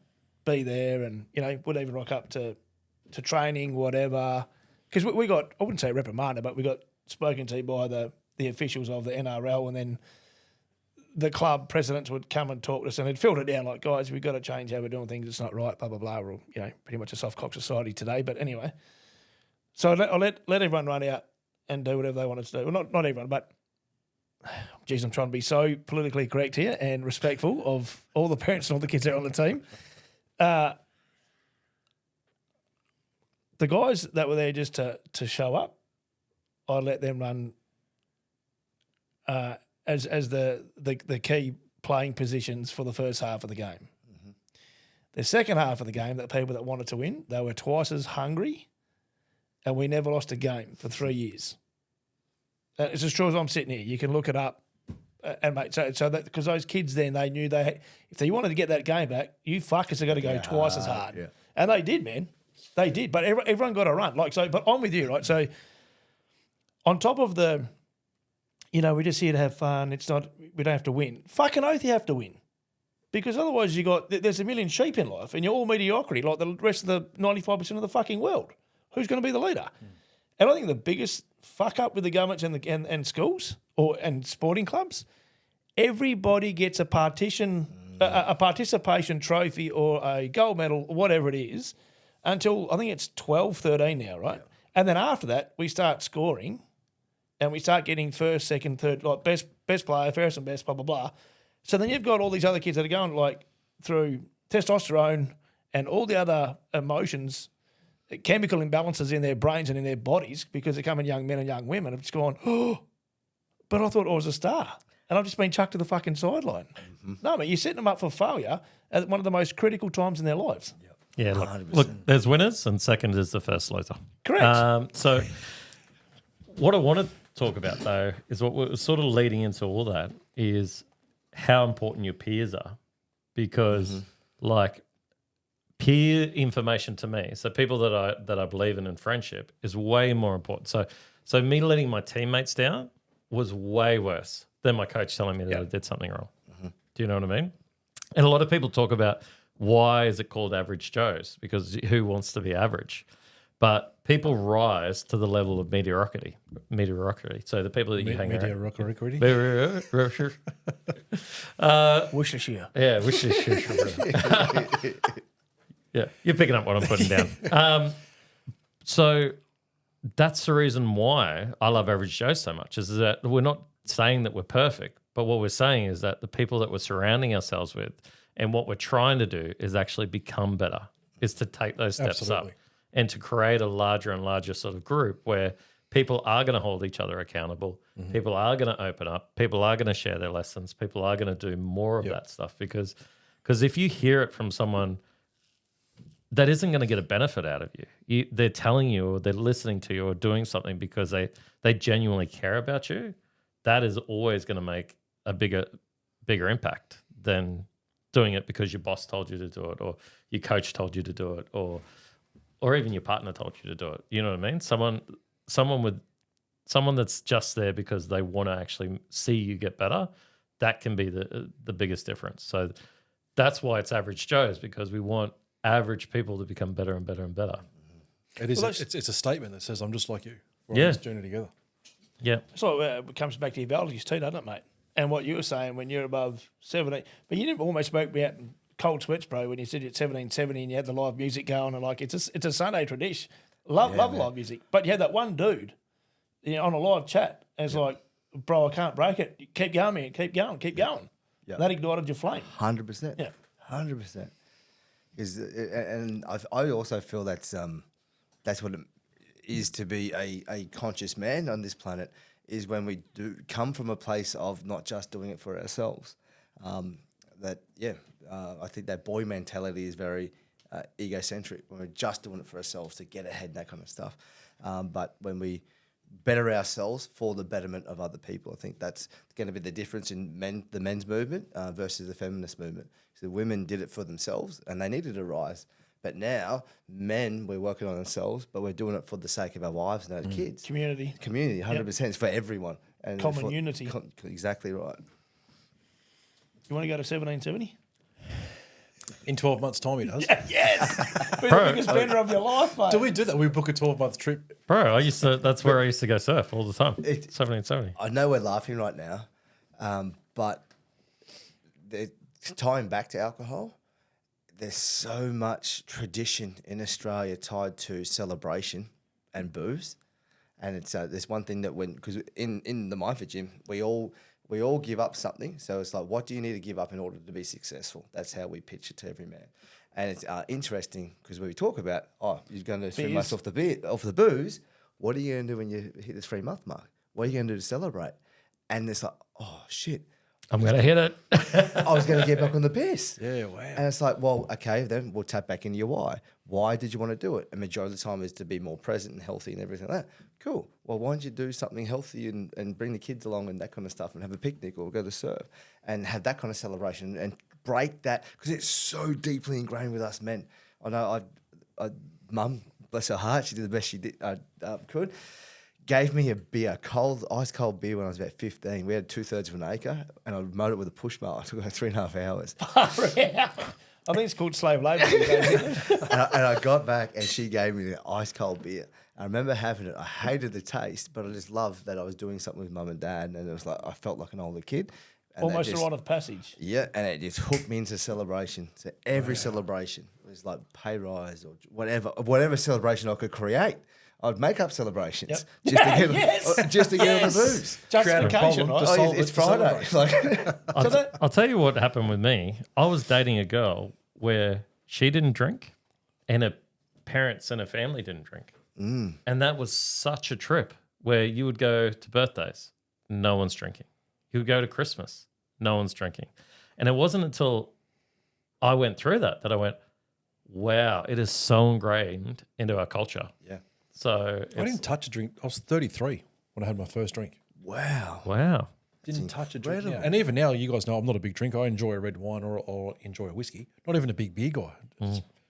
Speaker 3: be there and, would even rock up to training, whatever. Because we got, I wouldn't say reprimanded, but we got spoken to by the officials of the NRL, and then the club presidents would come and talk to us, and they'd filter down like, guys, we've got to change how we're doing things. It's not right, blah, blah, blah. We're all, pretty much a soft cock society today. But anyway, so I let everyone run out and do whatever they wanted to do. Well, not everyone, but geez, I'm trying to be so politically correct here and respectful of all the parents and all the kids that are on the team. The guys that were there just to show up, I let them run as the key playing positions for the first half of the game. Mm-hmm. The second half of the game, the people that wanted to win, they were twice as hungry, and we never lost a game for 3 years. It's as true as I'm sitting here. You can look it up, and mate. So that because those kids then they knew if they wanted to get that game back, you fuckers are going to go twice as hard, and they did, man. They did, but everyone got a run. But I'm with you, right? So on top of the, we're just here to have fun. It's not, we don't have to win. Fucking oath you have to win. Because otherwise there's a million sheep in life and you're all mediocrity like the rest of the 95% of the fucking world. Who's going to be the leader? And I think the biggest fuck up with the governments and schools and sporting clubs, everybody gets a participation trophy or a gold medal, or whatever it is, until I think it's 12, 13 now, right? Yeah. And then after that, we start scoring and we start getting first, second, third, like best player, fairest and best, blah, blah, blah. So then you've got all these other kids that are going through testosterone and all the other emotions, chemical imbalances in their brains and in their bodies because they're coming young men and young women have just gone, oh, but I thought I was a star. And I've just been chucked to the fucking sideline. Mm-hmm. No, mate, you're setting them up for failure at one of the most critical times in their lives. Yep.
Speaker 2: Yeah, look, there's winners and second is the first loser.
Speaker 3: Correct.
Speaker 2: So what I want to talk about, though, is what we're sort of leading into all that is how important your peers are because, peer information to me, so people that I believe in friendship is way more important. So me letting my teammates down was way worse than my coach telling me that I did something wrong. Mm-hmm. Do you know what I mean? And a lot of people talk about why is it called average Joes? Because who wants to be average? But people rise to the level of mediocrity. So the people that you hang around.
Speaker 1: Mediocrity.
Speaker 3: Worcestershire.
Speaker 2: Yeah, Worcestershire. Yeah, you're picking up what I'm putting down. So that's the reason why I love Average Joe so much is that we're not saying that we're perfect, but what we're saying is that the people that we're surrounding ourselves with and what we're trying to do is actually become better, is to take those steps up and to create a larger and larger sort of group where people are going to hold each other accountable, people are going to open up, people are going to share their lessons, people are going to do more of that stuff because if you hear it from someone that isn't going to get a benefit out of you. They're telling you or they're listening to you or doing something because they genuinely care about you. That is always going to make a bigger impact than doing it because your boss told you to do it or your coach told you to do it or even your partner told you to do it. You know what I mean? Someone that's just there because they want to actually see you get better, that can be the biggest difference. So that's why it's Average Joes, because we want average people to become better and better and better.
Speaker 1: It is. It's a statement that says, I'm just like you. We're
Speaker 2: Yeah.
Speaker 1: on this journey together.
Speaker 2: Yeah.
Speaker 3: So it comes back to your values too, doesn't it, mate? And what you were saying when you're above 17, but you didn't almost spoke about cold sweats, bro, when you said you're at 1770 and you had the live music going and like it's a Sunday tradition. Love live music. But you had that one dude on a live chat and it's like, bro, I can't break it. Keep going, man. Keep going.
Speaker 4: Yeah.
Speaker 3: That ignited your flame.
Speaker 4: 100%.
Speaker 3: Yeah.
Speaker 4: 100%. And I also feel that's what it is to be a conscious man on this planet, is when we do come from a place of not just doing it for ourselves. I think that boy mentality is very egocentric, when we're just doing it for ourselves to get ahead and that kind of stuff. But when we better ourselves for the betterment of other people, I think that's going to be the difference in the men's movement versus the feminist movement. So women did it for themselves and they needed a rise. But now, men, we're working on ourselves, but we're doing it for the sake of our wives and our kids.
Speaker 3: Community,
Speaker 4: 100%. It's for everyone. And
Speaker 3: common unity.
Speaker 4: Exactly right.
Speaker 3: You want to go to 1770?
Speaker 1: In 12 months' time, he does.
Speaker 3: Yes. Be the biggest spender of your life, mate.
Speaker 1: Do we do that? We book a 12-month trip.
Speaker 2: Bro, that's where I used to go surf all the time. 1770.
Speaker 4: I know we're laughing right now, but tying back to alcohol, there's so much tradition in Australia tied to celebration and booze, and it's there's one thing that because in the Mindfit gym we all give up something. So it's like, what do you need to give up in order to be successful? That's how we pitch it to every man, and it's interesting because when we talk about you're going to 3 months off the booze, what are you going to do when you hit the 3 month mark? What are you going to do to celebrate? And it's like, oh shit,
Speaker 2: I'm going to hit it.
Speaker 4: I was going to get back on the piss.
Speaker 1: Yeah, wow.
Speaker 4: And it's like, well, okay, then we'll tap back into your why. Why did you want to do it? And majority of the time is to be more present and healthy and everything like that. Cool. Well, why don't you do something healthy and bring the kids along and that kind of stuff and have a picnic or go to surf and have that kind of celebration and break that, because it's so deeply ingrained with us men. I know Mum, bless her heart, she did the best she could. Gave me a beer, ice cold beer when I was about 15. We had 2/3 of an acre and I mowed it with a push mower. It took like 3.5 hours.
Speaker 3: I think it's called slave labour.
Speaker 4: and I got back and she gave me the ice cold beer. I remember having it. I hated the taste, but I just loved that I was doing something with mum and dad, and it was like I felt like an older kid. And
Speaker 3: Almost a rite of passage.
Speaker 4: Yeah, and it just hooked me into celebration. So every celebration was like pay rise or whatever celebration I could create. I'd make up celebrations just to get on the booze.
Speaker 3: Justification, right?
Speaker 4: It's Friday.
Speaker 2: I'll tell you what happened with me. I was dating a girl where she didn't drink and her parents and her family didn't drink. And that was such a trip where you would go to birthdays, no one's drinking. You would go to Christmas, no one's drinking. And it wasn't until I went through that I went, wow, it is so ingrained into our culture.
Speaker 4: Yeah.
Speaker 2: So
Speaker 1: I didn't touch a drink. I was 33 when I had my first drink.
Speaker 4: Wow.
Speaker 1: Didn't touch a drink. Yeah. And even now, you guys know I'm not a big drinker. I enjoy a red wine or enjoy a whiskey. Not even a big beer guy.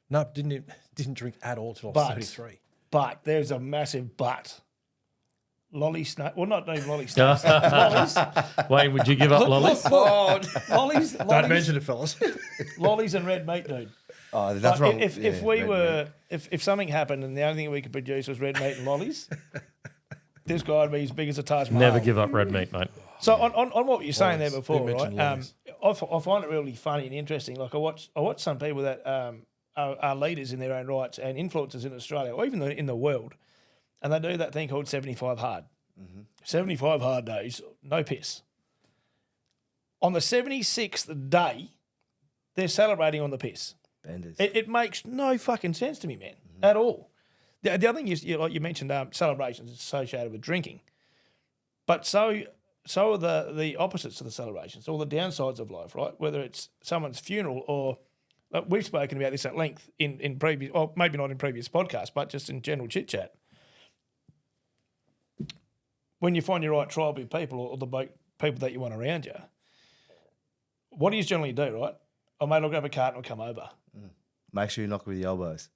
Speaker 1: No, didn't drink at all till I was 33.
Speaker 3: But there's a massive but. Lolly snake. Well, not even lolly snakes. Lollies.
Speaker 2: Wait, would you give up lollies?
Speaker 3: Lollies.
Speaker 1: Don't mention it, fellas.
Speaker 3: Lollies and red meat, dude.
Speaker 4: Oh, that's wrong.
Speaker 3: If something happened and the only thing we could produce was red meat and lollies, this guy would be as big as a Taj Mahal.
Speaker 2: Never give up red meat, mate.
Speaker 3: So on what you were saying there before,
Speaker 1: mentioned
Speaker 3: right? I find it really funny and interesting. Like I watch some people that are leaders in their own rights and influencers in Australia or even in the world, and they do that thing called 75 hard. 75 hard days, no piss. On the 76th day, they're celebrating on the piss. It makes no fucking sense to me, man, at all. The other thing is, like you mentioned, celebrations associated with drinking, but so are the opposites of the celebrations, all the downsides of life, right? Whether it's someone's funeral or We've spoken about this at length in previous, or maybe not in previous podcasts, but just in general chit chat. When you find your right tribe of people or the people that you want around you, what do you generally do, right? Oh, mate, I'll grab a cart and I'll come over.
Speaker 4: Make sure you knock with the elbows.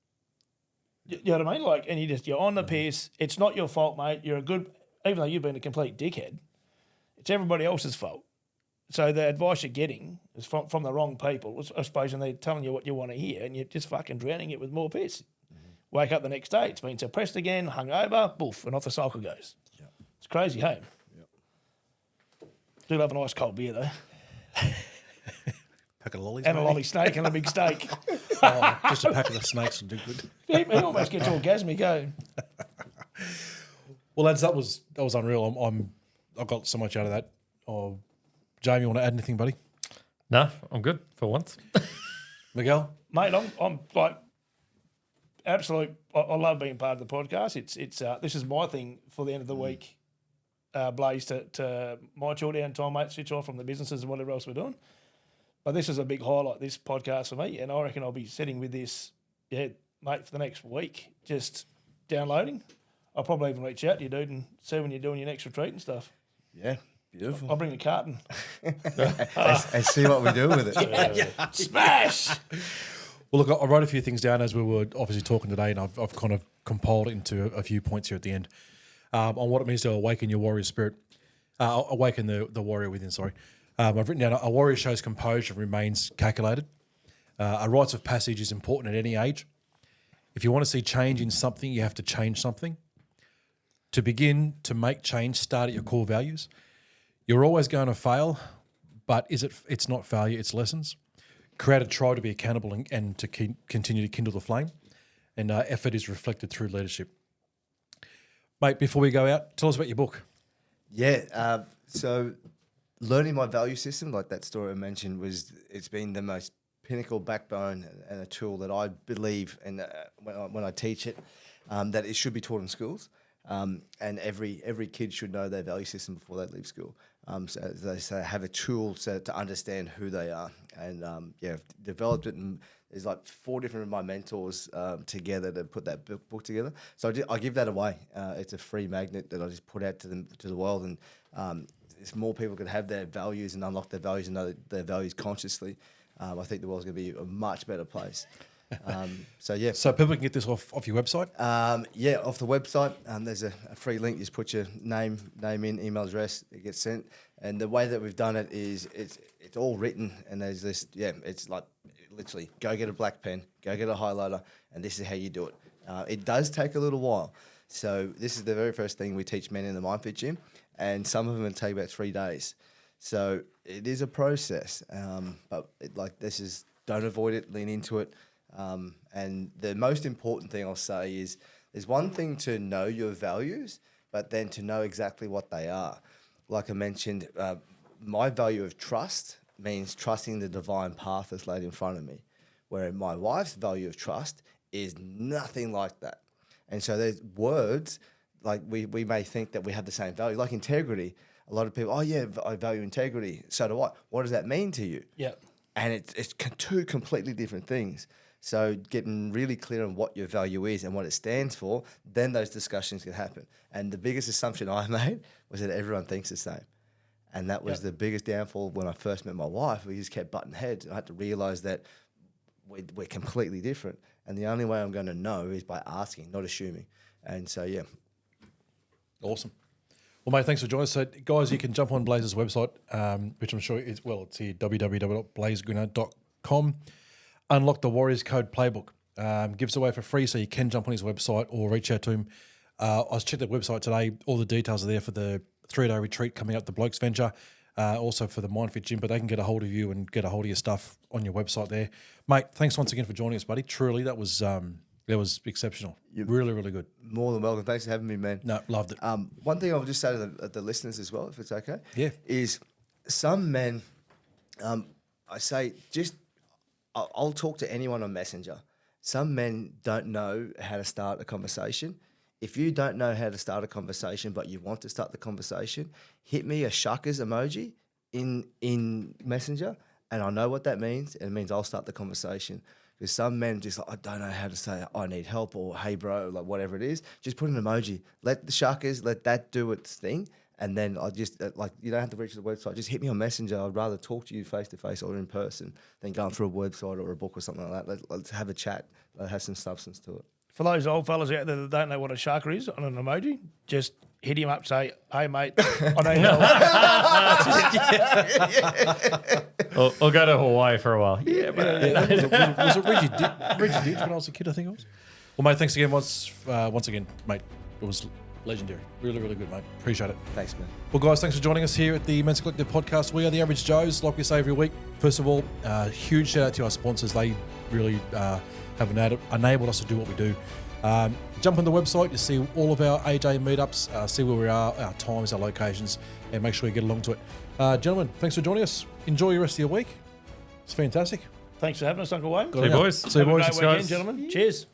Speaker 3: You know what I mean? Like, and you're on the piss. It's not your fault, mate. You're a good, even though you've been a complete dickhead, it's everybody else's fault. So the advice you're getting is from the wrong people, I suppose, and they're telling you what you want to hear, and you're just fucking drowning it with more piss. Wake up the next day, it's been suppressed again, hungover, boof, and off the cycle goes. Yep. It's crazy, hey? Yep. Do love a nice cold beer, though.
Speaker 1: Pack of lollies,
Speaker 3: and
Speaker 1: maybe?
Speaker 3: a lolly snake and a big steak.
Speaker 1: Just a pack of the snakes would do good.
Speaker 3: He almost gets orgasmic, eh?
Speaker 1: Well, lads, that was unreal. I got so much out of that. Oh, Jamie, you want to add anything, buddy?
Speaker 2: No, I'm good for once.
Speaker 1: Miguel?
Speaker 3: Mate, I'm like absolute. I love being part of the podcast. It's this is my thing for the end of the week. Blaze to my chill down time, mate. Switch off from the businesses and whatever else we're doing. But this is a big highlight, this podcast for me, and I reckon I'll be sitting with this, mate, for the next week, just downloading. I'll probably even reach out to you, dude, and see when you're doing your next retreat and stuff.
Speaker 4: Yeah, beautiful.
Speaker 3: I'll bring the carton.
Speaker 4: and see what we do with it.
Speaker 3: Smash!
Speaker 1: Well, look, I wrote a few things down as we were obviously talking today, and I've kind of compiled it into a few points here at the end on what it means to awaken your warrior spirit, awaken the warrior within, sorry. I've written down, a warrior shows composure and remains calculated. A rites of passage is important at any age. If you want to see change in something, you have to change something. To begin to make change, start at your core values. You're always going to fail, but it's not failure, it's lessons. Create a tribe to be accountable and to continue to kindle the flame. And effort is reflected through leadership. Mate, before we go out, tell us about your book.
Speaker 4: Yeah, so learning my value system, like that story I mentioned, it's been the most pinnacle backbone and a tool that I believe, and when I teach it, that it should be taught in schools. And every kid should know their value system before they leave school. So as they say, have a tool to understand who they are. And I've developed it, and there's like 4 different of my mentors together to put that book together. So I give that away. It's a free magnet that I just put out to the world, and if more people could have their values and unlock their values and know their values consciously, I think the world's going to be a much better place. So people
Speaker 1: can get this off your website?
Speaker 4: Off the website. There's a free link. You just put your name in, email address, it gets sent. And the way that we've done it is it's all written, and there's this, it's like literally go get a black pen, go get a highlighter, and this is how you do it. It does take a little while. So this is the very first thing we teach men in the MindFit gym, and some of them will take about 3 days. So it is a process, but don't avoid it, lean into it. And the most important thing I'll say is there's one thing to know your values, but then to know exactly what they are. Like I mentioned, my value of trust means trusting the divine path that's laid in front of me, where my wife's value of trust is nothing like that. And so there's words, like we may think that we have the same value, like integrity. A lot of people, I value integrity. So do I. What does that mean to you?
Speaker 3: Yeah.
Speaker 4: And it's 2 completely different things. So getting really clear on what your value is and what it stands for, then those discussions can happen. And the biggest assumption I made was that everyone thinks the same. And that was the biggest downfall when I first met my wife. We just kept butting heads. I had to realize that we're completely different. And the only way I'm going to know is by asking, not assuming. And so,
Speaker 1: Awesome. Well, mate, thanks for joining us. So, guys, you can jump on Blaze's website, which I'm sure it's here, www.blazegrinner.com. Unlock the Warriors Code Playbook. Gives away for free, so you can jump on his website or reach out to him. I was checking the website today. All the details are there for the 3-day retreat coming up, the Blokes Venture, also for the MindFit Gym, but they can get a hold of you and get a hold of your stuff on your website there. Mate, thanks once again for joining us, buddy. Truly, that was exceptional. Really, really good.
Speaker 4: More than welcome. Thanks for having me, man.
Speaker 1: No, loved it.
Speaker 4: One thing I'll just say to the listeners as well, if it's okay,
Speaker 1: is
Speaker 4: some men, I say I'll talk to anyone on Messenger. Some men don't know how to start a conversation. If you don't know how to start a conversation, but you want to start the conversation, hit me a shuckers emoji in Messenger, And I know what that means. And it means I'll start the conversation. Because some men just like, I don't know how to say I need help or hey bro, like whatever it is. Just put an emoji. Let the sharkers, let that do its thing. And then I just like, you don't have to reach the website. Just hit me on Messenger. I'd rather talk to you face to face or in person than going through a website or a book or something like that. Let's have a chat. Let's have some substance to it.
Speaker 3: For those old fellas out there that don't know what a sharker is on an emoji, just hit him up, say, hey, mate, I know you
Speaker 2: Or go to Hawaii for a while. Yeah, but
Speaker 1: Was it Reggie Ditch when I was a kid, I think it was? Well, mate, thanks again once again, mate. It was legendary. Really, really good, mate. Appreciate it.
Speaker 4: Thanks, man.
Speaker 1: Well, guys, thanks for joining us here at the Men's Collective podcast. We are the Average Joes, like we say every week. First of all, huge shout out to our sponsors. They really have enabled us to do what we do. Jump on the website to see all of our AJ meetups, see where we are, our times, our locations, and make sure you get along to it. Gentlemen, thanks for joining us. Enjoy your rest of your week. It's fantastic.
Speaker 3: Thanks for having us, Uncle Wayne.
Speaker 2: See you, boys.
Speaker 1: See you, boys.
Speaker 3: Have a great weekend, gentlemen. Cheers.